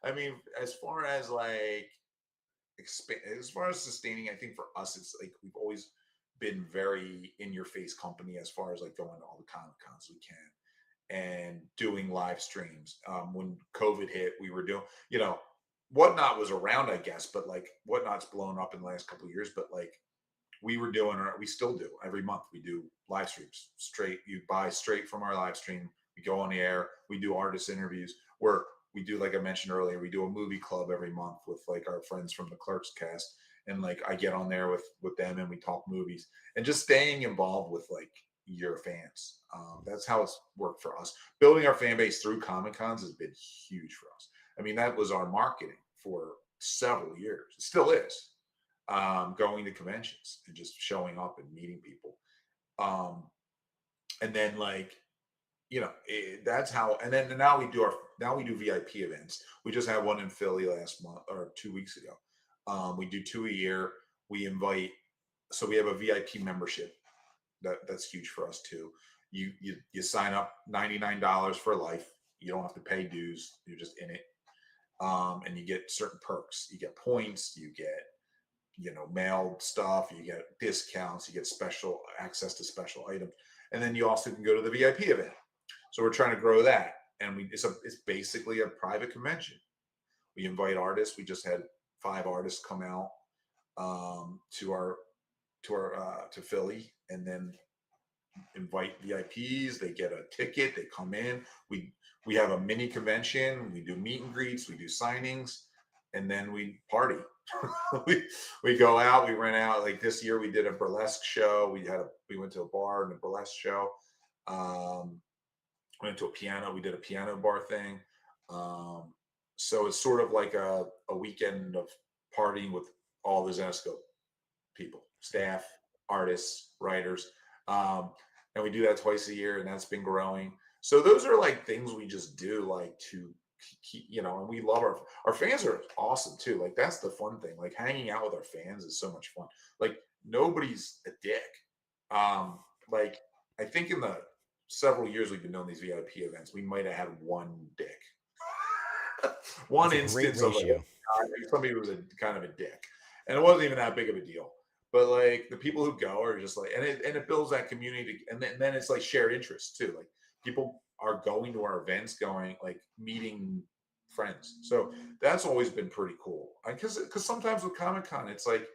I mean, as far as like as far as sustaining, I think for us, it's like we've always been very in your face company as far as like going to all the Comic Cons we can and doing live streams. When COVID hit, we were doing, Whatnot was around, I guess, but like Whatnot's blown up in the last couple of years, but like we still do every month. We do live streams straight. You buy straight from our live stream. We go on the air. We do artist interviews where we do, like I mentioned earlier, we do a movie club every month with like our friends from the Clerks cast. And like I get on there with them and we talk movies, and just staying involved with like your fans. That's how it's worked for us. Building our fan base through Comic Cons has been huge for us. I mean, that was our marketing for several years. It still is. Going to conventions and just showing up and meeting people. And then like, that's how, and then now we do VIP events. We just had one in Philly last month or 2 weeks ago. We do 2 a year. We invite, so we have a VIP membership. That's huge for us too. You sign up $99 for life. You don't have to pay dues. You're just in it. And you get certain perks. You get points. You get, mailed stuff. You get discounts. You get special access to special items. And then you also can go to the VIP event. So we're trying to grow that. And it's basically a private convention. We invite artists. We just had 5 artists come out to Philly, and then invite VIPs. They get a ticket. They come in. We have a mini convention. We do meet and greets. We do signings. and then we party. we go out, we rent out. Like this year, we did a burlesque show. We went to a bar and a burlesque show. Went to a piano. We did a piano bar thing. So it's sort of like a weekend of partying with all the Zenescope people, staff, artists, writers. And we do that twice a year, and that's been growing. So those are like things we just do, like to keep, and we love our fans are awesome too. Like that's the fun thing. Like hanging out with our fans is so much fun. Like nobody's a dick. Like I think in the several years we've been doing these VIP events, we might have had one dick. One instance of somebody who was a kind of a dick, and it wasn't even that big of a deal. But like the people who go are just like, and it builds that community, and then it's like shared interests too. Like people are going to our events, going like meeting friends. So that's always been pretty cool. Because sometimes with Comic-Con, it's like,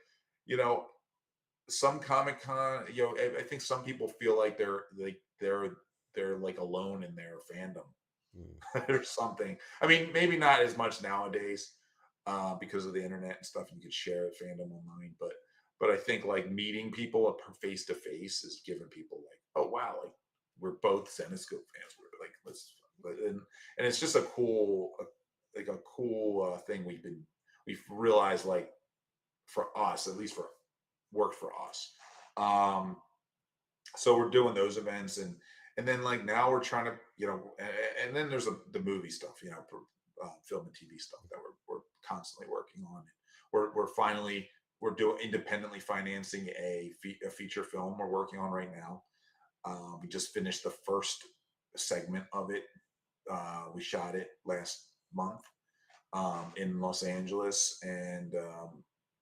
some Comic-Con, I think some people feel like they're like alone in their fandom or something. I mean, maybe not as much nowadays because of the internet and stuff. You could share a fandom online, but I think like meeting people face to face is giving people like, oh wow, like we're both Zenescope fans. We're like, and it's just a cool thing we've realized, like for us, at least worked for us. So we're doing those events, and then like now we're trying to, and then there's the movie stuff, film and TV stuff that we're constantly working on. We're doing independently financing a feature film we're working on right now. We just finished the first segment of it. We shot it last month in Los Angeles, and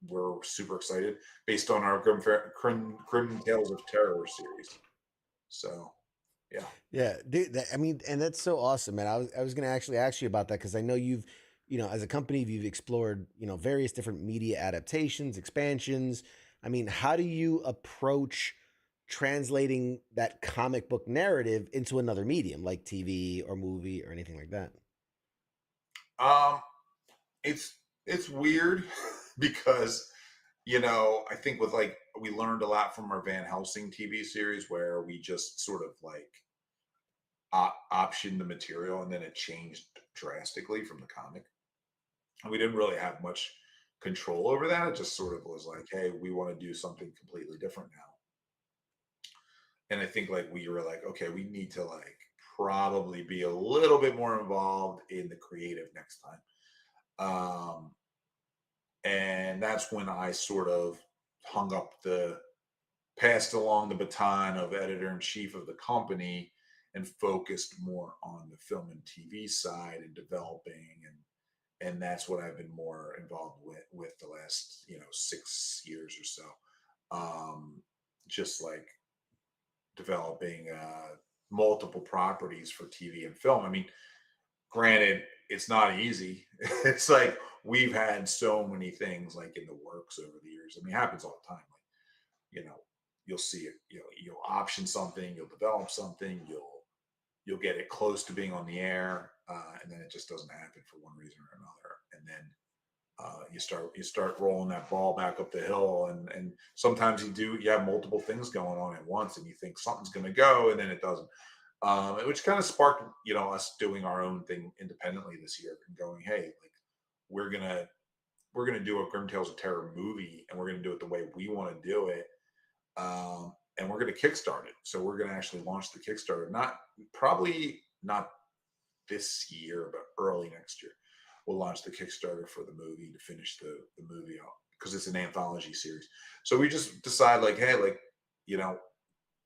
we're super excited, based on our Grim Tales of Terror series. So, yeah, dude. And that's so awesome, man. I was going to actually ask you about that because I know you've, as a company, you've explored, various different media adaptations, expansions. I mean, how do you approach translating that comic book narrative into another medium like TV or movie or anything like that? It's weird because, I think with like, we learned a lot from our Van Helsing TV series, where we just sort of like optioned the material, and then it changed drastically from the comic. And we didn't really have much control over that. It just sort of was like, hey, we want to do something completely different now. And I think like we were like, okay, we need to like probably be a little bit more involved in the creative next time. And that's when I sort of passed along the baton of editor-in-chief of the company, and focused more on the film and TV side and developing, and that's what I've been more involved with the last 6 years or so. Just like developing multiple properties for TV and film. I mean, granted, it's not easy. It's like we've had so many things like in the works over the years. I mean, it happens all the time. Like, you'll see it, you'll option something, you'll develop something, you'll get it close to being on the air, and then it just doesn't happen for one reason or another. And then you start rolling that ball back up the hill, and sometimes you have multiple things going on at once, and you think something's going to go, and then it doesn't. Which kind of sparked, us doing our own thing independently this year, and going, hey, like we're gonna do a Grim Tales of Terror movie, and we're gonna do it the way we want to do it, and we're gonna kickstart it. So we're gonna actually launch the Kickstarter, probably not this year, but early next year. We'll launch the Kickstarter for the movie to finish the movie out, because it's an anthology series. So we just decide like, hey, like,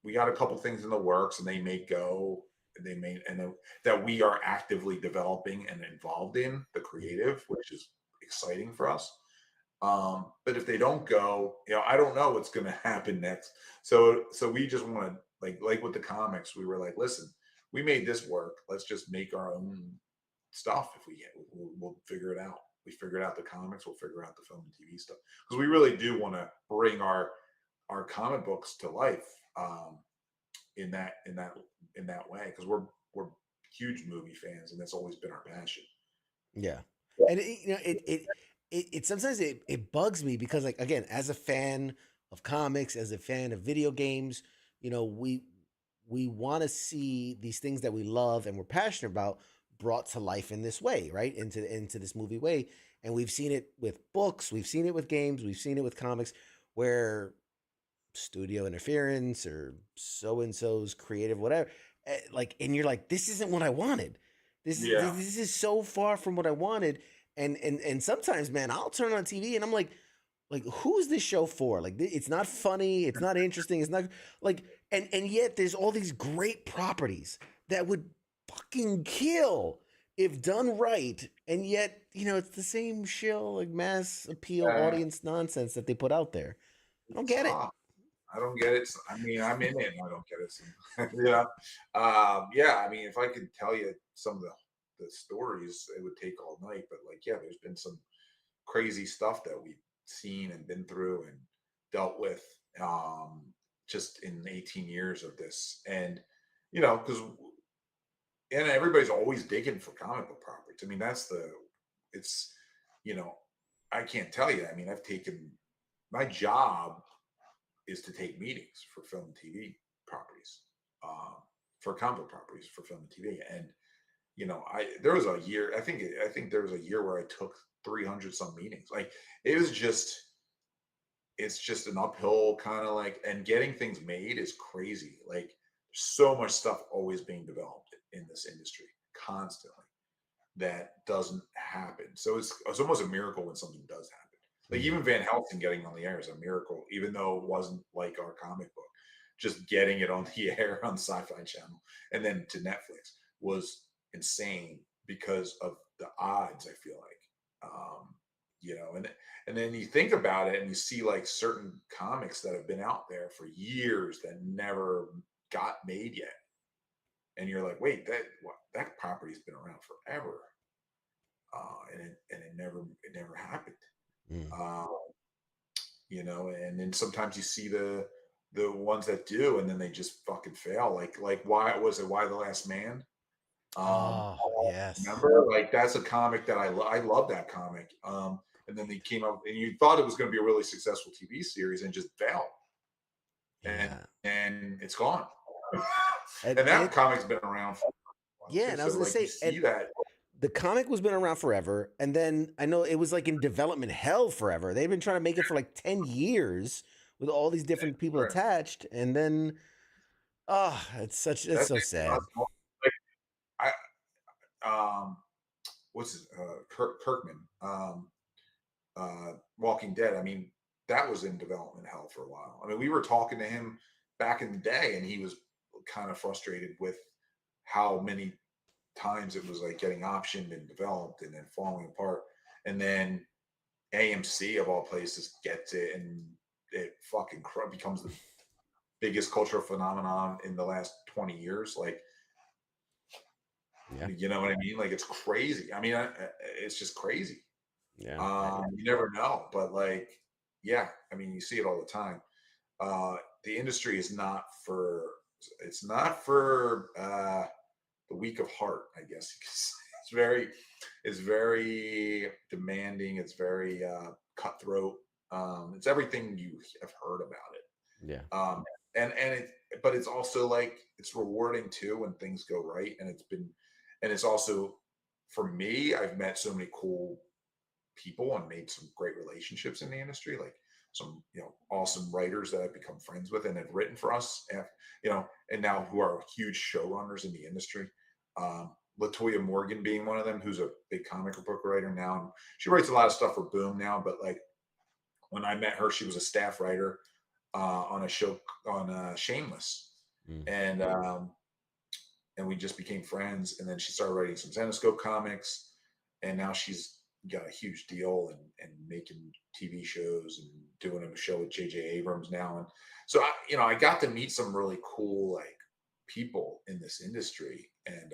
we got a couple things in the works, and they may go, and that we are actively developing and involved in the creative, which is exciting for us. But if they don't go, I don't know what's going to happen next. So we just want to like with the comics, we were like, listen, we made this work. Let's just make our own stuff. If we'll figure it out. We figured out the comics. We'll figure out the film and TV stuff, because we really do want to bring our comic books to life in that way, because we're huge movie fans, and that's always been our passion. Yeah, and it sometimes it bugs me because, like, again, as a fan of comics, as a fan of video games, we want to see these things that we love and we're passionate about brought to life in this way, right? Into this movie way. And we've seen it with books, we've seen it with games, we've seen it with comics, where studio interference or so and so's creative whatever, like, and you're like, this isn't what I wanted. This is so far from what I wanted. And sometimes, man, I'll turn on TV and I'm like, who's this show for? Like, it's not funny, it's not interesting, it's not like, and yet there's all these great properties that would fucking kill if done right, and yet it's the same shill, like, mass appeal audience nonsense that they put out there. I don't get it. I don't get it. I mean, I'm in it and I don't get it. Yeah, I mean, if I could tell you some of the stories, it would take all night. But like, yeah, there's been some crazy stuff that we've seen and been through and dealt with just in 18 years of this. And, because everybody's always digging for comic book properties. I mean, it's, I can't tell you. I mean, my job is to take meetings for film and TV properties, for comic book properties for film and TV. And, there was a year, I think there was a year where I took 300 some meetings. Like, it's just an uphill kind of like, and getting things made is crazy. Like, so much stuff always being developed in this industry constantly that doesn't happen. So it's almost a miracle when something does happen. Like, even Van Helsing getting on the air is a miracle, even though it wasn't like our comic book. Just getting it on the air on the Sci-Fi Channel and then to Netflix was insane because of the odds, I feel like. And then you think about it and you see like certain comics that have been out there for years that never got made yet. And you're like, wait, that property's been around forever. And it never happened. And then sometimes you see the ones that do, and then they just fucking fail. Like why the Last Man? Yes. Remember, like, that's a comic that I love that comic. And then they came out, and you thought it was going to be a really successful TV series, and just failed. And it's gone. And that comic's been around for a while, and I was gonna say, see that. The comic was been around forever, and then I know it was like in development hell forever. They've been trying to make it for like 10 years with all these different people attached, and then it's so sad. What's his Kirkman, Walking Dead. I mean, that was in development hell for a while. I mean, we were talking to him back in the day, and he was kind of frustrated with how many times it was like getting optioned and developed and then falling apart. And then AMC of all places gets it, and it fucking becomes the biggest cultural phenomenon in the last 20 years. Like, you know what I mean? Like, it's crazy. I mean, it's just crazy. You never know, but like, yeah, I mean, you see it all the time. The industry is not for the weak of heart, I guess. It's very demanding. It's very cutthroat. It's everything you have heard about it. But it's also like, it's rewarding too when things go right. And it's also, for me, I've met so many cool people and made some great relationships in the industry, like some awesome writers that I've become friends with and have written for us, and now who are huge showrunners in the industry. Latoya Morgan being one of them, who's a big comic book writer now, and she writes a lot of stuff for Boom now. But like, when I met her, she was a staff writer on a show on Shameless, and we just became friends. And then she started writing some Zenescope comics, and now she's got a huge deal and making TV shows and doing a show with J.J. Abrams now. And so I got to meet some really cool like people in this industry, and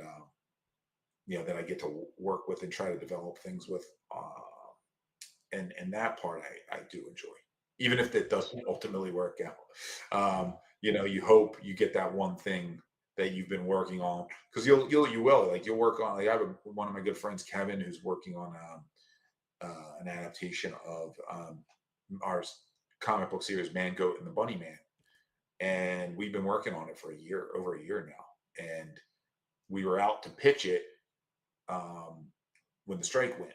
that I get to work with and try to develop things with. And that part I do enjoy, even if it doesn't ultimately work out. You hope you get that one thing that you've been working on, because you will. Like, you'll work on. Like, I have one of my good friends, Kevin, who's working on an adaptation of our comic book series Man, Goat, and the Bunny Man, and we've been working on it for over a year now, and we were out to pitch it when the strike went,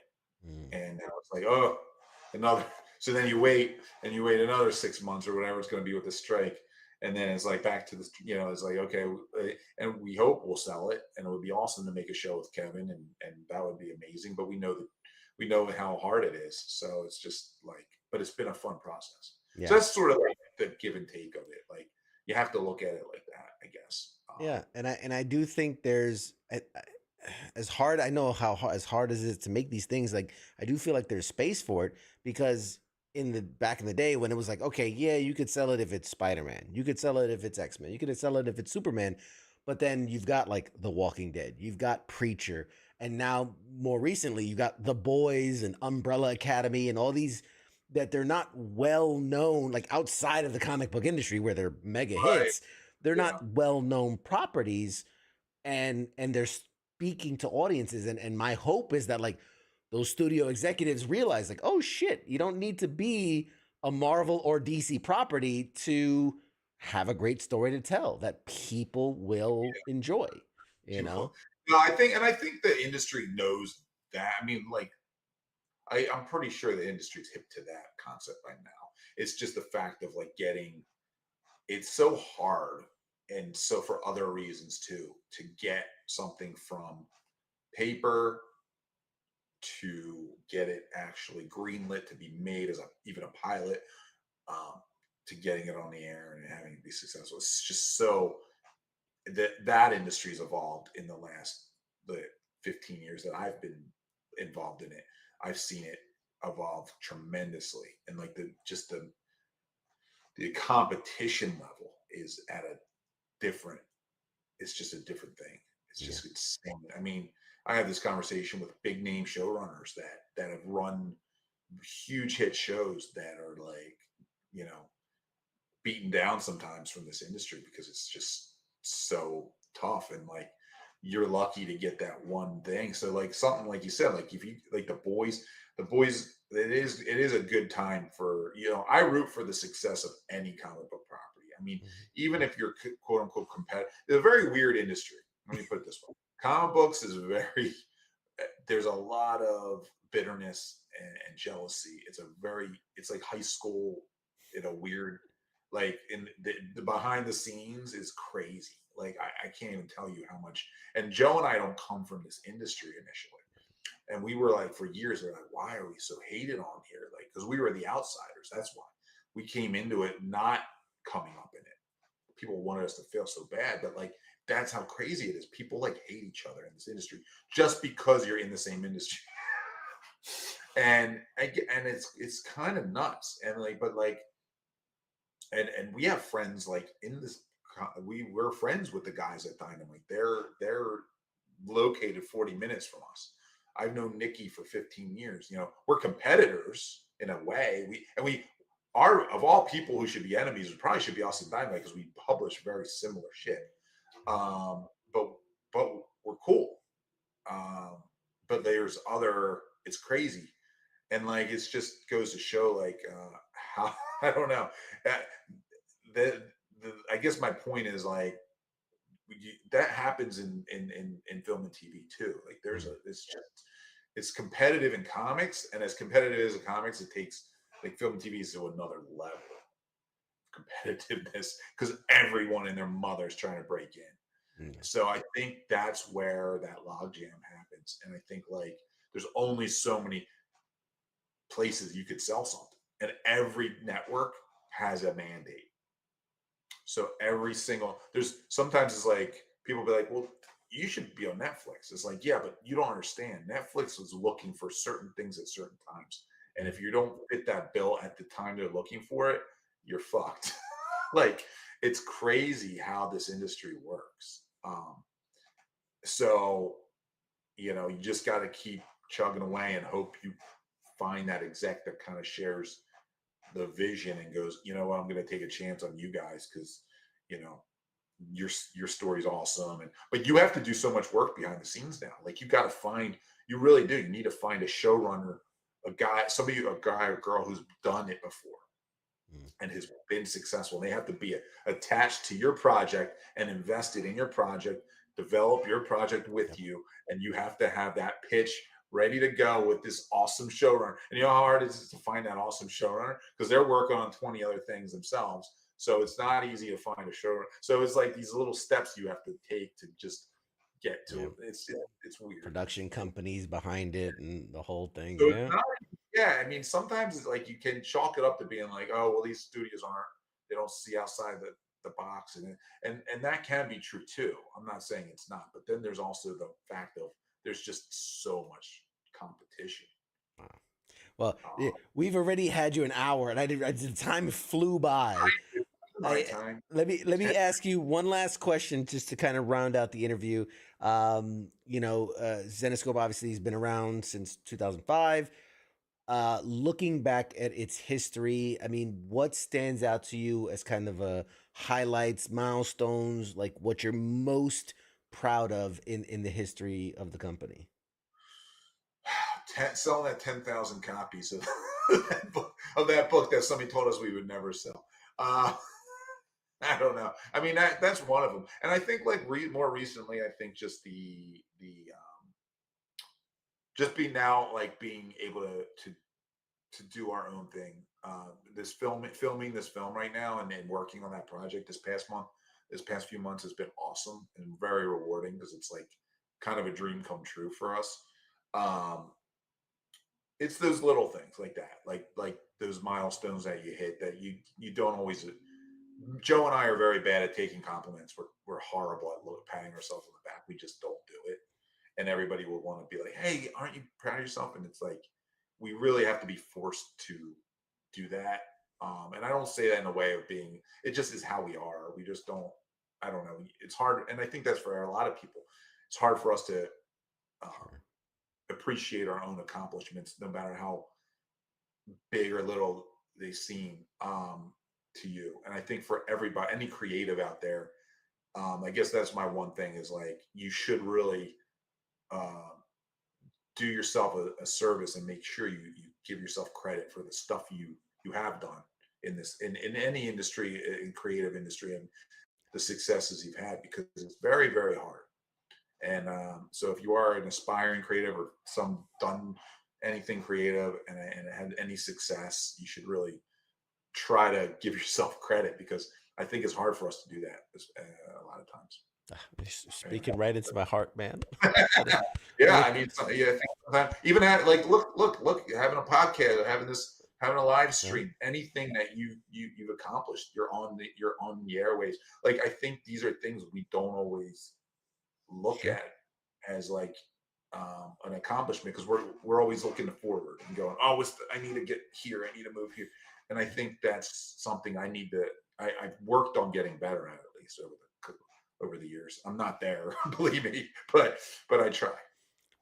and now it's like, oh, another. So then you wait another 6 months or whatever it's going to be with the strike, and then it's like back to the, it's like, okay, and we hope we'll sell it, and it would be awesome to make a show with Kevin, and that would be amazing. But we know how hard it is, so it's just like, but it's been a fun process. Yeah. So that's sort of like the give and take of it. Like you have to look at it like that, I guess. Yeah, and I do think there's as hard, I know how hard, as hard as it is to make these things, like I do feel like there's space for it, because back in the day when it was like, okay, yeah, you could sell it if it's Spider-Man, you could sell it if it's X-Men, you could sell it if it's Superman, but then you've got like The Walking Dead, you've got Preacher, and now more recently you got The Boys and Umbrella Academy and all these that they're not well known, like outside of the comic book industry where they're mega hits. They're not well known properties, and they're speaking to audiences. And my hope is that like those studio executives realize like, oh shit, you don't need to be a Marvel or DC property to have a great story to tell that people will enjoy. You know? No, I think the industry knows that. I mean, like, I'm pretty sure the industry's hip to that concept by now. It's just the fact of like it's so hard, and so for other reasons too, to get something from paper to get it actually greenlit to be made as even a pilot, to getting it on the air and having it be successful. It's just so that industry's evolved in the 15 years that I've been involved in it. I've seen it evolve tremendously, and like the competition level is at a different. It's just a different thing. It's just insane. I mean, I have this conversation with big name showrunners that have run huge hit shows that are like, beaten down sometimes from this industry because it's just so tough, and like you're lucky to get that one thing. So like something like you said, like if you like the boys, it is a good time for, I root for the success of any comic book property. I mean, even if you're quote unquote competitive, it's a very weird industry. Let me put it this way. Comic books is there's a lot of bitterness and jealousy. It's like high school in a weird, like in the behind the scenes is crazy. Like I can't even tell you how much. And Joe and I don't come from this industry initially, and we were like for years we're like, why are we so hated on here? Like because we were the outsiders. That's why we came into it not coming up in it. People wanted us to fail so bad, but like that's how crazy it is. People like hate each other in this industry just because you're in the same industry. and it's kind of nuts. And like, but like, and we have friends like in this. We're friends with the guys at Dynamite. They're located 40 minutes from us. I've known Nikki for 15 years. We're competitors in a way. We are, of all people who should be enemies, we probably should be us and Dynamite because we publish very similar shit. But we're cool. But there's it's crazy. And like, it's just goes to show like how, I don't know. I guess my point is like that happens in film and TV too. Like it's competitive in comics, and as competitive as in comics, it takes like film and TV is to another level of competitiveness because everyone and their mother's trying to break in. So I think that's where that logjam happens, and I think like there's only so many places you could sell something, and every network has a mandate. So sometimes it's like people be like, well, you should be on Netflix. It's like, yeah, but you don't understand. Netflix is looking for certain things at certain times. And if you don't fit that bill at the time they're looking for it, you're fucked. Like, it's crazy how this industry works. So, you just got to keep chugging away and hope you find that exec that kind of shares the vision and goes, you know what, I'm going to take a chance on you guys because, your story's awesome. But you have to do so much work behind the scenes now. Like you really do. You need to find a showrunner, a guy or girl who's done it before and has been successful. They have to be attached to your project and invested in your project, develop your project with you, and you have to have that pitch ready to go with this awesome showrunner. And you know how hard it is to find that awesome showrunner, because they're working on 20 other things themselves. So it's not easy to find a showrunner. So it's like these little steps you have to take to just get to it. It's weird. Production companies behind it and the whole thing. So Yeah. Yeah, I mean, sometimes it's like you can chalk it up to being like, oh, well, these studios they don't see outside the box, and that can be true too. I'm not saying it's not, but then there's also the fact of there's just so much competition. Well, we've already had you an hour, and the time flew by. Let me ask you one last question, just to kind of round out the interview. Zenescope obviously has been around since 2005. Looking back at its history, I mean, what stands out to you as kind of highlights, milestones, like what you're most proud of in the history of the company? Selling that 10,000 copies of that book that somebody told us we would never sell. I don't know. I mean, that's one of them. And I think like more recently, I think just just being able to do our own thing. Filming this film right now and working on that project this past few months has been awesome and very rewarding, because it's like kind of a dream come true for us. It's those little things like that, like those milestones that you hit that you don't always. Joe and I are very bad at taking compliments. We're horrible at patting ourselves on the back. We just don't do it. And everybody will want to be like, hey, aren't you proud of yourself? And it's like, we really have to be forced to do that. And I don't say that in a way of it just is how we are. We just don't, I don't know. It's hard. And I think that's for a lot of people. It's hard for us to appreciate our own accomplishments, no matter how big or little they seem to you. And I think for everybody, any creative out there, I guess that's my one thing is like, you should really do yourself a service and make sure you give yourself credit for the stuff you have done in any industry, in creative industry, and the successes you've had, because it's very, very hard. And so if you are an aspiring creative or done anything creative and had any success, you should really try to give yourself credit, because I think it's hard for us to do that a lot of times. Speaking right into my heart, man. Yeah, I mean, even look, having a podcast, having a live stream, anything that you've accomplished, you're on the airways. Like, I think these are things we don't always look at as like an accomplishment, because we're always looking forward and going, oh, I need to get here, I need to move here, and I think that's something I've worked on getting better at least over the years. I'm not there, believe me, but I try.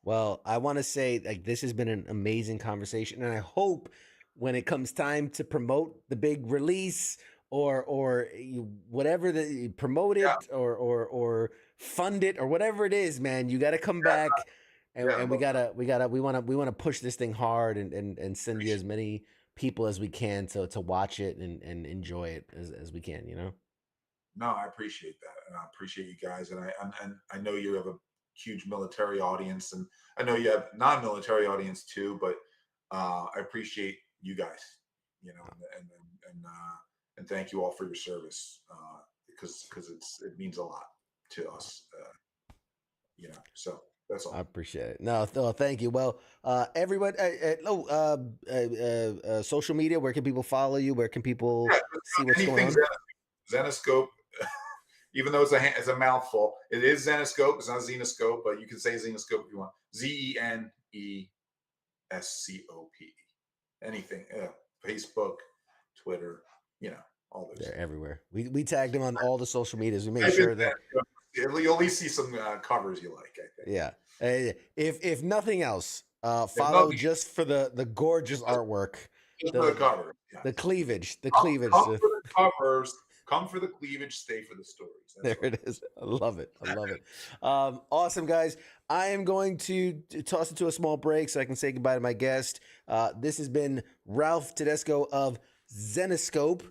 Well, I want to say, like, this has been an amazing conversation, and I hope when it comes time to promote the big release or whatever, you promote it or fund it or whatever it is, man, you got to come back and we want to push this thing hard and send you as many people as we can to watch it and enjoy it as we can, No, I appreciate that, and I appreciate you guys, and I know you have a huge military audience, and I know you have non-military audience too, but I appreciate you guys, and thank you all for your service, because it means a lot to us, so that's all. I appreciate it. No, thank you. Well, everyone, social media, where can people follow you? Where can people see what's going on? Zenescope, even though it's a mouthful, it is Zenescope. It's not Zenescope, but you can say Zenescope if you want. Zenescope. Anything. Facebook, Twitter, all those. They're everywhere. We tagged them on all the social medias. We made sure that you'll at least see some covers you like, I think. Yeah. If nothing else, follow just for the gorgeous artwork. Just for the cover. Yeah. The cleavage. Come for the covers. Come for the cleavage, stay for the stories. There it is. I love it. I love it. Awesome, guys. I am going to toss it to a small break so I can say goodbye to my guest. This has been Ralph Tedesco of Zenescope.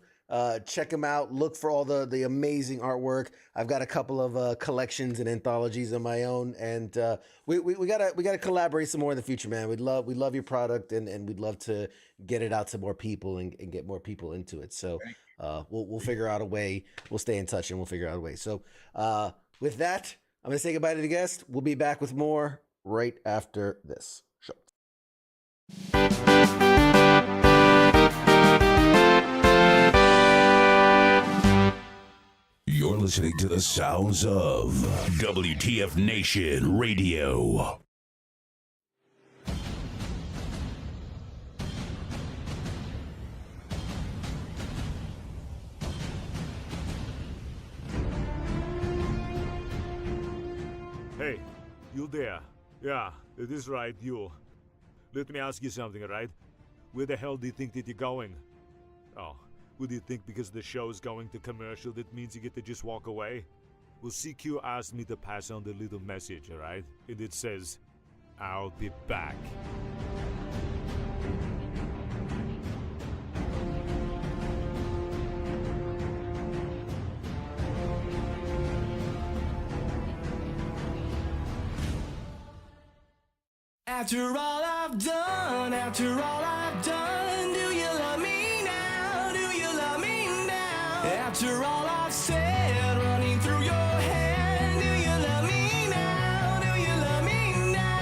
Check him out. Look for all the amazing artwork. I've got a couple of collections and anthologies of my own, and we gotta collaborate some more in the future, man. We love your product, and we'd love to get it out to more people and get more people into it. So we'll figure out a way. We'll stay in touch and we'll figure out a way. So with that, I'm gonna say goodbye to the guest. We'll be back with more right after this show. You're listening to the sounds of WTF Nation Radio. Hey, you there? Yeah, it is right, you. Let me ask you something, alright? Where the hell do you think that you're going? Oh, would you think because the show is going to commercial that means you get to just walk away? Well, CQ asked me to pass on the little message, alright? And it says, I'll be back. After all I've done, do you love me now? Do you love me now? After all I've said, running through your head, do you love me now? Do you love me now?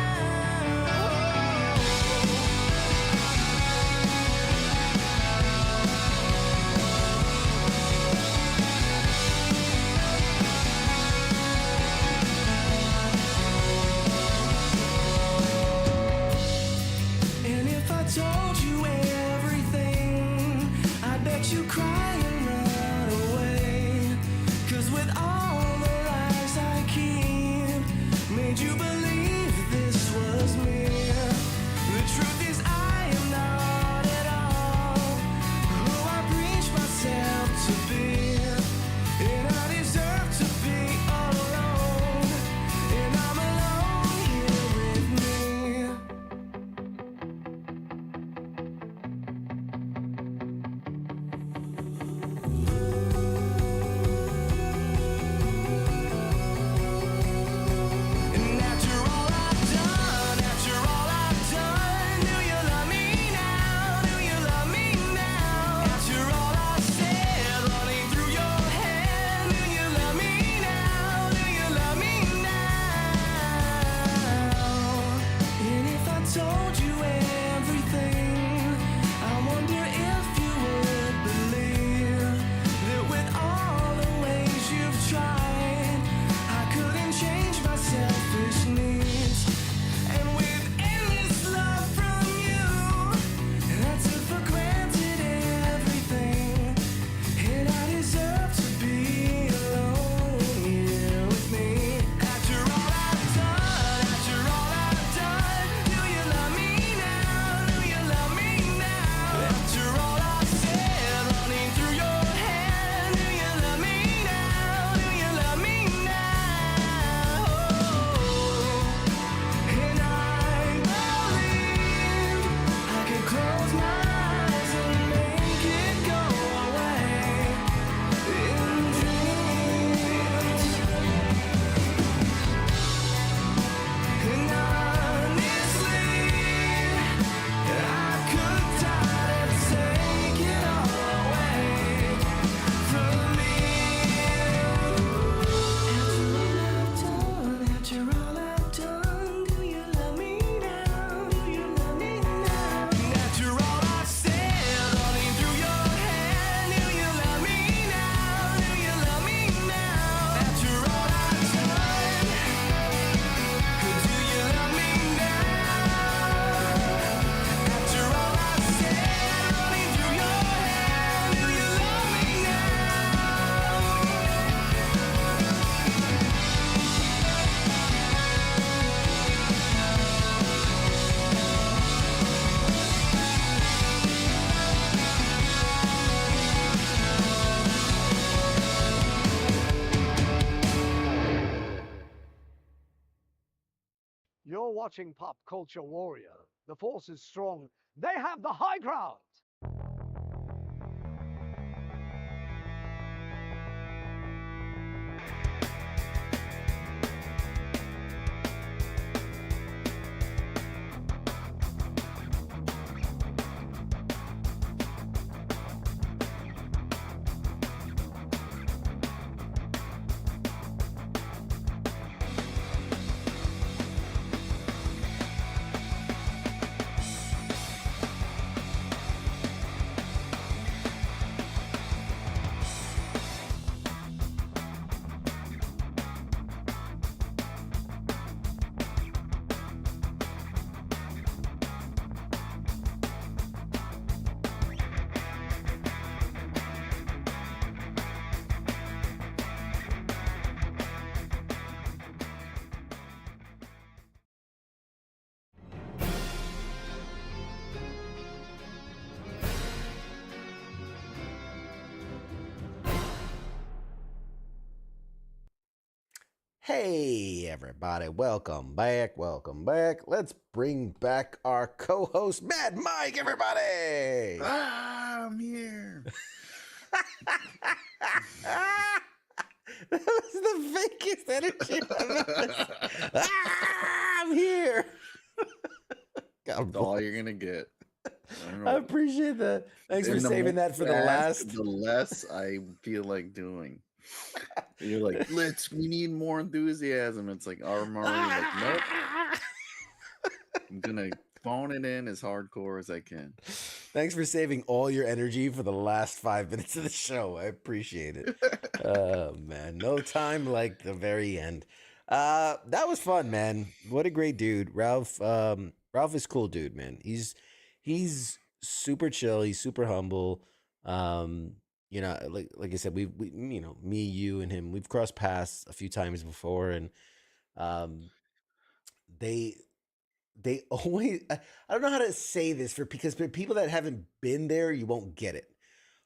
And if I told you everything, I bet you cry and run away. 'Cause with all the You're watching Pop Culture Warrior. The Force is strong. They have the high ground. Hey, everybody. Welcome back. Welcome back. Let's bring back our co host, Mad Mike, everybody. I'm here. That was the fakest energy I've ever I'm here. That's all you're going to get. I appreciate that. Thanks for saving that for the last. The less I feel like doing. You're like, we need more enthusiasm. It's like, I'm already like, nope. I'm gonna phone it in as hardcore as I can. Thanks for saving all your energy for the last 5 minutes of the show. I appreciate it. Oh man, no time like the very end. That was fun, man. What a great dude. Ralph is cool dude, man. He's super chill, he's super humble. You know, like I said, we you know, me, you, and him, we've crossed paths a few times before, and they always, I don't know how to say this because for people that haven't been there, you won't get it.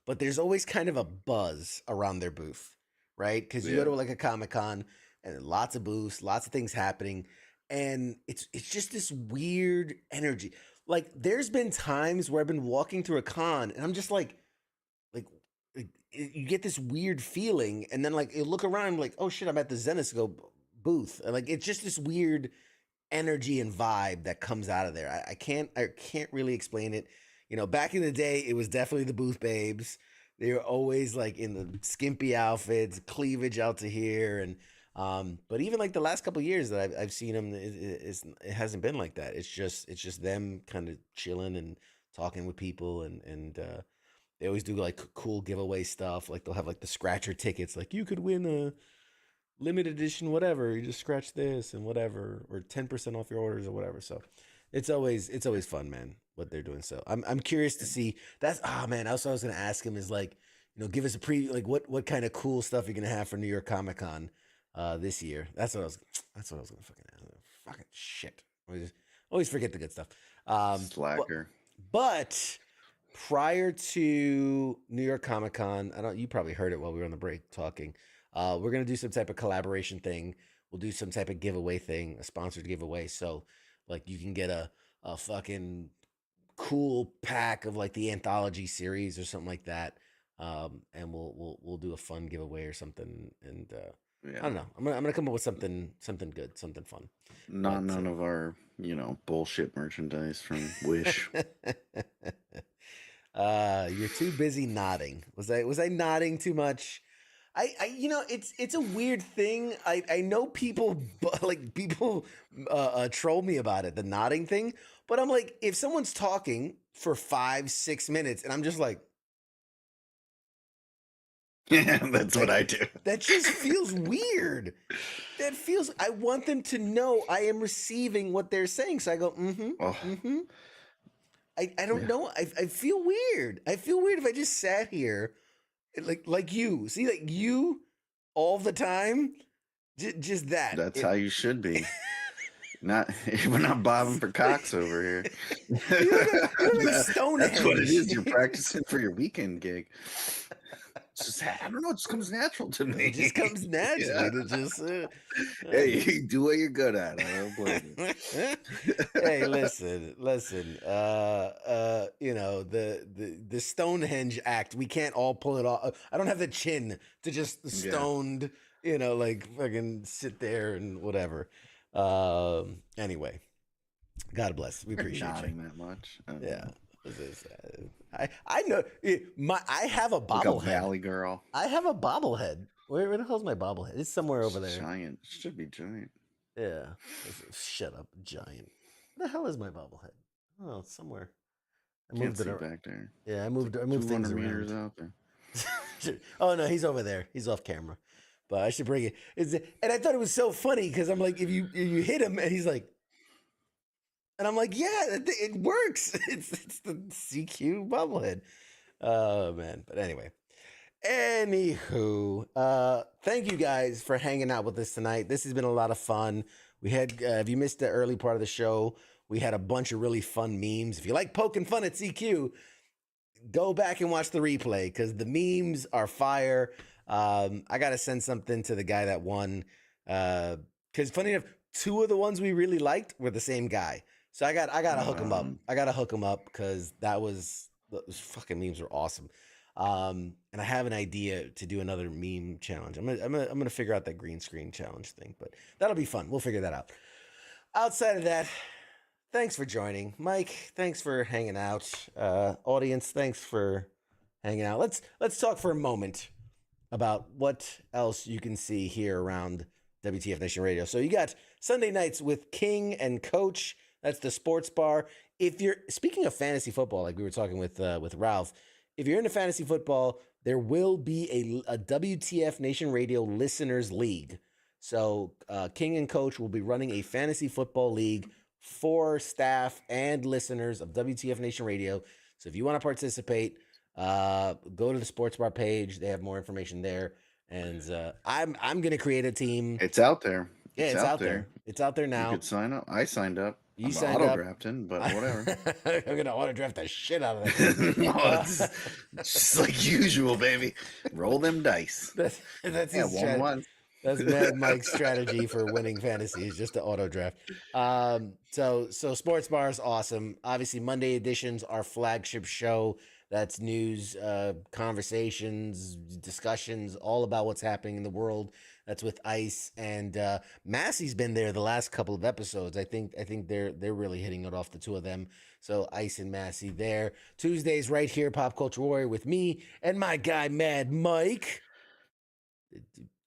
But there's always kind of a buzz around their booth, right? Because you go to like a Comic-Con and lots of booths, lots of things happening, and it's just this weird energy. Like there's been times where I've been walking through a con and I'm just like you get this weird feeling, and then like you look around like, oh shit, I'm at the Zenescope booth, and like it's just this weird energy and vibe that comes out of there. I can't really explain it. You know, back in the day, it was definitely the booth babes. They were always like in the skimpy outfits, cleavage out to here, and but even like the last couple of years that I've seen them, it hasn't been like that. It's just them kind of chilling and talking with people, and they always do like cool giveaway stuff. Like they'll have like the scratcher tickets, like you could win a limited edition, whatever. You just scratch this and whatever, or 10% off your orders or whatever. So it's always fun, man, what they're doing. So I'm curious to see. That's man. Also, I was gonna ask him is like, you know, give us a preview, like what kind of cool stuff you're gonna have for New York Comic Con this year. That's what I was gonna fucking shit. Always forget the good stuff. Slacker. But prior to New York Comic Con, you probably heard it while we were on the break talking. We're gonna do some type of collaboration thing. We'll do some type of giveaway thing, a sponsored giveaway. So like you can get a fucking cool pack of like the anthology series or something like that. And we'll do a fun giveaway or something. And I don't know. I'm gonna come up with something good, something fun. None of our, you know, bullshit merchandise from Wish. You're too busy nodding. Was I nodding too much? I you know, it's a weird thing. I know people troll me about it, the nodding thing, but I'm like, if someone's talking for 5-6 minutes and I'm just like, yeah, that's what I do. That just feels weird. I want them to know I am receiving what they're saying. So I go, I don't know. I feel weird. I feel weird if I just sat here like you. See, like you all the time. Just that. That's how you should be. We're not bobbing for cocks over here. You're like That's what it is. You're practicing for your weekend gig. It's I don't know. It just comes natural to me. It just comes naturally to just. Hey, you do what you're good at. I don't blame you. Hey, listen. You know, the Stonehenge act. We can't all pull it off. I don't have the chin to just stoned. You know, like fucking sit there and whatever. Anyway, God bless. We appreciate you. That much. Yeah. I know I have a like a bobblehead. Valley girl. I have a bobblehead. Where the hell's my bobblehead? It's somewhere over there. Giant. It should be giant. Yeah. Shut up, giant. Where the hell is my bobblehead? Oh, it's somewhere. I moved it back there. Yeah, I moved things meters around. out there. Oh no, he's over there. He's off camera. But I should bring it. And I thought it was so funny because I'm like, if you hit him, and he's like, and I'm like, yeah, it works. It's the CQ bobblehead. Oh man. But anyway. Anywho, thank you guys for hanging out with us tonight. This has been a lot of fun. We had, if you missed the early part of the show, we had a bunch of really fun memes. If you like poking fun at CQ, go back and watch the replay because the memes are fire. I got to send something to the guy that won. Because funny enough, two of the ones we really liked were the same guy. So I got to hook him up. I got to hook him up because those fucking memes were awesome. And I have an idea to do another meme challenge. I'm gonna figure out that green screen challenge thing, but that'll be fun. We'll figure that out. Outside of that, thanks for joining, Mike. Thanks for hanging out. Audience, thanks for hanging out. Let's talk for a moment about what else you can see here around WTF Nation Radio. So you got Sunday nights with King and Coach. That's the sports bar. If you're speaking of fantasy football, like we were talking with Ralph. If you're into fantasy football, there will be a WTF Nation Radio Listeners League. So King and Coach will be running a fantasy football league for staff and listeners of WTF Nation Radio. So if you want to participate, go to the sports bar page. They have more information there. And I'm going to create a team. It's out there. Yeah, it's out there. It's out there now. You could sign up. I signed up. You I'm signed up. Auto-drafting, but whatever. I'm going to auto-draft the shit out of that. No, it's just like usual, baby. Roll them dice. That's his strategy. 1-1. That's Mad Mike's strategy for winning fantasy is just to auto-draft. So Sports Bar is awesome. Obviously, Monday editions, our flagship show. That's news, conversations, discussions, all about what's happening in the world. That's with Ice and Massey's been there the last couple of episodes. I think they're really hitting it off, the two of them. So Ice and Massey there. Tuesdays right here, Pop Culture Warrior with me and my guy Mad Mike.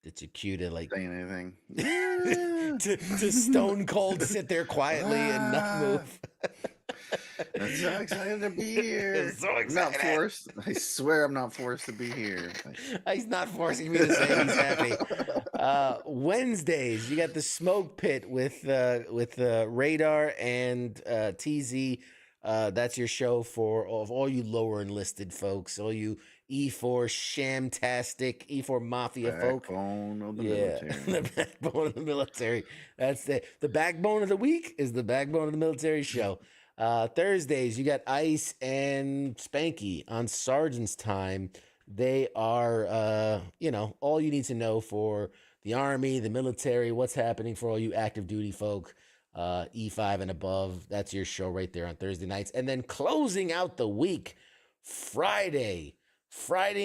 It's a cue to like say anything. to stone cold sit there quietly and not move. I'm so excited to be here. So excited. I'm not forced. I swear I'm not forced to be here. He's not forcing me to say he's happy. Wednesdays, you got the Smoke Pit with Radar and TZ. That's your show for all you lower enlisted folks, all you E4 Shamtastic, E4 Mafia folk. Backbone of the military. The backbone of the military. That's the backbone of the week is the backbone of the military show. Thursdays, you got Ice and Spanky on Sergeant's Time. They are, all you need to know for the Army, the military, what's happening for all you active duty folk, E5 and above. That's your show right there on Thursday nights. And then closing out the week, Friday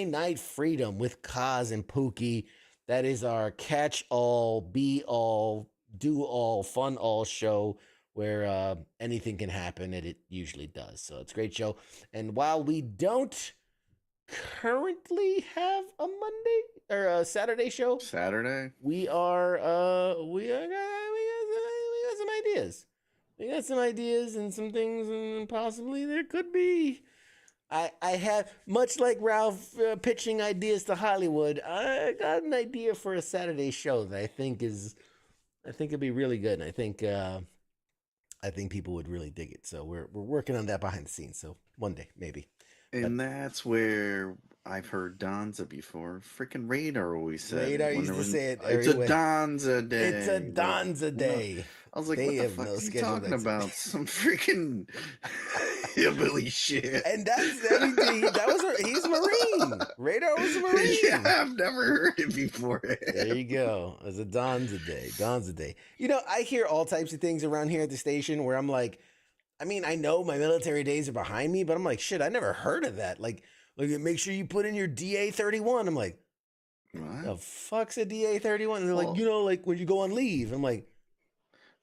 Night Freedom with Kaz and Pookie. That is our catch all, be all, do all, fun all show where anything can happen, and it usually does. So it's a great show. And while we don't currently have a Monday or a Saturday show, we got some ideas. We got some ideas and some things, and possibly there could be. I have, much like Ralph pitching ideas to Hollywood, I got an idea for a Saturday show that I think it'd be really good. And I think people would really dig it. So we're working on that behind the scenes. So one day, maybe. And that's where I've heard Donza before. Freaking Radar always said. Radar used to say it. It's a Donza day. It's a Donza day. I was like, what the fuck are you talking about? Some freaking hillbilly shit. And that was he's a Marine. Radar was a Marine. Yeah, I've never heard it before. There you go. As a Don's a day. Don's a day. You know, I hear all types of things around here at the station where I'm like, I mean, I know my military days are behind me, but I'm like, shit, I never heard of that. Like make sure you put in your DA-31. I'm like, What? the fuck's a DA-31? And they're like, you know, like when you go on leave. I'm like,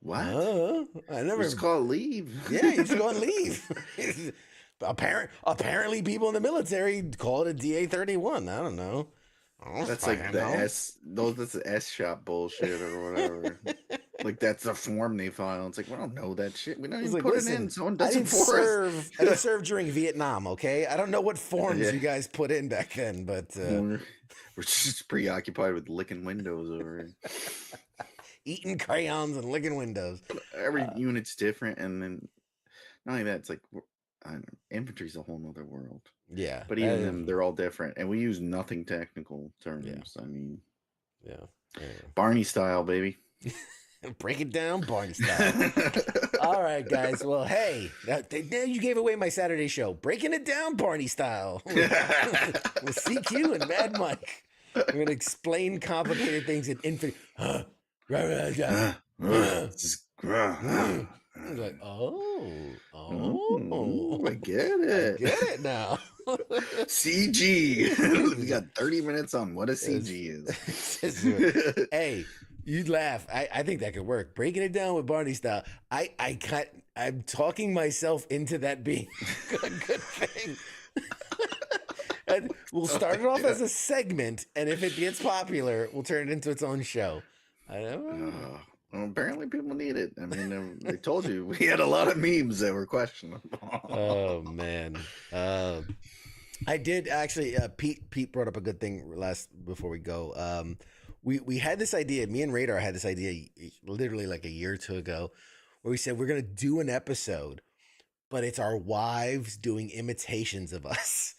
what? I never. It's called leave. Yeah, you just go on leave. Apparently, people in the military call it a DA-31. I don't know. That's like the S. That's the S shop bullshit or whatever. Like that's the form they file. It's like we don't know that shit. We don't even put it in. Someone does it for us. I didn't serve during Vietnam. Okay, I don't know what forms you guys put in back then, but we're just preoccupied with licking windows over here. Eating crayons and licking windows. Every unit's different, and then not only that, it's like infantry's a whole nother world. Yeah, but even then, they're all different, and we use nothing technical terms. Yeah. I mean, yeah. Barney style, baby. Break it down, Barney style. All right, guys. Well, hey, now you gave away my Saturday show. Breaking it down, Barney style. With CQ and Mad Mike. We're going to explain complicated things in infantry. Like, I get it. I get it now. CG. We got 30 minutes on what a CG is. Hey, you'd laugh. I think that could work. Breaking it down with Barney style. I'm talking myself into that being a good thing. And we'll start it off as a segment, and if it gets popular, we'll turn it into its own show. I don't know. Well, apparently people need it. I mean, they told you we had a lot of memes that were questionable. Oh man, I did actually. Pete brought up a good thing before we go. We had this idea. Me and Radar had this idea literally like a year or two ago, where we said we're gonna do an episode, but it's our wives doing imitations of us.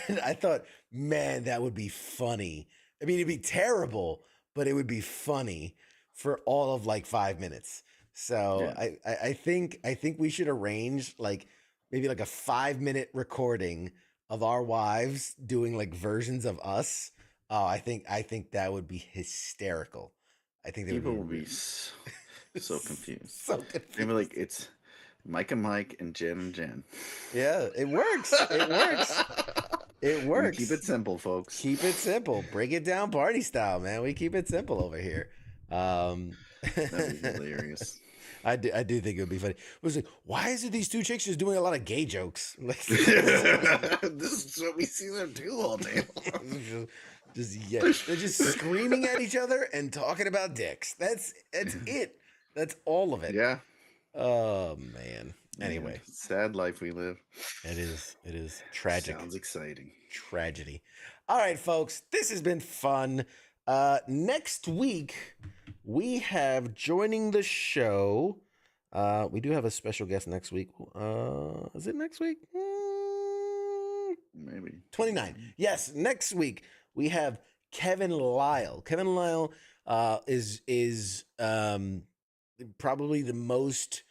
And I thought, man, that would be funny. I mean, it'd be terrible, but it would be funny for all of like 5 minutes. So yeah. I think we should arrange like maybe like a 5-minute recording of our wives doing like versions of us. Oh, I think that would be hysterical. I think people would be so confused. So confused. Maybe like it's Mike and Jen. Yeah, it works. It works. It works. We keep it simple, folks. Keep it simple. Break it down party style, man. We keep it simple over here. That'd be hilarious. I do think it would be funny. It was like, why is it these two chicks just doing a lot of gay jokes? Like, this is what we see them do all day long. They're just screaming at each other and talking about dicks. That's it. That's all of it. Yeah. Oh man. Anyway, sad life we live. It is tragic. Sounds exciting. Tragedy. All right, folks, this has been fun. Next week we have joining the show. We do have a special guest next week. Is it next week? Maybe 29. Yes, next week we have Kevin Lyle. Kevin Lyle is probably the most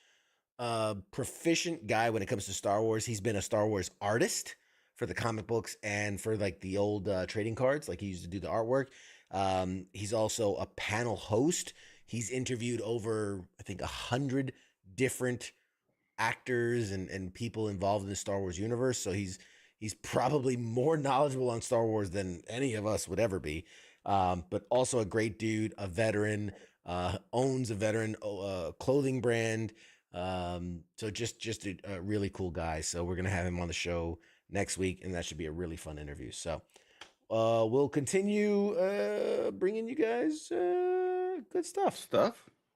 proficient guy when it comes to Star Wars. He's been a Star Wars artist for the comic books and for like the old trading cards. Like he used to do the artwork. He's also a panel host. He's interviewed over, I think, 100 different actors and people involved in the Star Wars universe. So he's probably more knowledgeable on Star Wars than any of us would ever be. But also a great dude, a veteran, owns a veteran clothing brand. So just a really cool guy. So we're gonna have him on the show next week, and that should be a really fun interview. So we'll continue bringing you guys good stuff.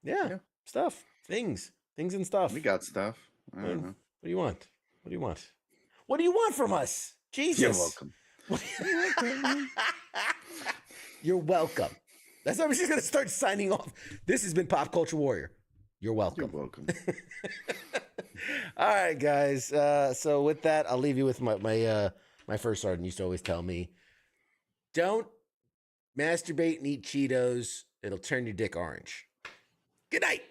Yeah. Stuff, things and stuff. We got stuff. I don't know. What do you want? What do you want? What do you want from us? Jesus. You're welcome. You're welcome. That's how we're just gonna start signing off. This has been Pop Culture Warrior. You're welcome. You're welcome. All right, guys. So with that, I'll leave you with my first sergeant used to always tell me, don't masturbate and eat Cheetos. It'll turn your dick orange. Good night.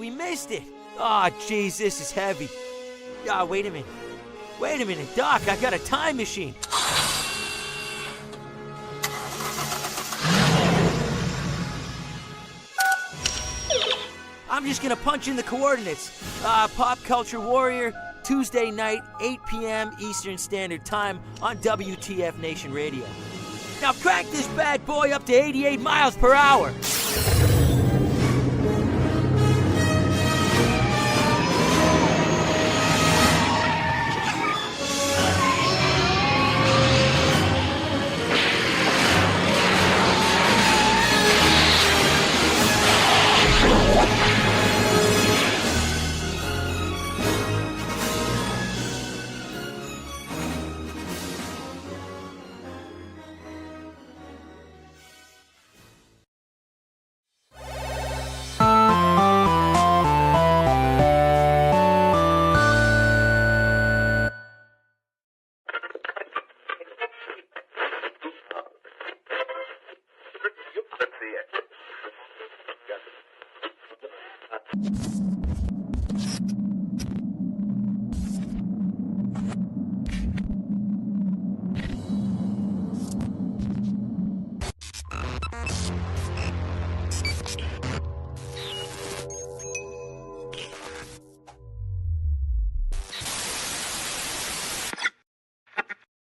we missed it. Oh, jeez, this is heavy. Ah, wait a minute. Wait a minute, Doc, I got a time machine. I'm just gonna punch in the coordinates. Pop Culture Warrior, Tuesday night, 8 p.m. Eastern Standard Time on WTF Nation Radio. Now crank this bad boy up to 88 miles per hour.